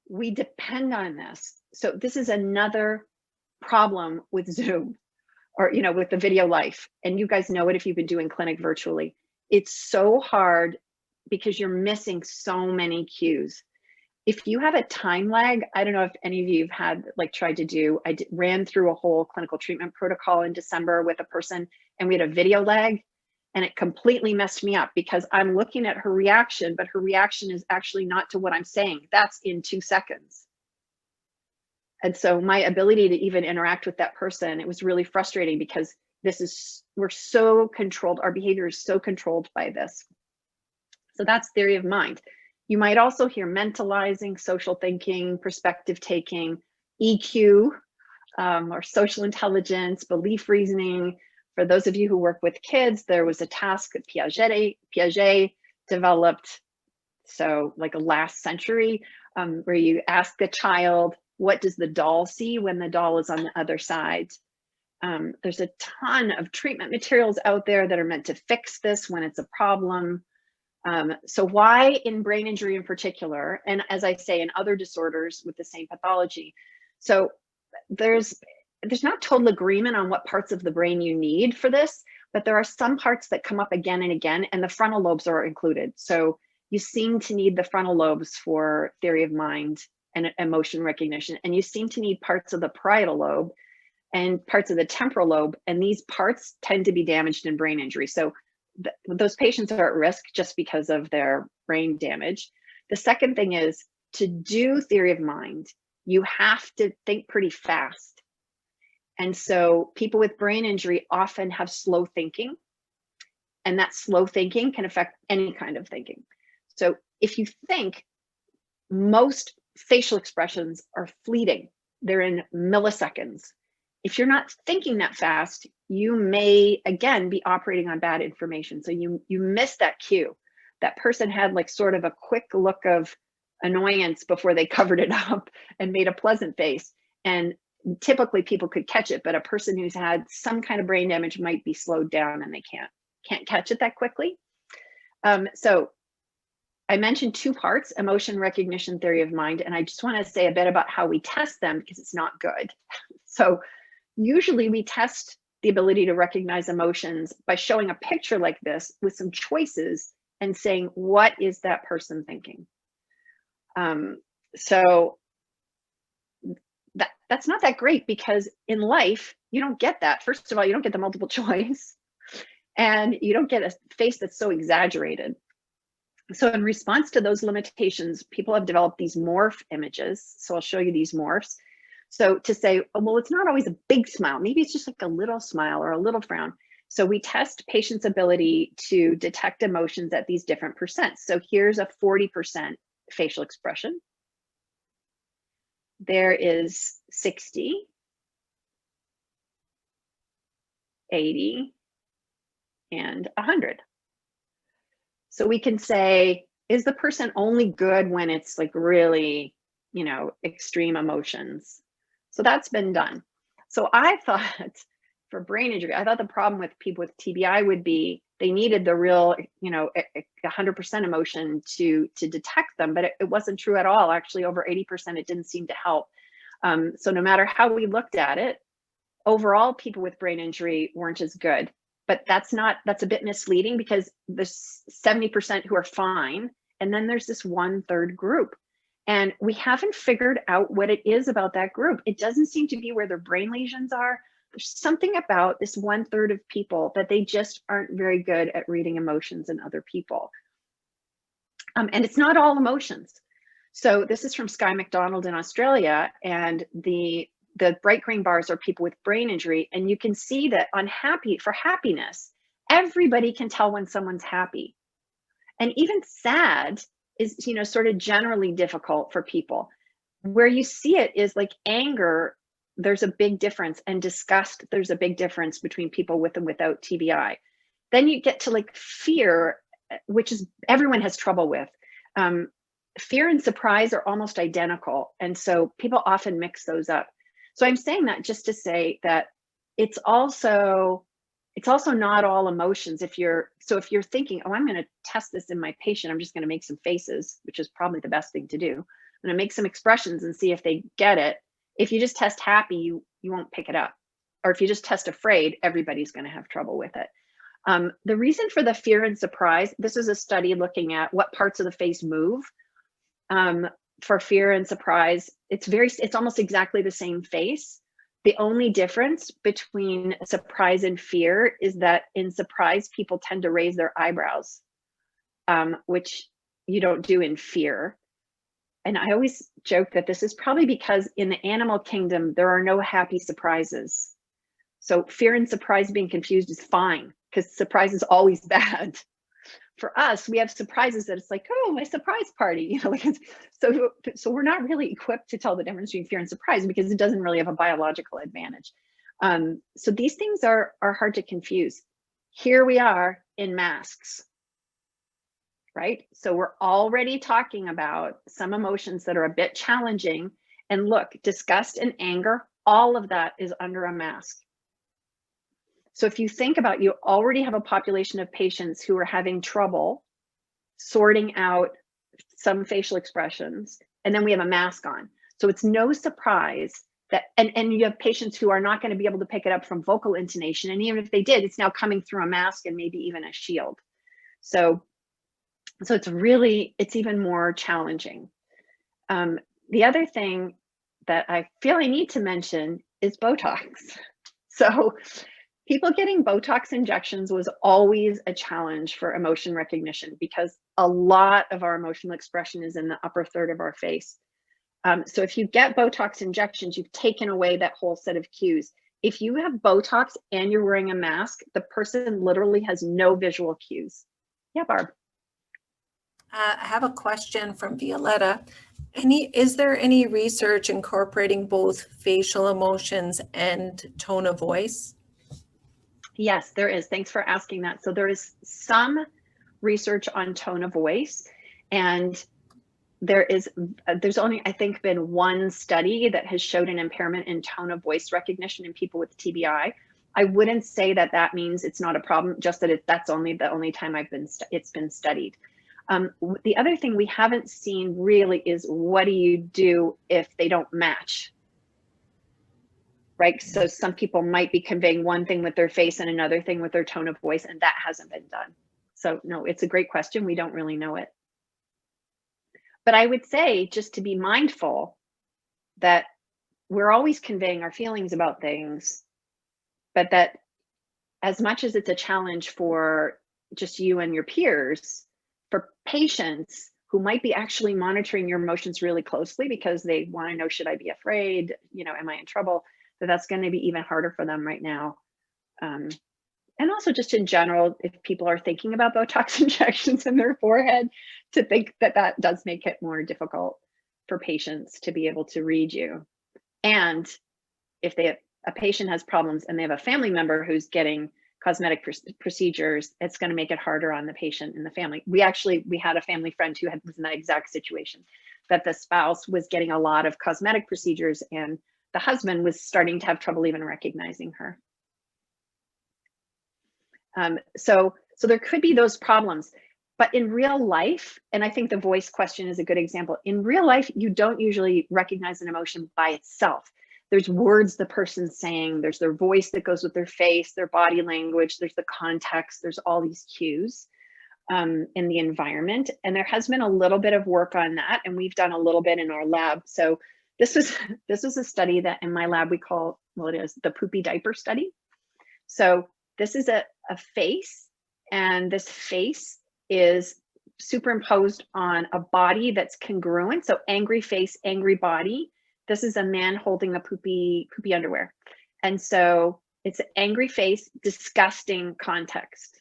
we depend on this. So this is another problem with Zoom, or with the video life. And you guys know it if you've been doing clinic virtually. It's so hard because you're missing so many cues. If you have a time lag, I don't know if any of you have tried to do, ran through a whole clinical treatment protocol in December with a person, and we had a video lag, and it completely messed me up because I'm looking at her reaction, but her reaction is actually not to what I'm saying. That's in 2 seconds. And so my ability to even interact with that person, it was really frustrating because we're so controlled. Our behavior is so controlled by this. So that's theory of mind. You might also hear mentalizing, social thinking, perspective taking, EQ, or social intelligence, belief reasoning. For those of you who work with kids, there was a task that Piaget developed, so like last century, where you ask the child, what does the doll see when the doll is on the other side? There's a ton of treatment materials out there that are meant to fix this when it's a problem. So why in brain injury in particular, and as I say, in other disorders with the same pathology? So there's not total agreement on what parts of the brain you need for this, but there are some parts that come up again and again, and the frontal lobes are included. So you seem to need the frontal lobes for theory of mind and emotion recognition, and you seem to need parts of the parietal lobe and parts of the temporal lobe, and these parts tend to be damaged in brain injury. So those patients are at risk just because of their brain damage. The second thing is, to do theory of mind, you have to think pretty fast. And so people with brain injury often have slow thinking, and that slow thinking can affect any kind of thinking. So if you think, most facial expressions are fleeting. They're in milliseconds. If you're not thinking that fast, you may, again, be operating on bad information. So you miss that cue. That person had sort of a quick look of annoyance before they covered it up and made a pleasant face. And typically people could catch it, but a person who's had some kind of brain damage might be slowed down and they can't catch it that quickly. So I mentioned 2 parts, emotion recognition, theory of mind, and I just want to say a bit about how we test them because it's not good. So usually we test the ability to recognize emotions by showing a picture like this with some choices and saying, what is that person thinking? So that's not that great, because in life, you don't get that. First of all, you don't get the multiple choice, and you don't get a face that's so exaggerated. So in response to those limitations, people have developed these morph images. So I'll show you these morphs. So to say, oh, well, it's not always a big smile. Maybe it's just like a little smile or a little frown. So we test patients' ability to detect emotions at these different percents. So here's a 40% facial expression. There is 60, 80, and 100. So we can say, is the person only good when it's like really, you know, extreme emotions? So that's been done. So I thought for brain injury, I thought the problem with people with TBI would be they needed the real, you know, 100% emotion to detect them, but it wasn't true at all. Actually, over 80%, it didn't seem to help. So no matter how we looked at it, overall, people with brain injury weren't as good. But that's a bit misleading, because there's 70% who are fine, and then there's this 1/3 group. And we haven't figured out what it is about that group. It doesn't seem to be where their brain lesions are. There's something about this 1/3 of people that they just aren't very good at reading emotions in other people. And it's not all emotions. So this is from Skye McDonald in Australia, and the bright green bars are people with brain injury, and you can see that for happiness, everybody can tell when someone's happy. And even sad is, you know, sort of generally difficult for people. Where you see it is like anger, there's a big difference, and disgust, there's a big difference between people with and without TBI. Then you get to like fear, which is everyone has trouble with. Fear and surprise are almost identical, and so people often mix those up. So I'm saying that just to say that it's also not all emotions. If you're thinking, oh, I'm going to test this in my patient, I'm just going to make some faces, which is probably the best thing to do. I'm going to make some expressions and see if they get it. If you just test happy, you won't pick it up. Or if you just test afraid, everybody's going to have trouble with it. The reason for the fear and surprise, this is a study looking at what parts of the face move. For fear and surprise, it's almost exactly the same face. The only difference between surprise and fear is that in surprise, people tend to raise their eyebrows, which you don't do in fear. And I always joke that this is probably because in the animal kingdom, there are no happy surprises. So fear and surprise being confused is fine, because surprise is always bad. For us, we have surprises that it's like, oh, my surprise party, you know, like so we're not really equipped to tell the difference between fear and surprise, because it doesn't really have a biological advantage. So these things are hard to confuse. Here we are in masks, right? So we're already talking about some emotions that are a bit challenging. And look, disgust and anger, all of that is under a mask. So if you think about, you already have a population of patients who are having trouble sorting out some facial expressions, and then we have a mask on. So it's no surprise that, and you have patients who are not going to be able to pick it up from vocal intonation. And even if they did, it's now coming through a mask and maybe even a shield. So it's even more challenging. The other thing that I feel I need to mention is Botox. So people getting Botox injections was always a challenge for emotion recognition, because a lot of our emotional expression is in the upper third of our face. So if you get Botox injections, you've taken away that whole set of cues. If you have Botox and you're wearing a mask, the person literally has no visual cues. Yeah, Barb. I have a question from Violetta. Is there any research incorporating both facial emotions and tone of voice? Yes, there is. Thanks for asking that. So there is some research on tone of voice, and there's only, I think, been one study that has showed an impairment in tone of voice recognition in people with TBI. I wouldn't say that that means it's not a problem, just that that's the only time it's been studied. The other thing we haven't seen really is, what do you do if they don't match? Right? So some people might be conveying one thing with their face and another thing with their tone of voice, and that hasn't been done. So no, it's a great question. We don't really know it. But I would say, just to be mindful that we're always conveying our feelings about things, but that as much as it's a challenge for just you and your peers, for patients who might be actually monitoring your emotions really closely because they want to know, should I be afraid? You know, am I in trouble? That's going to be even harder for them right now. And also just in general, if people are thinking about Botox injections in their forehead, to think that that does make it more difficult for patients to be able to read you. And if a patient has problems and they have a family member who's getting cosmetic procedures, it's going to make it harder on the patient and the family. We had a family friend who was in that exact situation, that the spouse was getting a lot of cosmetic procedures and the husband was starting to have trouble even recognizing her. So there could be those problems, but in real life, and I think the voice question is a good example, in real life, you don't usually recognize an emotion by itself. There's words the person's saying, there's their voice that goes with their face, their body language, there's the context, there's all these cues in the environment. And there has been a little bit of work on that, and we've done a little bit in our lab. So this was a study that in my lab we call, well, it is the poopy diaper study. So this is a face, and this face is superimposed on a body that's congruent. So angry face, angry body. This is a man holding the poopy underwear. And so it's an angry face, disgusting context.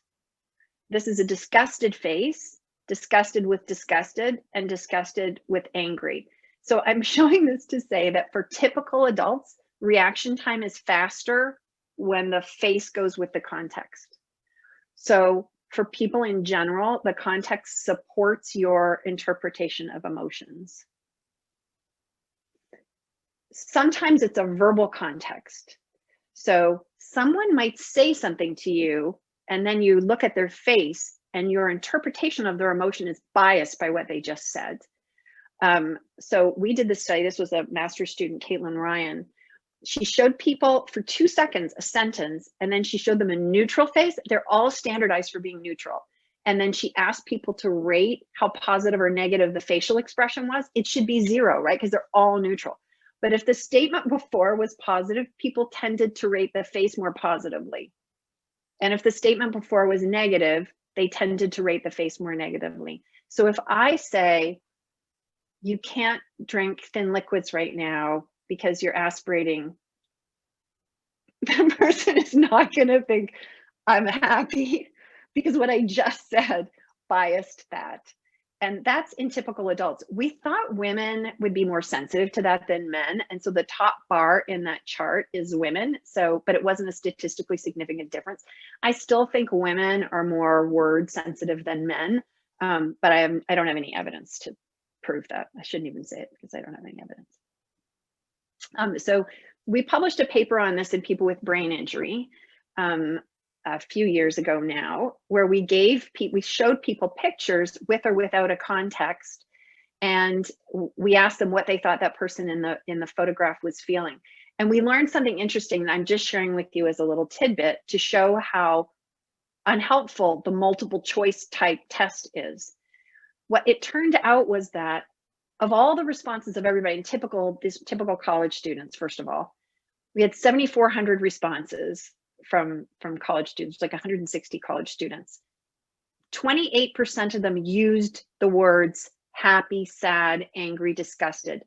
This is a disgusted face, disgusted with disgusted, and disgusted with angry. So I'm showing this to say that for typical adults, reaction time is faster when the face goes with the context. So for people in general, the context supports your interpretation of emotions. Sometimes it's a verbal context. So someone might say something to you, and then you look at their face and your interpretation of their emotion is biased by what they just said. So we did this study. This was a master's student, Caitlin Ryan. She showed people for 2 seconds a sentence, and then she showed them a neutral face. They're all standardized for being neutral. And then she asked people to rate how positive or negative the facial expression was. It should be 0, right? Because they're all neutral. But if the statement before was positive, people tended to rate the face more positively. And if the statement before was negative, they tended to rate the face more negatively. So if I say, you can't drink thin liquids right now because you're aspirating, the person is not going to think I'm happy because what I just said biased that. And that's in typical adults. We thought women would be more sensitive to that than men. And so the top bar in that chart is women. So, but it wasn't a statistically significant difference. I still think women are more word sensitive than men, but I don't have any evidence to prove that. I shouldn't even say it because I don't have any evidence. So we published a paper on this in people with brain injury a few years ago now, where we showed people pictures with or without a context, and we asked them what they thought that person in the photograph was feeling. And we learned something interesting that I'm just sharing with you as a little tidbit to show how unhelpful the multiple choice type test is. What it turned out was that of all the responses of everybody, these typical college students, first of all, we had 7,400 responses from college students, like 160 college students. 28% of them used the words happy, sad, angry, disgusted.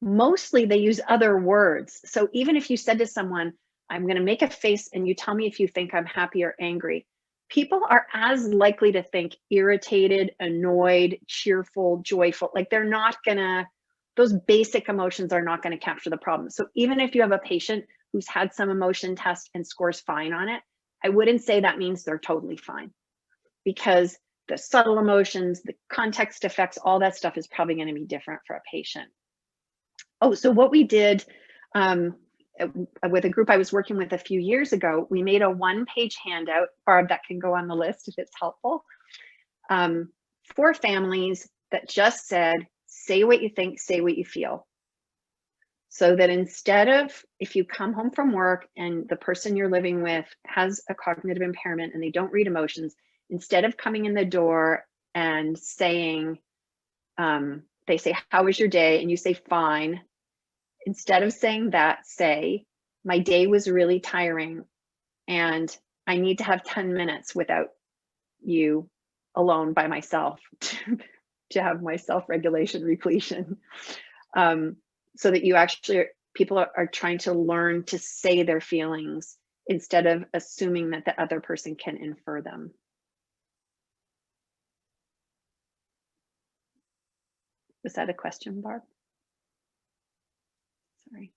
Mostly they use other words. So even if you said to someone, I'm going to make a face and you tell me if you think I'm happy or angry, people are as likely to think irritated, annoyed, cheerful, joyful. Like they're not gonna, those basic emotions are not going to capture the problem. So even if you have a patient who's had some emotion test and scores fine on it, I wouldn't say that means they're totally fine, because the subtle emotions, the context effects, all that stuff is probably going to be different for a patient. Oh, so what we did with a group I was working with a few years ago, we made a one-page handout, Barb, that can go on the list if it's helpful, for families that just said, say what you think, say what you feel. So that instead of, if you come home from work and the person you're living with has a cognitive impairment and they don't read emotions, instead of coming in the door and saying, they say, how was your day? And you say, fine. instead of saying that, say, my day was really tiring and I need to have 10 minutes without you alone by myself to have my self-regulation repletion. So that you actually, people are trying to learn to say their feelings instead of assuming that the other person can infer them. Was that a question, Barb? Sorry.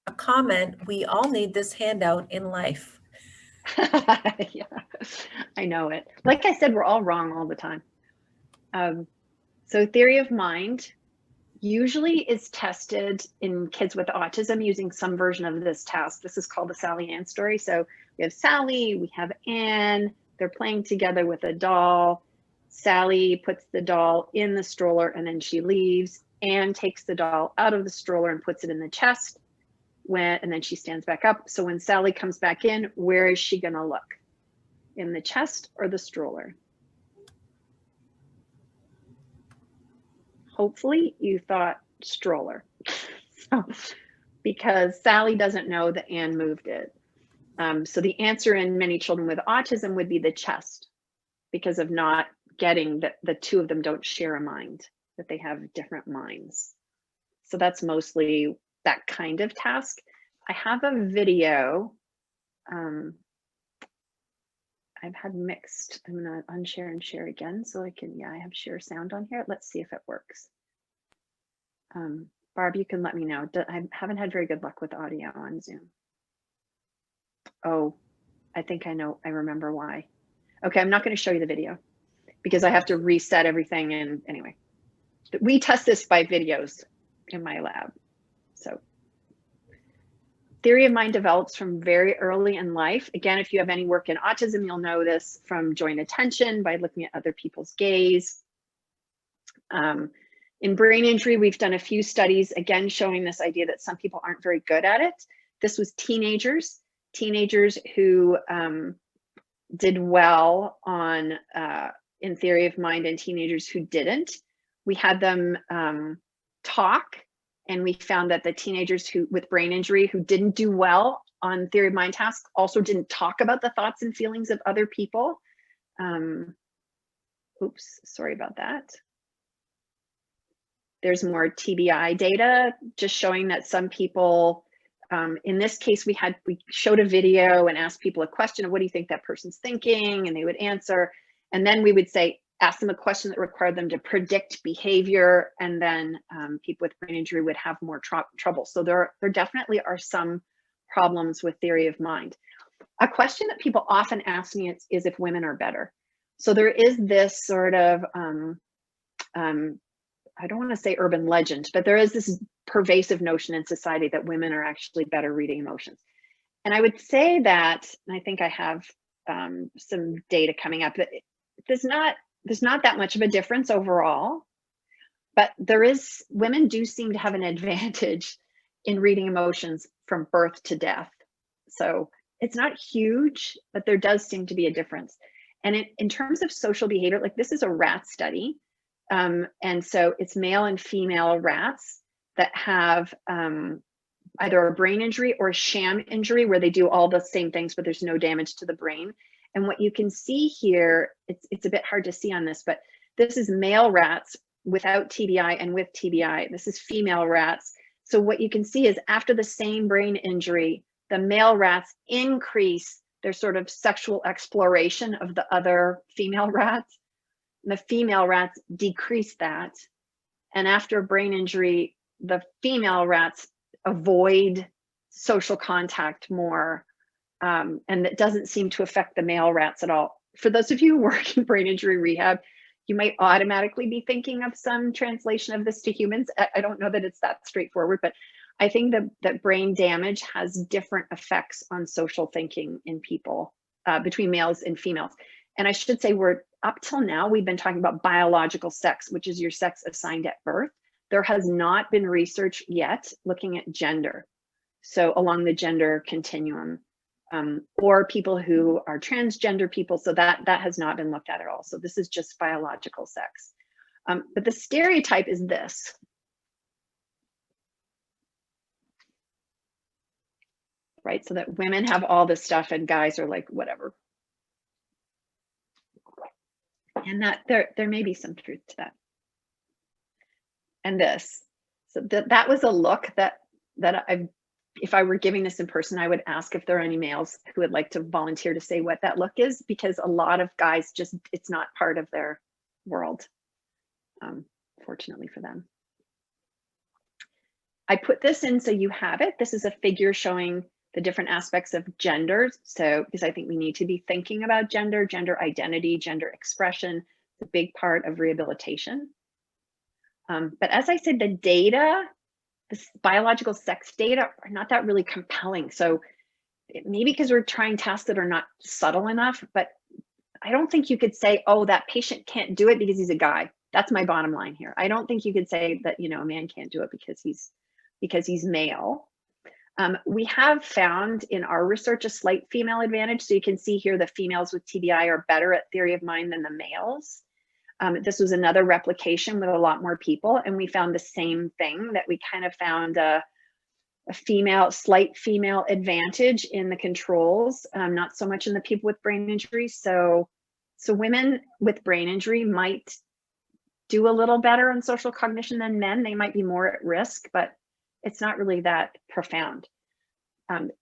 A comment, we all need this handout in life. Yeah, I know it. Like I said, we're all wrong all the time. So theory of mind usually is tested in kids with autism using some version of this task. This is called the Sally Ann story. So we have Sally, we have Ann, they're playing together with a doll. Sally puts the doll in the stroller and then she leaves. Ann takes the doll out of the stroller and puts it in the chest. And then she stands back up. So when Sally comes back in, where is she gonna look? In the chest or the stroller? Hopefully you thought stroller. Because Sally doesn't know that Ann moved it. So the answer in many children with autism would be the chest, because of not getting that the two of them don't share a mind, that they have different minds. So that's mostly that kind of task. I have a video. I've had mixed. I'm gonna unshare and share again so I can, yeah, I have share sound on here. Let's see if it works. Barb, you can let me know. I haven't had very good luck with audio on Zoom. Oh, I think I know, I remember why. Okay, I'm not gonna show you the video because I have to reset everything. And anyway, we test this by videos in my lab. So theory of mind develops from very early in life. Again, if you have any work in autism, you'll know this from joint attention by looking at other people's gaze. In brain injury, we've done a few studies, again, showing this idea that some people aren't very good at it. This was teenagers who did well on in theory of mind and teenagers who didn't. We had them talk, and we found that the teenagers who with brain injury who didn't do well on theory of mind tasks also didn't talk about the thoughts and feelings of other people. Oops, sorry about that. There's more TBI data just showing that some people, in this case, we showed a video and asked people a question of what do you think that person's thinking, and they would answer. And then we would say, ask them a question that required them to predict behavior, and then people with brain injury would have more trouble. So there definitely are some problems with theory of mind. A question that people often ask me is if women are better. So there is this sort of, I don't want to say urban legend, but there is this pervasive notion in society that women are actually better reading emotions. And I would say that, and I think I have some data coming up, that there's not that much of a difference overall, but women do seem to have an advantage in reading emotions from birth to death. So it's not huge, but there does seem to be a difference. And in terms of social behavior, like this is a rat study. And so it's male and female rats that have either a brain injury or a sham injury where they do all the same things, but there's no damage to the brain. And what you can see here, it's a bit hard to see on this, but this is male rats without TBI and with TBI. This is female rats. So what you can see is after the same brain injury, the male rats increase their sort of sexual exploration of the other female rats. The female rats decrease that. And after brain injury, the female rats avoid social contact more. And that doesn't seem to affect the male rats at all. For those of you who work in brain injury rehab, you might automatically be thinking of some translation of this to humans. I don't know that it's that straightforward, but I think that brain damage has different effects on social thinking in people between males and females. And I should say up till now, we've been talking about biological sex, which is your sex assigned at birth. There has not been research yet looking at gender. So along the gender continuum, or people who are transgender people. So that has not been looked at all. So this is just biological sex. But the stereotype is this. Right, so that women have all this stuff and guys are like, whatever. And that there may be some truth to that. And this, so that was a look that if I were giving this in person, I would ask if there are any males who would like to volunteer to say what that look is, because a lot of guys just, it's not part of their world, fortunately for them. I put this in so you have it. This is a figure showing the different aspects of gender. So, because I think we need to be thinking about gender, gender identity, gender expression, the big part of rehabilitation. But as I said, the data, the biological sex data are not that really compelling. So maybe because we're trying tasks that are not subtle enough, but I don't think you could say, oh, that patient can't do it because he's a guy. That's my bottom line here. I don't think you could say that, you know, a man can't do it because he's male. We have found in our research a slight female advantage. So you can see here the females with TBI are better at theory of mind than the males. This was another replication with a lot more people, and we found the same thing, that we kind of found a slight female advantage in the controls, not so much in the people with brain injury. So women with brain injury might do a little better in social cognition than men. They might be more at risk, but it's not really that profound.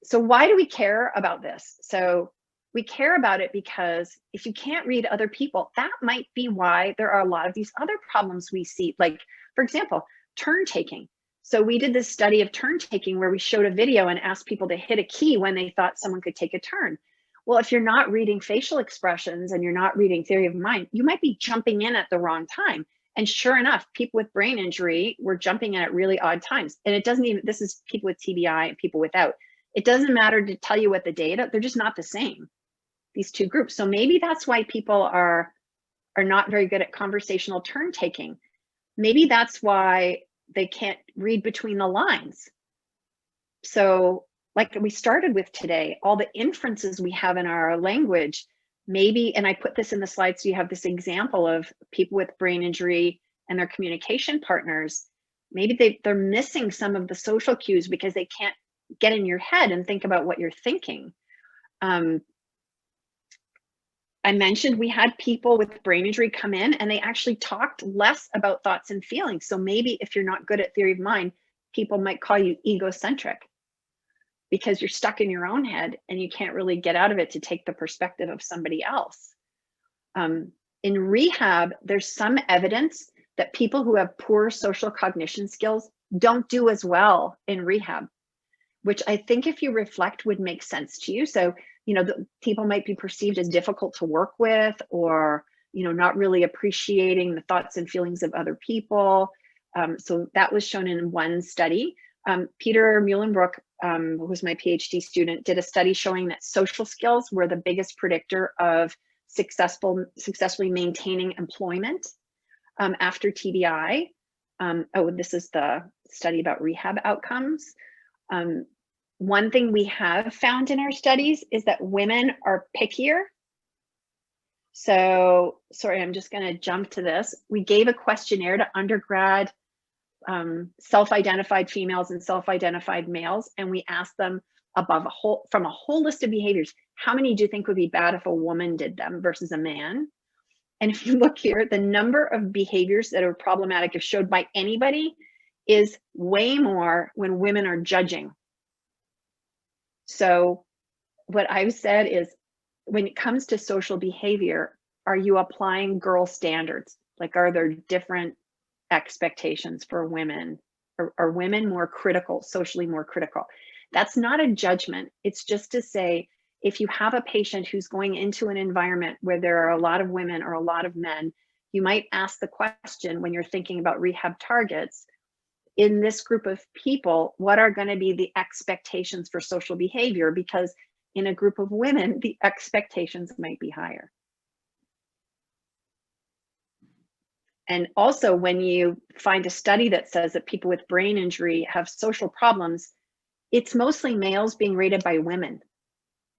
So why do we care about this? So we care about it because if you can't read other people, that might be why there are a lot of these other problems we see. Like, for example, turn taking. So we did this study of turn taking where we showed a video and asked people to hit a key when they thought someone could take a turn. Well, if you're not reading facial expressions and you're not reading theory of mind, you might be jumping in at the wrong time. And sure enough, people with brain injury were jumping in at really odd times. And it doesn't even, this is people with TBI and people without. It doesn't matter to tell you what the data, they're just not the same, these two groups. So maybe that's why people are not very good at conversational turn taking. Maybe that's why they can't read between the lines. So like we started with today, all the inferences we have in our language, maybe, and I put this in the slides so you have this example of people with brain injury and their communication partners. Maybe they're missing some of the social cues because they can't get in your head and think about what you're thinking. I mentioned we had people with brain injury come in and they actually talked less about thoughts and feelings. So maybe if you're not good at theory of mind, people might call you egocentric because you're stuck in your own head and you can't really get out of it to take the perspective of somebody else. In rehab, there's some evidence that people who have poor social cognition skills don't do as well in rehab, which I think if you reflect would make sense to you. So, you know, the people might be perceived as difficult to work with, or, you know, not really appreciating the thoughts and feelings of other people. So that was shown in one study. Peter Muhlenbrook, who was my PhD student, did a study showing that social skills were the biggest predictor of successfully maintaining employment after TBI. Oh, this is the study about rehab outcomes. One thing we have found in our studies is that women are pickier. So, sorry, I'm just going to jump to this. We gave a questionnaire to undergrad self-identified females and self-identified males, and we asked them from a whole list of behaviors, how many do you think would be bad if a woman did them versus a man? And if you look here, the number of behaviors that are problematic if showed by anybody is way more when women are judging. So what I've said is, when it comes to social behavior, are you applying girl standards? Like, are there different expectations for women? Are women more critical, socially more critical? That's not a judgment. It's just to say, if you have a patient who's going into an environment where there are a lot of women or a lot of men, you might ask the question when you're thinking about rehab targets, in this group of people, what are going to be the expectations for social behavior? Because in a group of women, the expectations might be higher. And also, when you find a study that says that people with brain injury have social problems, it's mostly males being rated by women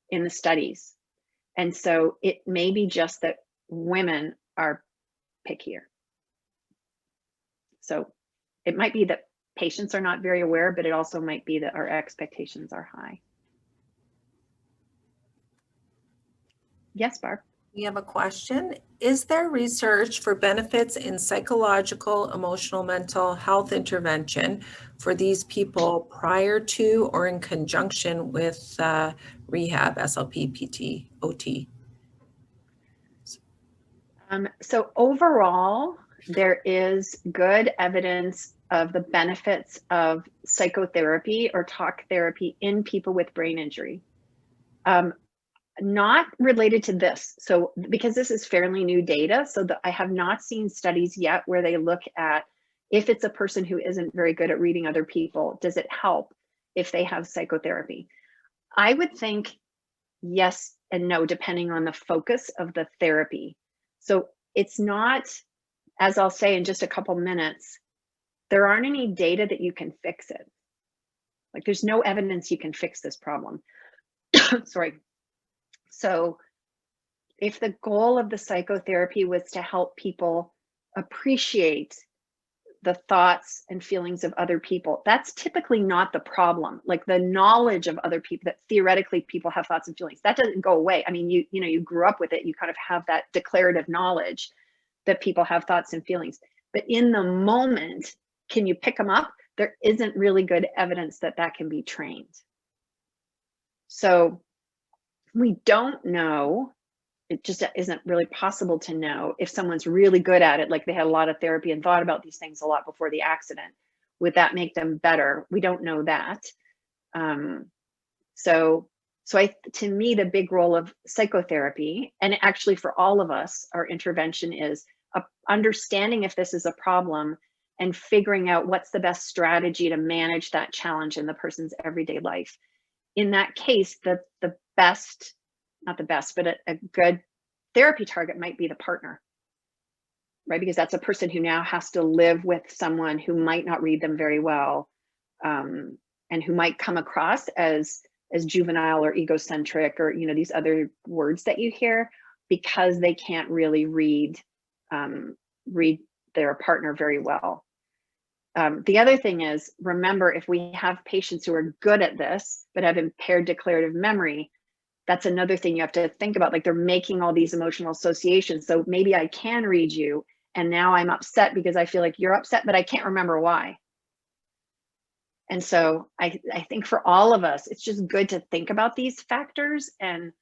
in the studies. And so it may be just that women are pickier. So it might be that patients are not very aware, but it also might be that our expectations are high. Yes, Barb. We have a question. Is there research for benefits in psychological, emotional, mental health intervention for these people prior to or in conjunction with rehab, SLP, PT, OT? So overall, there is good evidence of the benefits of psychotherapy or talk therapy in people with brain injury. Not related to this. So because this is fairly new data, so that I have not seen studies yet where they look at if it's a person who isn't very good at reading other people, does it help if they have psychotherapy? I would think yes and no, depending on the focus of the therapy. So it's not, as I'll say in just a couple minutes, there aren't any data that you can fix it. Like there's no evidence you can fix this problem. Sorry. So if the goal of the psychotherapy was to help people appreciate the thoughts and feelings of other people, that's typically not the problem. Like the knowledge of other people, that theoretically people have thoughts and feelings, that doesn't go away. I mean, you know, you grew up with it, you kind of have that declarative knowledge that people have thoughts and feelings. But in the moment, can you pick them up? There isn't really good evidence that that can be trained. So we don't know, it just isn't really possible to know if someone's really good at it, like they had a lot of therapy and thought about these things a lot before the accident. Would that make them better? We don't know that. So to me, the big role of psychotherapy, and actually for all of us, our intervention is understanding if this is a problem and figuring out what's the best strategy to manage that challenge in the person's everyday life. In that case, the best, not the best, but a good therapy target might be the partner, right? Because that's a person who now has to live with someone who might not read them very well, and who might come across as juvenile or egocentric, or, you know, these other words that you hear, because they can't really read their partner very well. The other thing is, remember, if we have patients who are good at this, but have impaired declarative memory, that's another thing you have to think about. Like they're making all these emotional associations. So maybe I can read you, and now I'm upset because I feel like you're upset, but I can't remember why. And so I think for all of us, it's just good to think about these factors and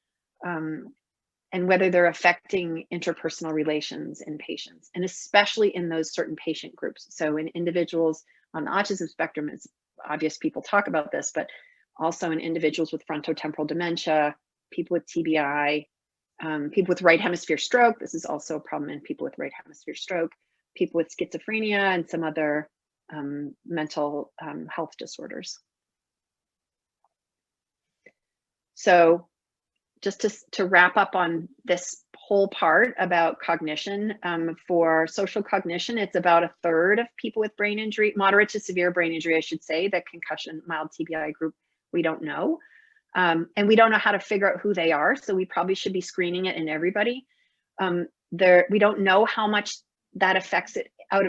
whether they're affecting interpersonal relations in patients, and especially in those certain patient groups. So in individuals on the autism spectrum, it's obvious people talk about this, but also in individuals with frontotemporal dementia, people with TBI, people with right hemisphere stroke. This is also a problem in people with right hemisphere stroke, people with schizophrenia and some other mental health disorders. So just to wrap up on this whole part about cognition, for social cognition, it's about a third of people with brain injury, moderate to severe brain injury, I should say. The concussion, mild TBI group, we don't know. And we don't know how to figure out who they are, so we probably should be screening it in everybody. We don't know how much that affects it out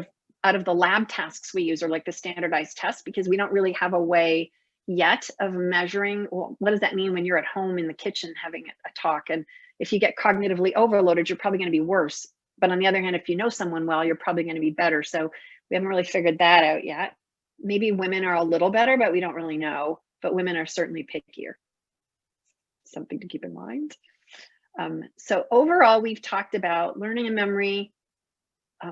of the lab tasks we use, or like the standardized tests, because we don't really have a way yet of measuring, well, what does that mean when you're at home in the kitchen having a talk? And if you get cognitively overloaded, you're probably going to be worse. But on the other hand, if you know someone well, you're probably going to be better. So we haven't really figured that out yet. Maybe women are a little better, but we don't really know. But women are certainly pickier. Something to keep in mind. So overall, we've talked about learning and memory.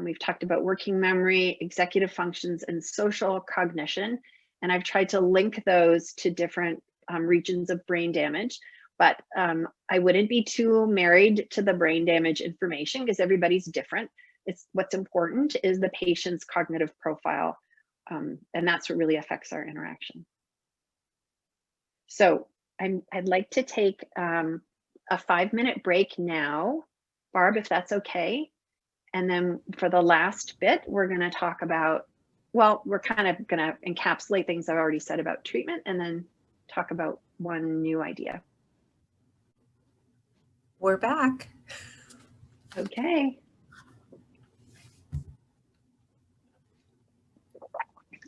We've talked about working memory, executive functions, and social cognition. And I've tried to link those to different regions of brain damage. But I wouldn't be too married to the brain damage information, because everybody's different. What's important is the patient's cognitive profile. And that's what really affects our interaction. So I'd like to take a 5-minute break now, Barb, if that's okay. And then for the last bit, we're going to talk about, well, we're kind of going to encapsulate things I've already said about treatment, and then talk about one new idea. We're back. Okay.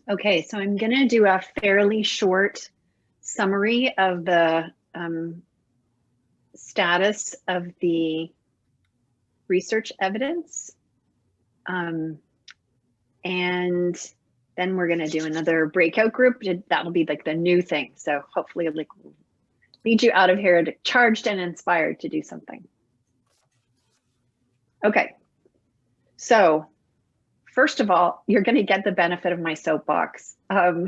Okay, so I'm going to do a fairly short summary of the status of the research evidence. And then we're going to do another breakout group. That'll be like the new thing. So hopefully like lead you out of here charged and inspired to do something. Okay, so first of all, you're going to get the benefit of my soapbox. I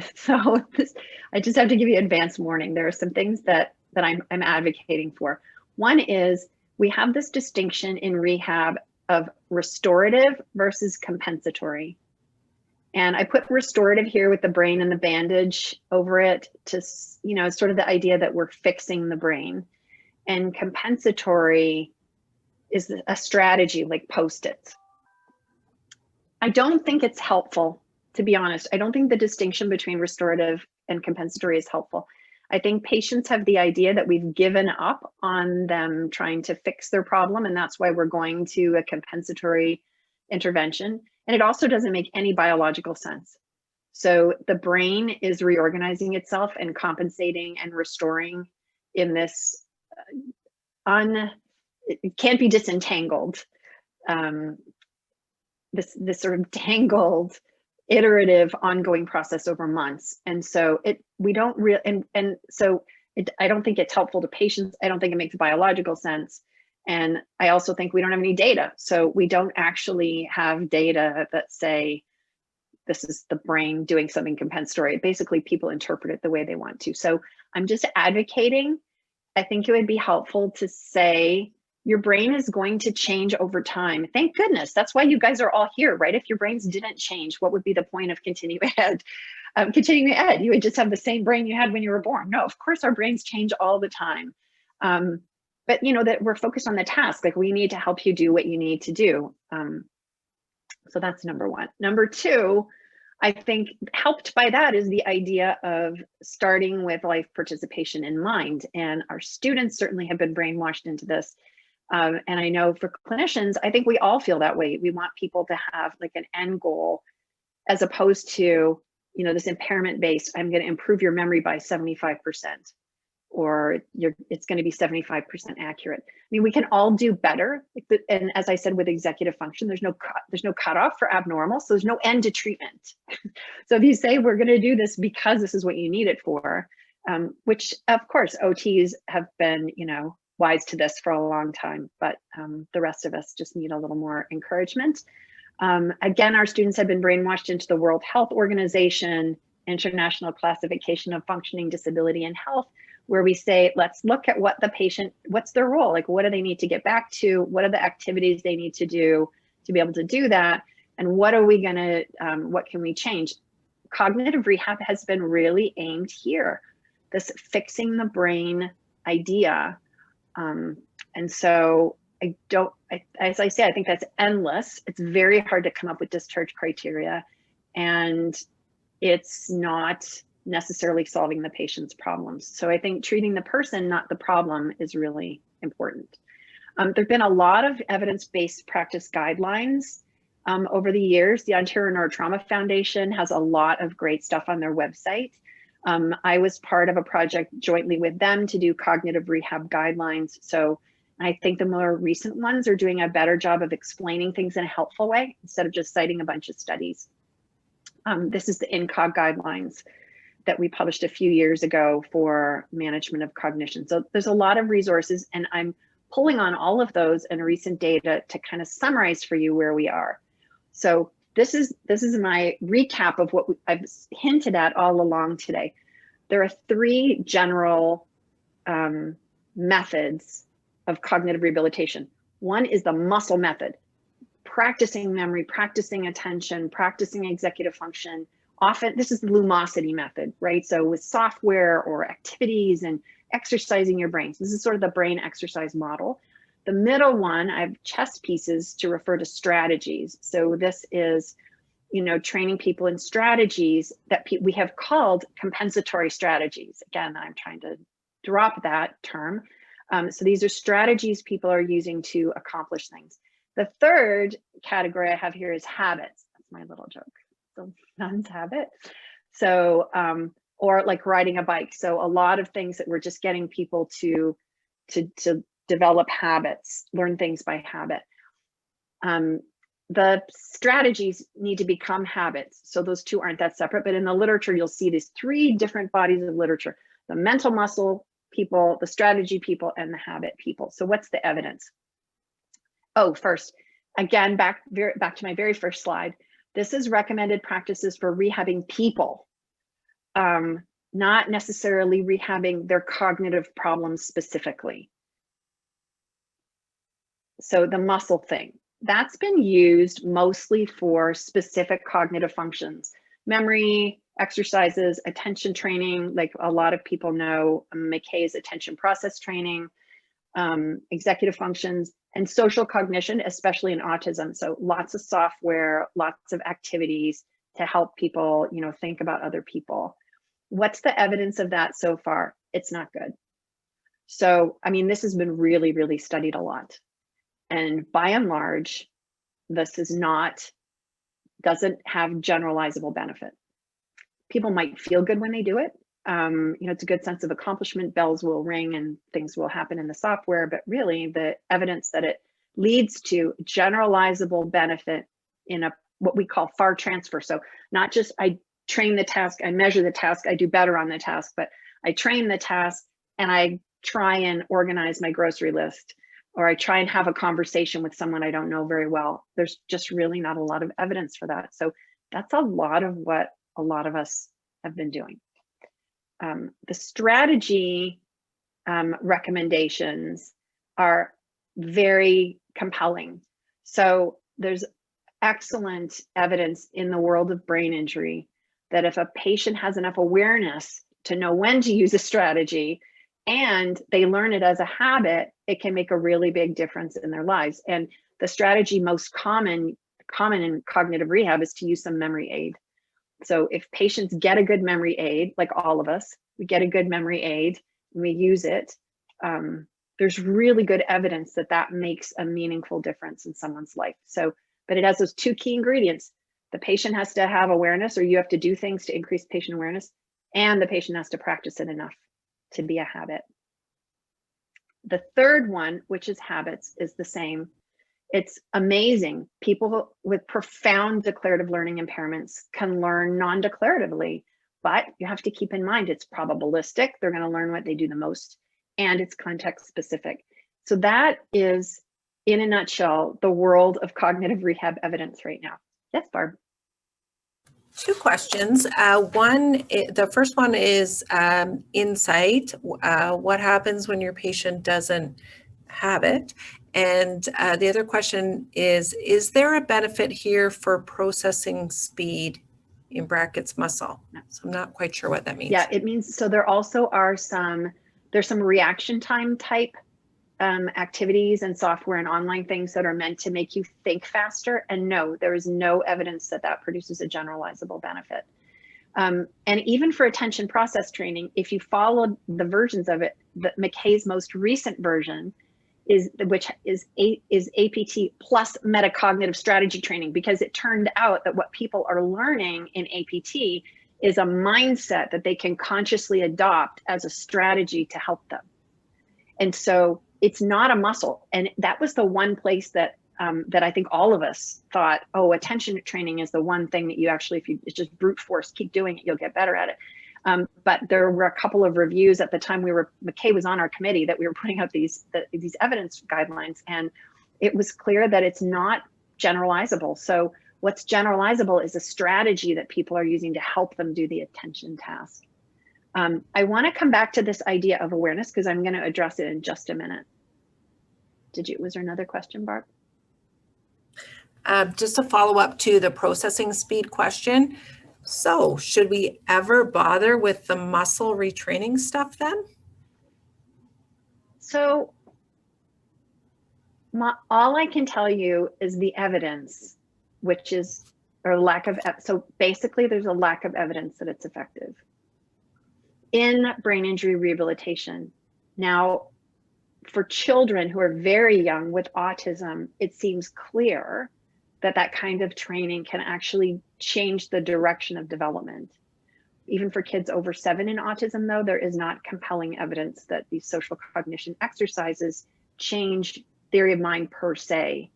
just have to give you advance warning. There are some things that I'm advocating for. One is we have this distinction in rehab of restorative versus compensatory. And I put restorative here with the brain and the bandage over it to, you know, sort of the idea that we're fixing the brain. And compensatory is a strategy like Post-its. I don't think it's helpful, to be honest. I don't think the distinction between restorative and compensatory is helpful. I think patients have the idea that we've given up on them trying to fix their problem, and that's why we're going to a compensatory intervention. And it also doesn't make any biological sense. So the brain is reorganizing itself and compensating and restoring in this it can't be disentangled. This sort of tangled, iterative, ongoing process over months. And so we don't really, I don't think it's helpful to patients. I don't think it makes biological sense. And I also think we don't have any data. So we don't actually have data that say, this is the brain doing something compensatory. Basically, people interpret it the way they want to. So I'm just advocating. I think it would be helpful to say, your brain is going to change over time. Thank goodness. That's why you guys are all here, right? If your brains didn't change, what would be the point of continuing ed? Continuing ed, you would just have the same brain you had when you were born. No, of course our brains change all the time. But you know that we're focused on the task. Like we need to help you do what you need to do. So that's number one. Number two, I think helped by that is the idea of starting with life participation in mind. And our students certainly have been brainwashed into this. And I know for clinicians, I think we all feel that way. We want people to have like an end goal as opposed to, you know, this impairment based, I'm going to improve your memory by 75%, or it's going to be 75% accurate. I mean, we can all do better. And as I said, with executive function, there's no cutoff for abnormal. So there's no end to treatment. So if you say we're going to do this because this is what you need it for, which of course OTs have been, you know, wise to this for a long time, but the rest of us just need a little more encouragement. Again, our students have been brainwashed into the World Health Organization, International Classification of Functioning Disability and Health, where we say, let's look at what the patient, what's their role? Like, what do they need to get back to? What are the activities they need to do to be able to do that? And what are we gonna, what can we change? Cognitive rehab has been really aimed here, this fixing the brain idea. And so as I say, I think that's endless. It's very hard to come up with discharge criteria, and it's not necessarily solving the patient's problems. So I think treating the person, not the problem, is really important. There've been a lot of evidence-based practice guidelines over the years. The Ontario Neurotrauma Foundation has a lot of great stuff on their website. I was part of a project jointly with them to do cognitive rehab guidelines. So I think the more recent ones are doing a better job of explaining things in a helpful way instead of just citing a bunch of studies. This is the INCOG guidelines that we published a few years ago for management of cognition. So there's a lot of resources, and I'm pulling on all of those and recent data to kind of summarize for you where we are. So this is my recap of what I've hinted at all along today. There are three general methods of cognitive rehabilitation. One is the muscle method, practicing memory, practicing attention, practicing executive function. Often this is the Lumosity method, right? So with software or activities and exercising your brains. This is sort of the brain exercise model. The middle one, I have chess pieces to refer to strategies. So this is, you know, training people in strategies that we have called compensatory strategies. Again, I'm trying to drop that term. So these are strategies people are using to accomplish things. The third category I have here is habits. That's my little joke. So nun's habit. So, or like riding a bike. So a lot of things that we're just getting people to develop habits, learn things by habit. The strategies need to become habits. So those two aren't that separate, but in the literature, you'll see these three different bodies of literature: the mental muscle people, the strategy people, and the habit people. So what's the evidence? Oh, first, again, back to my very first slide. This is recommended practices for rehabbing people, not necessarily rehabbing their cognitive problems specifically. So the muscle thing, that's been used mostly for specific cognitive functions, memory, exercises, attention training, like a lot of people know McKay's attention process training, executive functions, and social cognition, especially in autism. So lots of software, lots of activities to help people, you know, think about other people. What's the evidence of that so far? It's not good. So, I mean, this has been really, really studied a lot. And by and large, this is doesn't have generalizable benefit. People might feel good when they do it. You know, it's a good sense of accomplishment, bells will ring and things will happen in the software, but really the evidence that it leads to generalizable benefit in what we call FAR transfer. So not just I train the task, I measure the task, I do better on the task, but I train the task and I try and organize my grocery list, or I try and have a conversation with someone I don't know very well. There's just really not a lot of evidence for that. So that's a lot of what a lot of us have been doing. The strategy recommendations are very compelling. So there's excellent evidence in the world of brain injury that if a patient has enough awareness to know when to use a strategy and they learn it as a habit, it can make a really big difference in their lives. And the strategy most common in cognitive rehab is to use some memory aid. So if patients get a good memory aid, like all of us, we get a good memory aid and we use it, there's really good evidence that that makes a meaningful difference in someone's life. So, but it has those two key ingredients. The patient has to have awareness, or you have to do things to increase patient awareness, and the patient has to practice it enough to be a habit. The third one, which is habits, is the same. It's amazing. People with profound declarative learning impairments can learn non-declaratively, but you have to keep in mind it's probabilistic. They're going to learn what they do the most, and it's context specific. So that is, in a nutshell, the world of cognitive rehab evidence right now. Yes, Barb. Two questions. The first one is insight. What happens when your patient doesn't have it? And the other question is there a benefit here for processing speed, in brackets muscle? So I'm not quite sure what that means. Yeah, it means, so there also are there's some reaction time type activities and software and online things that are meant to make you think faster. And no, there is no evidence that that produces a generalizable benefit. And even for attention process training, if you follow the versions of it, McKay's most recent version is APT plus metacognitive strategy training, because it turned out that what people are learning in APT is a mindset that they can consciously adopt as a strategy to help them. And so it's not a muscle. And that was the one place that that I think all of us thought, oh, attention training is the one thing that you actually, if you it's just brute force, keep doing it, you'll get better at it. But there were a couple of reviews at the time McKay was on our committee, that we were putting out these evidence guidelines, and it was clear that it's not generalizable. So what's generalizable is a strategy that people are using to help them do the attention task. I want to come back to this idea of awareness because I'm going to address it in just a minute. Was there another question, Barb? Just to follow up to the processing speed question. So should we ever bother with the muscle retraining stuff then? So all I can tell you is the evidence, which is, or lack of, so basically there's a lack of evidence that it's effective in brain injury rehabilitation. Now, for children who are very young with autism, it seems clear that that kind of training can actually change the direction of development. even for kids over 7 in autism, though, there is not compelling evidence that these social cognition exercises change theory of mind per se,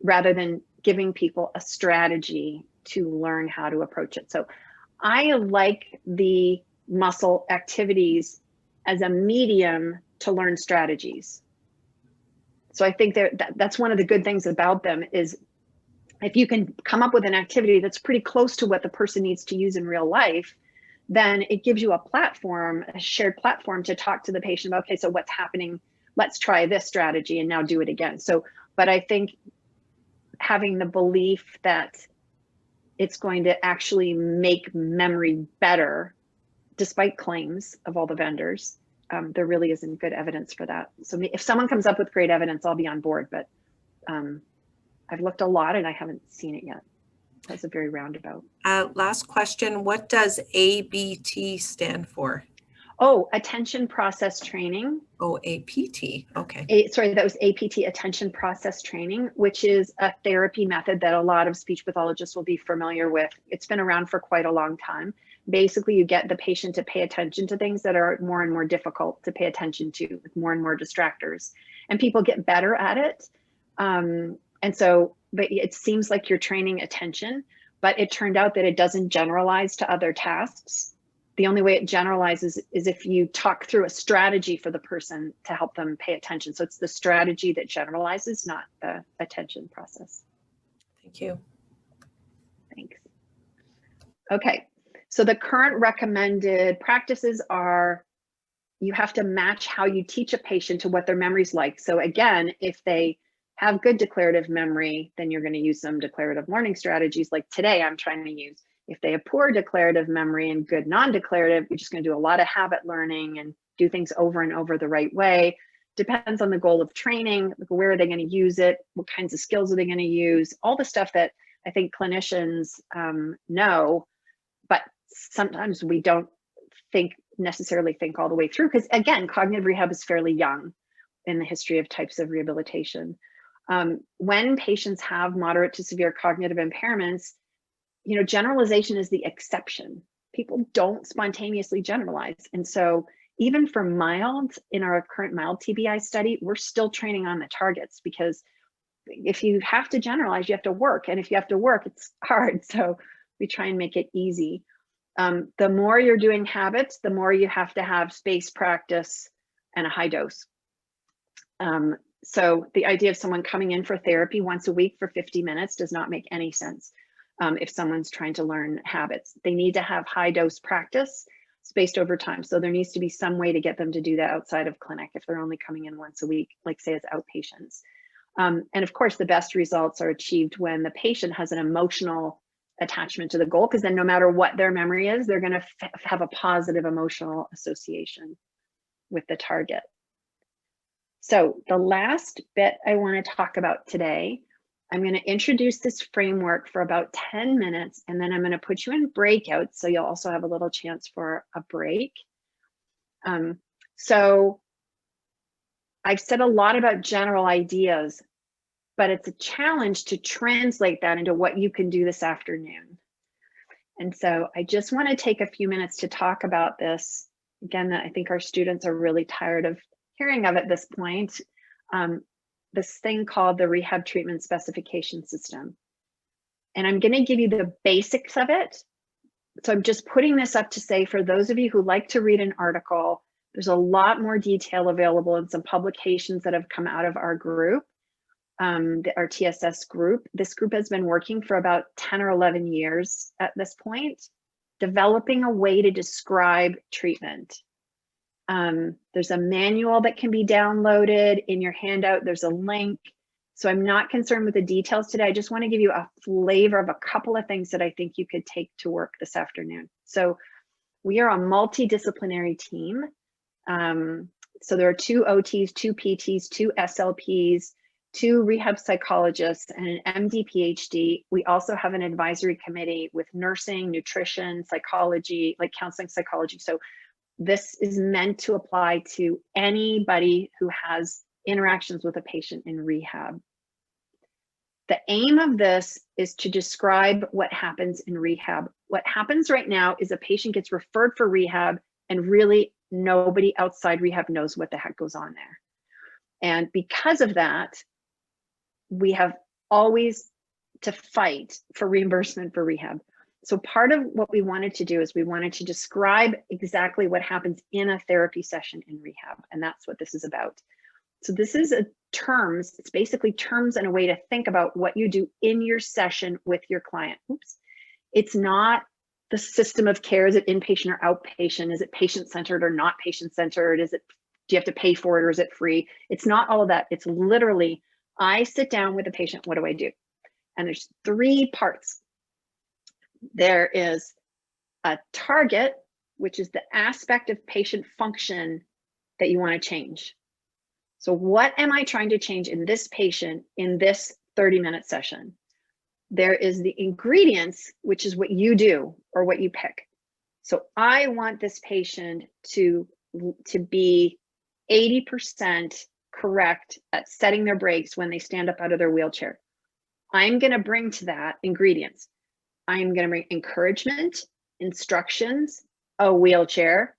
rather than giving people a strategy to learn how to approach it. So I like the muscle activities as a medium to learn strategies. So I think that's one of the good things about them is if you can come up with an activity that's pretty close to what the person needs to use in real life, then it gives you a platform, a shared platform to talk to the patient about, okay, so what's happening? Let's try this strategy and now do it again. So, but I think having the belief that it's going to actually make memory better, despite claims of all the vendors, there really isn't good evidence for that. So if someone comes up with great evidence, I'll be on board, but I've looked a lot and I haven't seen it yet. That's a very roundabout. Last question, what does ABT stand for? Oh, attention process training. Oh, APT, okay. Sorry, that was APT, attention process training, which is a therapy method that a lot of speech pathologists will be familiar with. It's been around for quite a long time. Basically, you get the patient to pay attention to things that are more and more difficult to pay attention to, with more and more distractors. And people get better at it. And so, but it seems like you're training attention, but it turned out that it doesn't generalize to other tasks. The only way it generalizes is if you talk through a strategy for the person to help them pay attention. So it's the strategy that generalizes, not the attention process. Thank you. Thanks. Okay, so the current recommended practices are you have to match how you teach a patient to what their memory's like. So again, if they have good declarative memory, then you're going to use some declarative learning strategies like today I'm trying to use. If they have poor declarative memory and good non-declarative, you're just going to do a lot of habit learning and do things over and over the right way. Depends on the goal of training, where are they going to use it, what kinds of skills are they going to use, all the stuff that I think clinicians know, but sometimes we don't necessarily think all the way through, because again, cognitive rehab is fairly young in the history of types of rehabilitation. When patients have moderate to severe cognitive impairments, generalization is the exception. People don't spontaneously generalize. And so even for mild, in our current mild TBI study, we're still training on the targets, because if you have to generalize, you have to work. And if you have to work, it's hard. So we try and make it easy. The more you're doing habits, the more you have to have space practice and a high dose. So the idea of someone coming in for therapy once a week for 50 minutes does not make any sense. If someone's trying to learn habits, they need to have high dose practice spaced over time. So there needs to be some way to get them to do that outside of clinic if they're only coming in once a week, like say as outpatients. And of course, the best results are achieved when the patient has an emotional attachment to the goal, because then no matter what their memory is, they're going to have a positive emotional association with the target. So the last bit I want to talk about today, I'm going to introduce this framework for about 10 minutes, and then I'm going to put you in breakouts, so you'll also have a little chance for a break. So I've said a lot about general ideas, but it's a challenge to translate that into what you can do this afternoon. And so I just want to take a few minutes to talk about this. Again, I think our students are really tired of hearing of at this point. This thing called the Rehab Treatment Specification System. And I'm going to give you the basics of it. So I'm just putting this up to say, for those of you who like to read an article, there's a lot more detail available in some publications that have come out of our group, our TSS group. This group has been working for about 10 or 11 years at this point, developing a way to describe treatment. There's a manual that can be downloaded in your handout. There's a link. So I'm not concerned with the details today. I just want to give you a flavor of a couple of things that I think you could take to work this afternoon. So we are a multidisciplinary team. So there are 2 OTs, 2 PTs, 2 SLPs, 2 rehab psychologists, and an MD PhD. We also have an advisory committee with nursing, nutrition, psychology, like counseling psychology. So this is meant to apply to anybody who has interactions with a patient in rehab. The aim of this is to describe what happens in rehab What happens right now is a patient gets referred for rehab, and really nobody outside rehab knows what the heck goes on there. And because of that, we have always to fight for reimbursement for rehab. So part of what we wanted to do is we wanted to describe exactly what happens in a therapy session in rehab. And that's what this is about. So this is terms, it's basically terms and a way to think about what you do in your session with your client. Oops. It's not the system of care. Is it inpatient or outpatient? Is it patient-centered or not patient-centered? Do you have to pay for it or is it free? It's not all of that. It's literally, I sit down with a patient, what do I do? And there's 3 parts. There is a target, which is the aspect of patient function that you want to change. So what am I trying to change in this patient in this 30-minute session? There is the ingredients, which is what you do or what you pick. So I want this patient to be 80% correct at setting their brakes when they stand up out of their wheelchair. I'm going to bring to that ingredients. I'm going to bring encouragement, instructions, a wheelchair,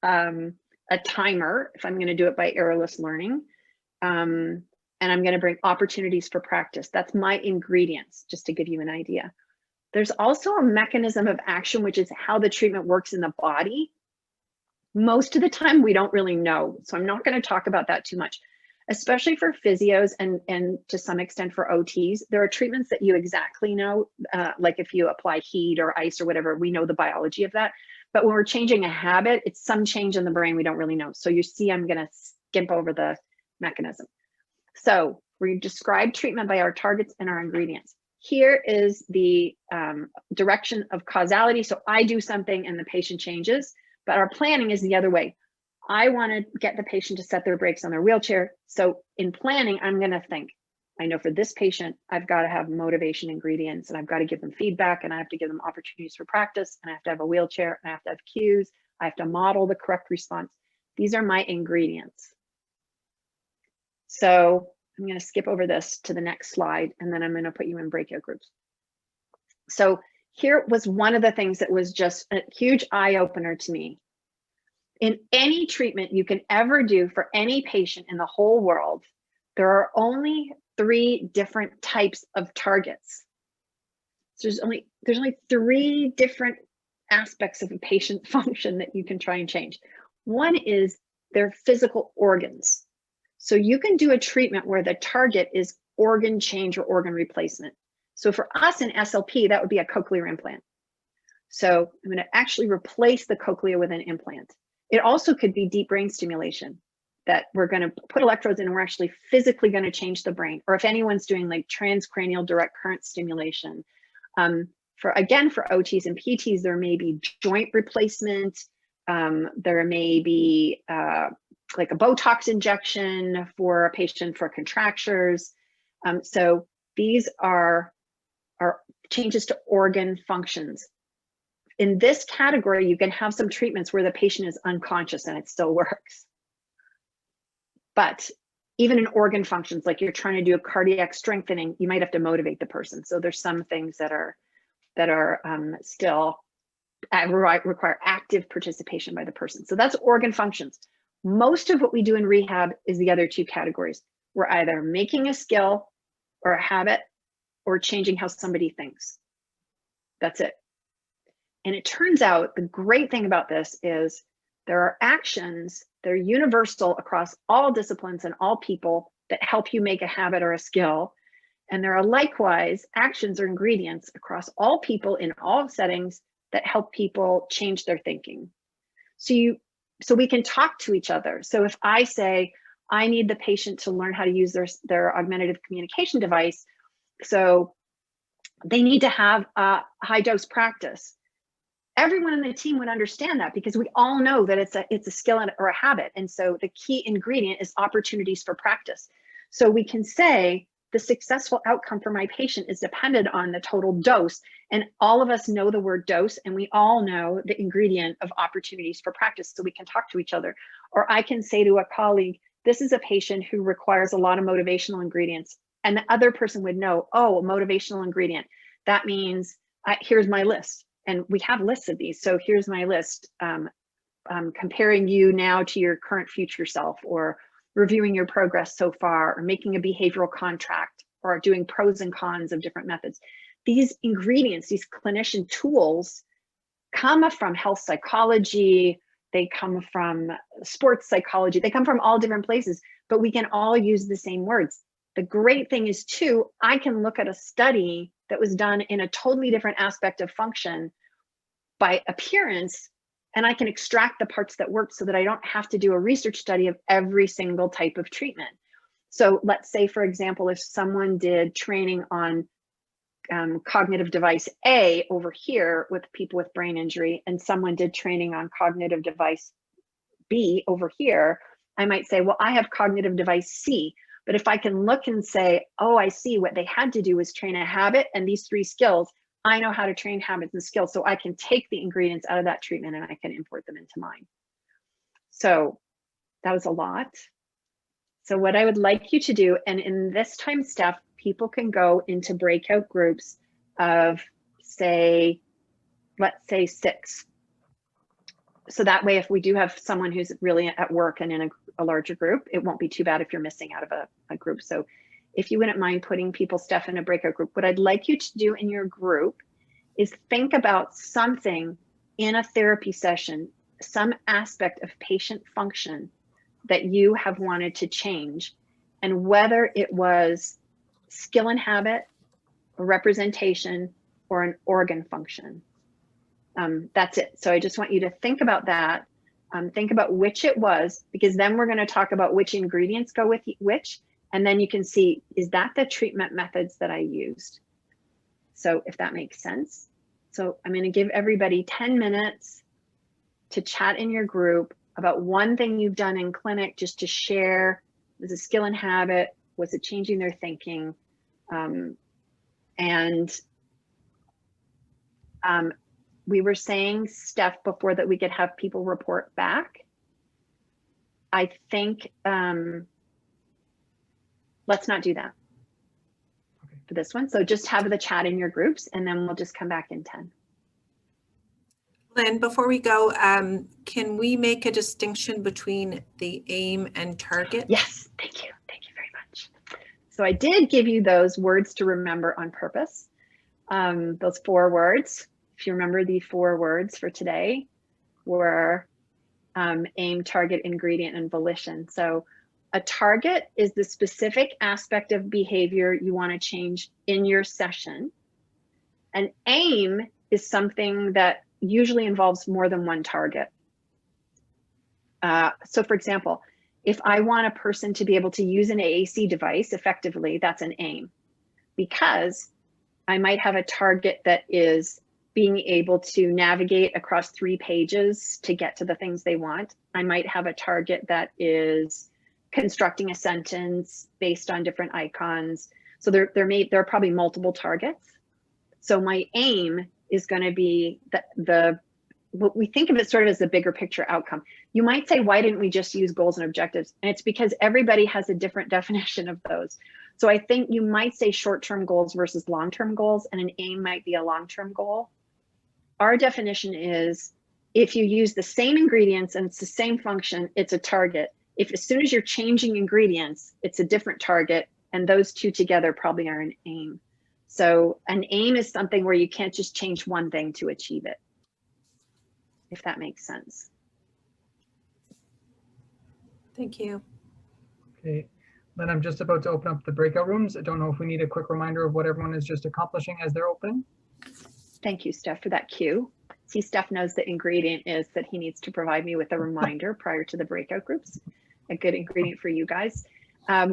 a timer, if I'm going to do it by errorless learning, and I'm going to bring opportunities for practice. That's my ingredients, just to give you an idea. There's also a mechanism of action, which is how the treatment works in the body. Most of the time, we don't really know. So I'm not going to talk about that too much, especially for physios and to some extent for OTs. There are treatments that you exactly know, like if you apply heat or ice or whatever, we know the biology of that. But when we're changing a habit, it's some change in the brain we don't really know. So you see, I'm going to skip over the mechanism. So we describe treatment by our targets and our ingredients. Here is the direction of causality. So I do something and the patient changes, but our planning is the other way. I want to get the patient to set their brakes on their wheelchair. So in planning, I'm going to think, I know for this patient, I've got to have motivation ingredients and I've got to give them feedback and I have to give them opportunities for practice and I have to have a wheelchair and I have to have cues. I have to model the correct response. These are my ingredients. So I'm going to skip over this to the next slide and then I'm going to put you in breakout groups. So here was one of the things that was just a huge eye opener to me. In any treatment you can ever do for any patient in the whole world, there are only 3 different types of targets. So there's only 3 different aspects of a patient function that you can try and change. One is their physical organs. So you can do a treatment where the target is organ change or organ replacement. So for us in SLP, that would be a cochlear implant. So I'm going to actually replace the cochlea with an implant. It also could be deep brain stimulation, that we're going to put electrodes in and we're actually physically going to change the brain. Or if anyone's doing like transcranial direct current stimulation. For OTs and PTs, there may be joint replacement. There may be like a Botox injection for a patient for contractures. So these are changes to organ functions. In this category, you can have some treatments where the patient is unconscious and it still works. But even in organ functions, like you're trying to do a cardiac strengthening, you might have to motivate the person. So there's some things that are still require active participation by the person. So that's organ functions. Most of what we do in rehab is the other 2 categories. We're either making a skill or a habit or changing how somebody thinks. That's it. And it turns out the great thing about this is there are actions that are universal across all disciplines and all people that help you make a habit or a skill. And there are likewise actions or ingredients across all people in all settings that help people change their thinking. So we can talk to each other. So if I say, I need the patient to learn how to use their augmentative communication device, so they need to have a high dose practice. Everyone in the team would understand that because we all know that it's a skill or a habit. And so the key ingredient is opportunities for practice. So we can say the successful outcome for my patient is dependent on the total dose. And all of us know the word dose and we all know the ingredient of opportunities for practice. So we can talk to each other. Or I can say to a colleague, this is a patient who requires a lot of motivational ingredients. And the other person would know, oh, a motivational ingredient. That means here's my list. And we have lists of these. So here's my list. Comparing you now to your current future self, or reviewing your progress so far, or making a behavioral contract, or doing pros and cons of different methods. These ingredients, these clinician tools, come from health psychology, they come from sports psychology, they come from all different places, but we can all use the same words. The great thing is too, I can look at a study that was done in a totally different aspect of function by appearance, and I can extract the parts that work so that I don't have to do a research study of every single type of treatment. So let's say, for example, if someone did training on cognitive device A over here with people with brain injury, and someone did training on cognitive device B over here, I might say, well, I have cognitive device C. But if I can look and say, oh, I see what they had to do was train a habit and these 3 skills, I know how to train habits and skills. So I can take the ingredients out of that treatment and I can import them into mine. So that was a lot. So what I would like you to do, and in this time stuff, people can go into breakout groups of, say, let's say 6. So that way, if we do have someone who's really at work and in a larger group, it won't be too bad if you're missing out of a group. So if you wouldn't mind putting people's stuff in a breakout group, what I'd like you to do in your group is think about something in a therapy session, some aspect of patient function that you have wanted to change, and whether it was skill and habit, representation, or an organ function. That's it. So I just want you to think about that. Think about which it was, because then we're going to talk about which ingredients go with which, and then you can see, is that the treatment methods that I used? So if that makes sense. So I'm going to give everybody 10 minutes to chat in your group about one thing you've done in clinic, just to share. Was it skill and habit? Was it changing their thinking? We were saying, Steph, before that we could have people report back. I think, let's not do that for this one. So just have the chat in your groups and then we'll just come back in 10. Lynn, before we go, can we make a distinction between the aim and target? Yes, thank you. Thank you very much. So I did give you those words to remember on purpose. Those 4 words. If you remember, the 4 words for today were aim, target, ingredient, and volition. So a target is the specific aspect of behavior you want to change in your session. An aim is something that usually involves more than one target. So for example, if I want a person to be able to use an AAC device effectively, that's an aim, because I might have a target that is being able to navigate across 3 pages to get to the things they want. I might have a target that is constructing a sentence based on different icons. So there are probably multiple targets. So my aim is going to be what we think of it sort of as the bigger picture outcome. You might say, why didn't we just use goals and objectives? And it's because everybody has a different definition of those. So I think you might say short-term goals versus long-term goals, and an aim might be a long-term goal. Our definition is, if you use the same ingredients and it's the same function, it's a target. If as soon as you're changing ingredients, it's a different target, and those 2 together probably are an aim. So an aim is something where you can't just change one thing to achieve it, if that makes sense. Thank you. Okay, then I'm just about to open up the breakout rooms. I don't know if we need a quick reminder of what everyone is just accomplishing as they're open. Thank you, Steph, for that cue. See, Steph knows the ingredient is that he needs to provide me with a reminder prior to the breakout groups. A good ingredient for you guys.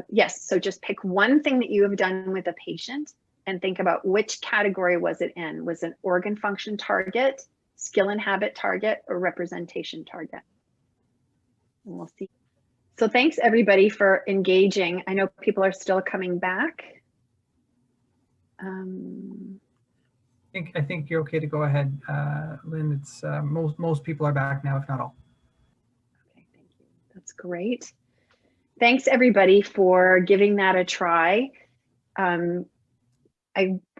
Yes, so just pick one thing that you have done with a patient and think about which category was it in. Was it an organ function target, skill and habit target, or representation target? And we'll see. So thanks everybody for engaging. I know people are still coming back. I think you're okay to go ahead, Lynn. It's most people are back now, if not all. Okay, thank you. That's great. Thanks everybody for giving that a try.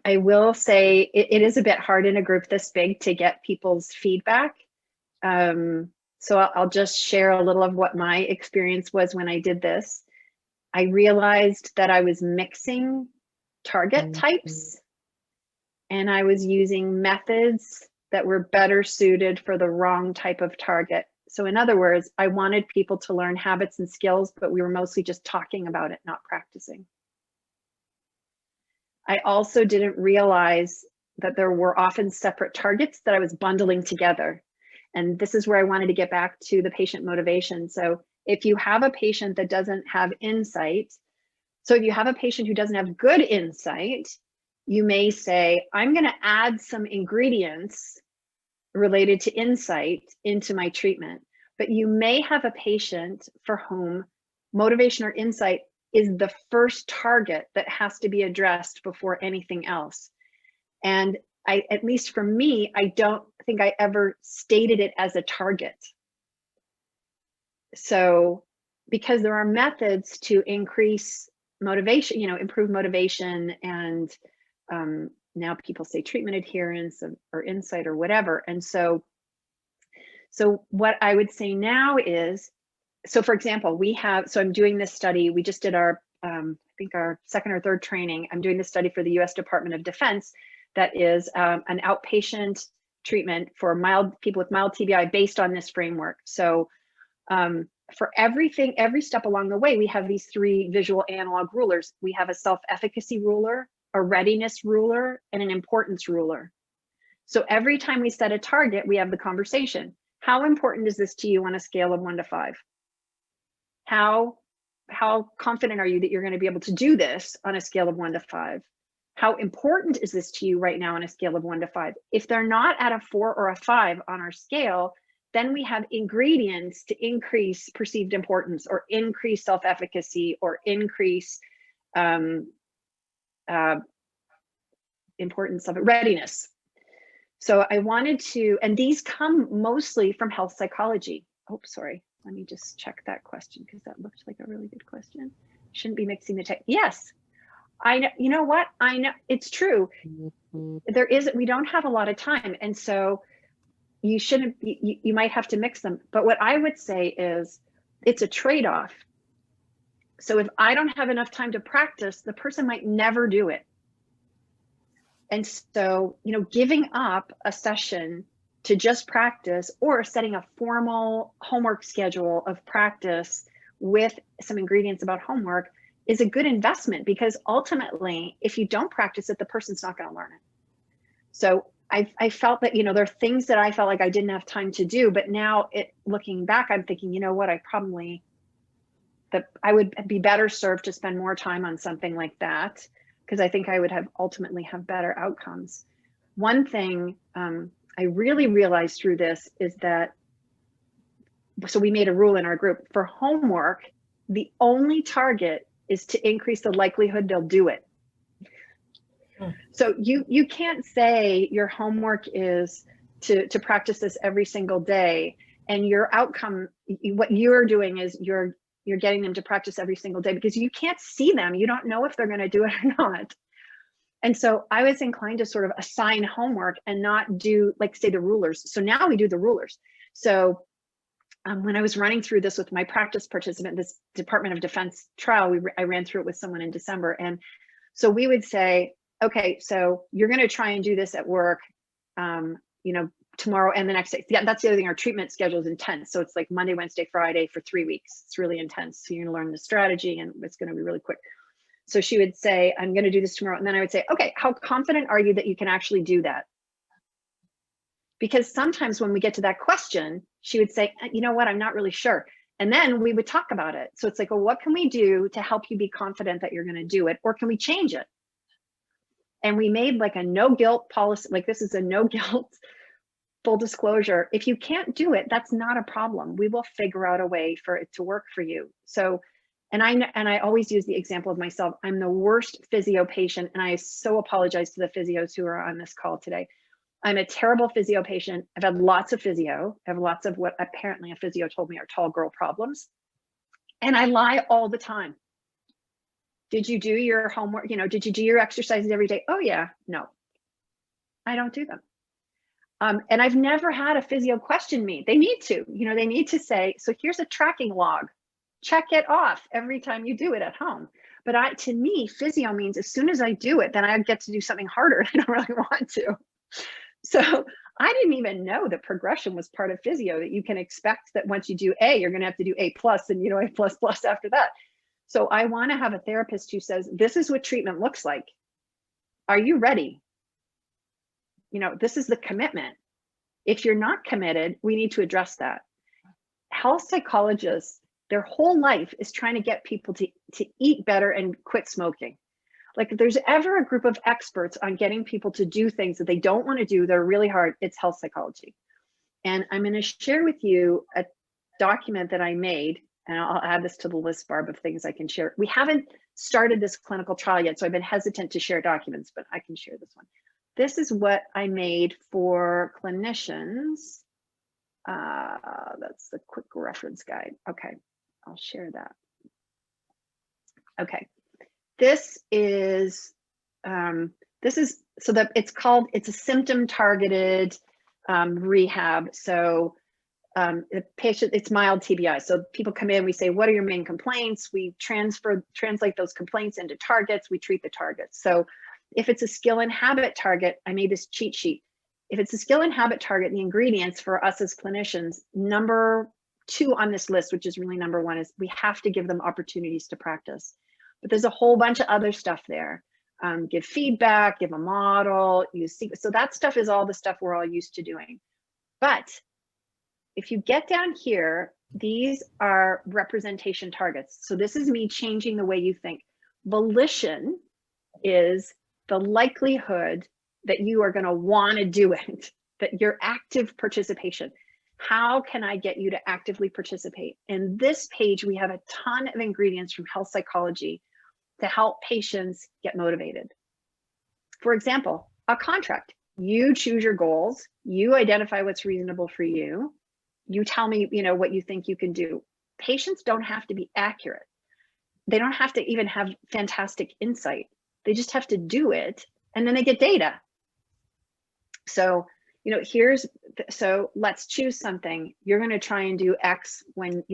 I will say it is a bit hard in a group this big to get people's feedback. So I'll just share a little of what my experience was when I did this. I realized that I was mixing target types, and I was using methods that were better suited for the wrong type of target. So in other words, I wanted people to learn habits and skills, but we were mostly just talking about it, not practicing. I also didn't realize that there were often separate targets that I was bundling together. And this is where I wanted to get back to the patient motivation. So if you have a patient that doesn't have insight, so if you have a patient who doesn't have good insight, you may say, I'm going to add some ingredients related to insight into my treatment. But you may have a patient for whom motivation or insight is the first target that has to be addressed before anything else. And at least for me, I don't think I ever stated it as a target. So, because there are methods to increase motivation, improve motivation, and now people say treatment adherence or insight or whatever. And so what I would say now is, so for example, I'm doing this study. We just did our, I think our second or third training. I'm doing this study for the US Department of Defense that is an outpatient treatment for people with mild TBI based on this framework. So for everything, every step along the way, we have these 3 visual analog rulers. We have a self-efficacy ruler, a readiness ruler, and an importance ruler. So every time we set a target, we have the conversation. How important is this to you on a scale of 1 to 5? How confident are you that you're going to be able to do this on a scale of 1 to 5? How important is this to you right now on a scale of 1 to 5? If they're not at a 4 or a 5 on our scale, then we have ingredients to increase perceived importance or increase self-efficacy or increase importance of readiness. So I wanted to, and these come mostly from health psychology. Oh, sorry. Let me just check that question because that looked like a really good question. Shouldn't be mixing the tech. Yes, I know. You know what? I know it's true. We don't have a lot of time. And so you shouldn't, you might have to mix them. But what I would say is it's a trade-off. So if I don't have enough time to practice, the person might never do it. And so, giving up a session to just practice or setting a formal homework schedule of practice with some ingredients about homework is a good investment, because ultimately, if you don't practice it, the person's not going to learn it. So I felt that, there are things that I felt like I didn't have time to do, but now looking back, I'm thinking, you know what, I would be better served to spend more time on something like that, because I think I would ultimately have better outcomes. One thing I really realized through this is that, so we made a rule in our group for homework, the only target is to increase the likelihood they'll do it. So you can't say your homework is to practice this every single day, and your outcome, what you're doing is you're getting them to practice every single day, because you can't see them. You don't know if they're going to do it or not. And so I was inclined to sort of assign homework and not do, like, say, the rulers. So now we do the rulers. So when I was running through this with my practice participant, this Department of Defense trial, I ran through it with someone in December. And so we would say, okay, so you're going to try and do this at work, tomorrow and the next day. Yeah, that's the other thing. Our treatment schedule is intense. So it's like Monday, Wednesday, Friday for 3 weeks. It's really intense. So you're going to learn the strategy, and it's going to be really quick. So she would say, I'm going to do this tomorrow. And then I would say, okay, how confident are you that you can actually do that? Because sometimes when we get to that question, she would say, you know what, I'm not really sure. And then we would talk about it. So it's like, well, what can we do to help you be confident that you're going to do it? Or can we change it? And we made like a no guilt policy. Like, this is a no guilt, full disclosure. If you can't do it, that's not a problem. We will figure out a way for it to work for you. So, and I always use the example of myself. I'm the worst physio patient, and I so apologize to the physios who are on this call today. I'm a terrible physio patient. I've had lots of physio. I have lots of what apparently a physio told me are tall girl problems. And I lie all the time. Did you do your homework? Did you do your exercises every day? Oh yeah, no, I don't do them. And I've never had a physio question me. They need to, they need to say, so here's a tracking log. Check it off every time you do it at home. But to me, physio means as soon as I do it, then I get to do something harder I don't really want to. So I didn't even know that progression was part of physio, that you can expect that once you do A, you're going to have to do A plus and A plus plus after that. So I want to have a therapist who says, this is what treatment looks like. Are you ready? This is the commitment. If you're not committed, we need to address that. Health psychologists, their whole life is trying to get people to eat better and quit smoking. Like if there's ever a group of experts on getting people to do things that they don't want to do, they're really hard, it's health psychology. And I'm going to share with you a document that I made, and I'll add this to the list, Barb, of things I can share. We haven't started this clinical trial yet, so I've been hesitant to share documents, but I can share this one. This is what I made for clinicians. That's the quick reference guide. Okay, I'll share that. Okay, this is so that it's a symptom targeted rehab. So the patient, it's mild TBI. So people come in, we say, what are your main complaints? We translate those complaints into targets. We treat the targets. So if it's a skill and habit target, I made this cheat sheet. If it's a skill and habit target, the ingredients for us as clinicians, number 2 on this list, which is really number 1, is we have to give them opportunities to practice. But there's a whole bunch of other stuff there. Give feedback, give a model, so that stuff is all the stuff we're all used to doing. But if you get down here, these are representation targets. So this is me changing the way you think. Volition is the likelihood that you are going to want to do it, that your active participation. How can I get you to actively participate? In this page, we have a ton of ingredients from health psychology to help patients get motivated. For example, a contract. You choose your goals, you identify what's reasonable for you, you tell me, what you think you can do. Patients don't have to be accurate. They don't have to even have fantastic insight. They just have to do it, and then they get data. So, so let's choose something. You're going to try and do X when,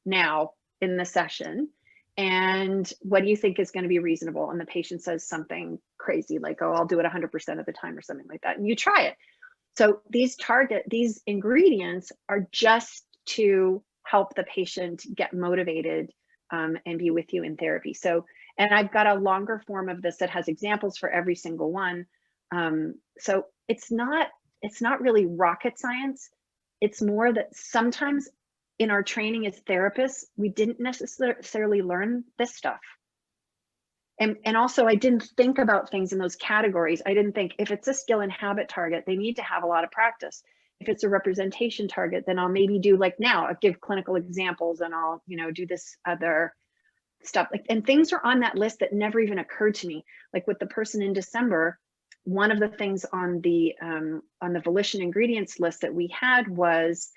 now in the session. And what do you think is going to be reasonable? And the patient says something crazy like, oh, I'll do it 100% of the time or something like that. And you try it. So these ingredients are just to help the patient get motivated and be with you in therapy. So, and I've got a longer form of this that has examples for every single one. So it's not really rocket science. It's more that sometimes in our training as therapists, we didn't necessarily learn this stuff. And also I didn't think about things in those categories. I didn't think if it's a skill and habit target, they need to have a lot of practice. If it's a representation target, then I'll maybe do like now, I'll give clinical examples and I'll, do this other stuff. And things are on that list that never even occurred to me. Like with the person in December, one of the things on the volition ingredients list that we had was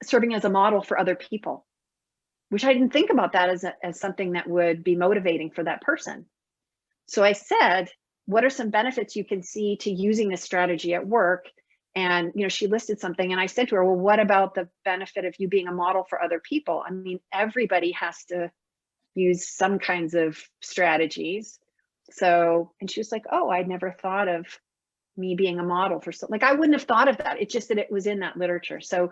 serving as a model for other people, which I didn't think about that as something that would be motivating for that person. So I said, what are some benefits you can see to using this strategy at work? And, she listed something and I said to her, well, what about the benefit of you being a model for other people? I mean, everybody has to use some kinds of strategies. So, and she was like, oh, I'd never thought of me being a model for something. Like, I wouldn't have thought of that. It's just that it was in that literature. So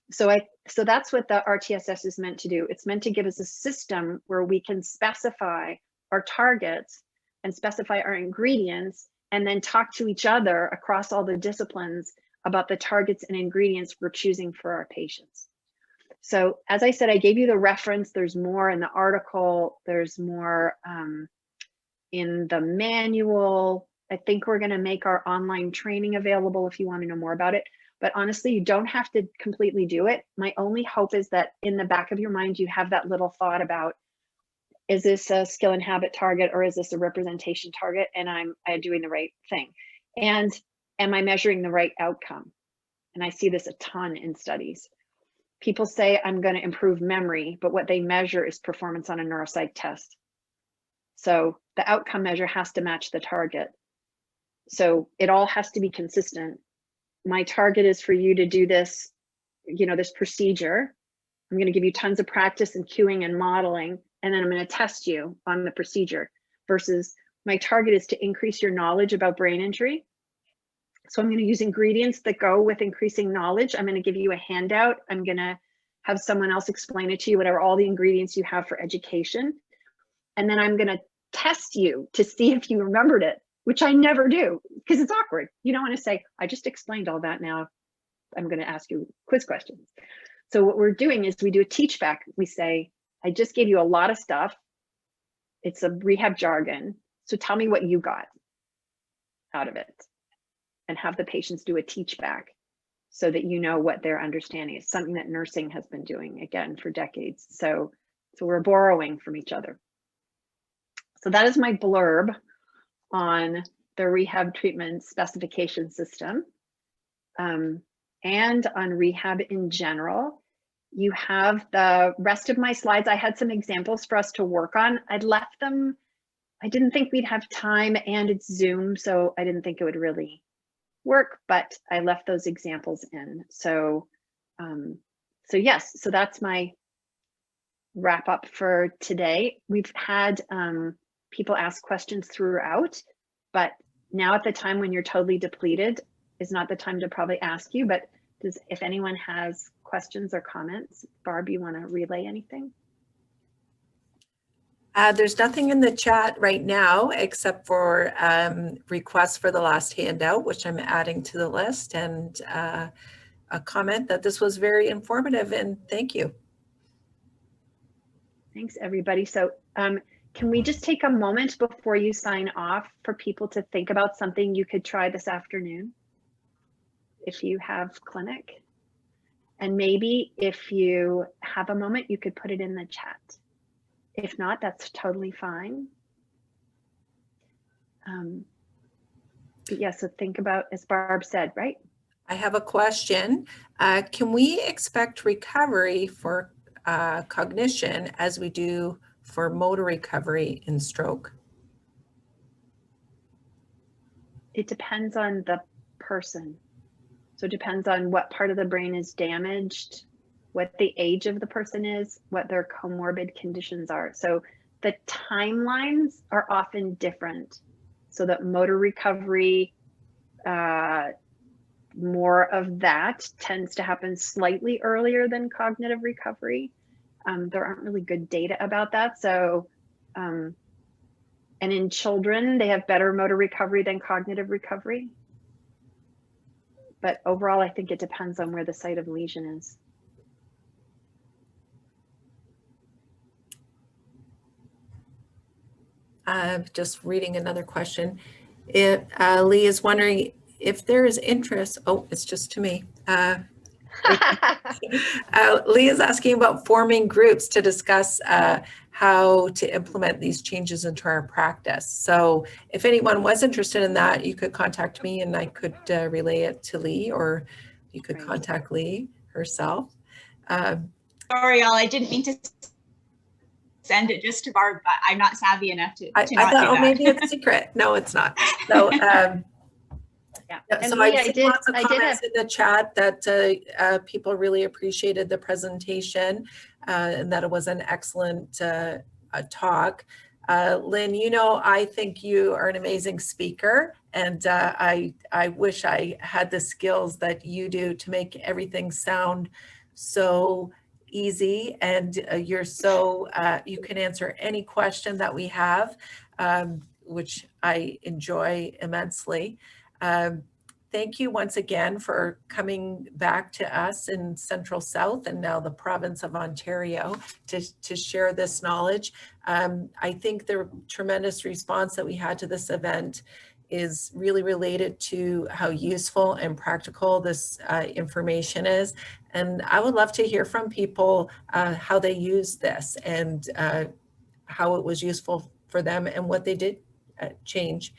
that's what the RTSS is meant to do. It's meant to give us a system where we can specify our targets and specify our ingredients and then talk to each other across all the disciplines about the targets and ingredients we're choosing for our patients. So as I said, I gave you the reference. There's more in the article. There's more in the manual. I think we're going to make our online training available if you want to know more about it. But honestly, you don't have to completely do it. My only hope is that in the back of your mind, you have that little thought about, is this a skill and habit target or is this a representation target? And am I doing the right thing? And am I measuring the right outcome? And I see this a ton in studies. People say, I'm going to improve memory, but what they measure is performance on a neuropsych test. So the outcome measure has to match the target. So it all has to be consistent. My target is for you to do this, this procedure. I'm going to give you tons of practice and cueing and modeling, and then I'm going to test you on the procedure, versus my target is to increase your knowledge about brain injury. So I'm going to use ingredients that go with increasing knowledge. I'm going to give you a handout. I'm going to have someone else explain it to you, whatever all the ingredients you have for education. And then I'm going to test you to see if you remembered it, which I never do because it's awkward. You don't want to say, I just explained all that. Now I'm going to ask you quiz questions. So what we're doing is we do a teach back. We say, I just gave you a lot of stuff. It's a rehab jargon. So tell me what you got out of it. And have the patients do a teach back so that you know what their understanding is, something that nursing has been doing again for decades. So we're borrowing from each other. So that is my blurb on the rehab treatment specification system and on rehab in general. You have the rest of my slides. I had some examples for us to work on. I'd left them. I didn't think we'd have time, and it's Zoom, so I didn't think it would really work, but I left those examples in. So yes, so that's my wrap up for today. We've had people ask questions throughout, but now at the time when you're totally depleted is not the time to probably ask you, but if anyone has questions or comments, Barb, you want to relay anything? There's nothing in the chat right now except for requests for the last handout, which I'm adding to the list, and a comment that this was very informative, and thank you. Thanks, everybody. So can we just take a moment before you sign off for people to think about something you could try this afternoon if you have clinic? And maybe if you have a moment, you could put it in the chat. If not, that's totally fine. But yeah, so think about, as Barb said, right? I have a question. Can we expect recovery for cognition as we do for motor recovery in stroke? It depends on the person. So it depends on what part of the brain is damaged, what the age of the person is, what their comorbid conditions are. So the timelines are often different. So that motor recovery, more of that tends to happen slightly earlier than cognitive recovery. There aren't really good data about that. So, and in children, they have better motor recovery than cognitive recovery. But overall, I think it depends on where the site of lesion is. Just reading another question. Lee is wondering if there is interest. Oh, it's just to me. Lee is asking about forming groups to discuss how to implement these changes into our practice. So if anyone was interested in that, you could contact me and I could relay it to Lee, or you could contact Lee herself. Sorry, y'all, I didn't mean to send it just to Barb, but I'm not savvy enough to I not thought, do that. oh, maybe it's secret. No, it's not. So, yeah. so Lee, I did lots of comments in the chat that people really appreciated the presentation and that it was an excellent talk. Lynn, you know, I think you are an amazing speaker, and I wish I had the skills that you do to make everything sound so easy, and you're so, you can answer any question that we have, which I enjoy immensely. Thank you once again for coming back to us in Central South and now the province of Ontario to share this knowledge. I think the tremendous response that we had to this event is really related to how useful and practical this information is. And I would love to hear from people how they use this and how it was useful for them and what they did change.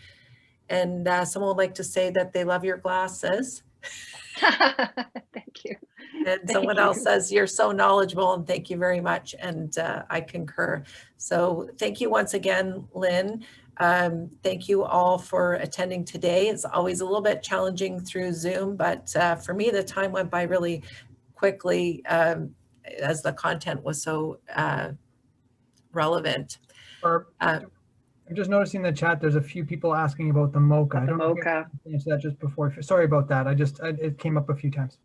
And someone would like to say that they love your glasses. Thank you. And Thank someone you. else says, you're so knowledgeable and thank you very much. And I concur. So thank you once again, Lynn. Thank you all for attending today. It's always a little bit challenging through Zoom, but for me, the time went by really quickly as the content was so relevant. Barb, I'm just noticing in the chat, there's a few people asking about the mocha. I The don't know if you mocha. can answer that just before. Sorry about that. It came up a few times.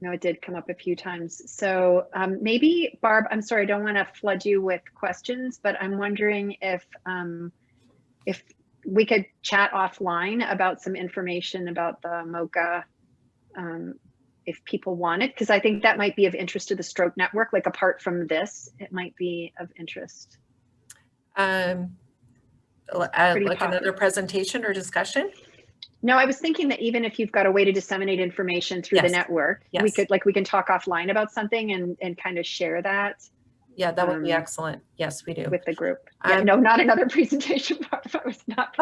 No, it did come up a few times. So maybe, Barb, I'm sorry, I don't want to flood you with questions, but I'm wondering if we could chat offline about some information about the mocha, if people want it, because I think that might be of interest to the Stroke Network. Like apart from this, it might be of interest. Like Pretty another presentation or discussion? No, I was thinking that even if you've got a way to disseminate information through the Yes. network, we Yes. could we can talk offline about something and kind of share that Yeah, that would be excellent. Yes, we do. with the group. Yeah, no, not another presentation. I was not.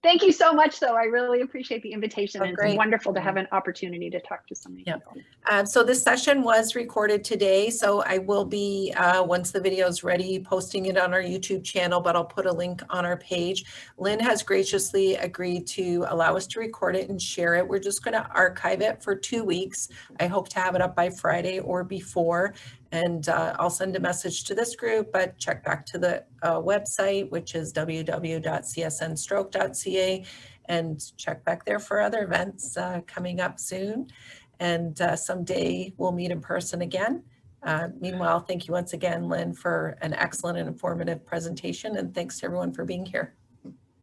Thank you so much, though. I really appreciate the invitation. Oh, and great. it's wonderful to have an opportunity to talk to so many Yep. people. So this session was recorded today, so I will be, once the video is ready, posting it on our YouTube channel, but I'll put a link on our page. Lynn has graciously agreed to allow us to record it and share it. We're just going to archive it for 2 weeks. I hope to have it up by Friday or before, and I'll send a message to this group, but check back to the website, which is www.csnstroke.ca, and check back there for other events coming up soon. And someday we'll meet in person again. Meanwhile, thank you once again, Lynn, for an excellent and informative presentation, and thanks to everyone for being here.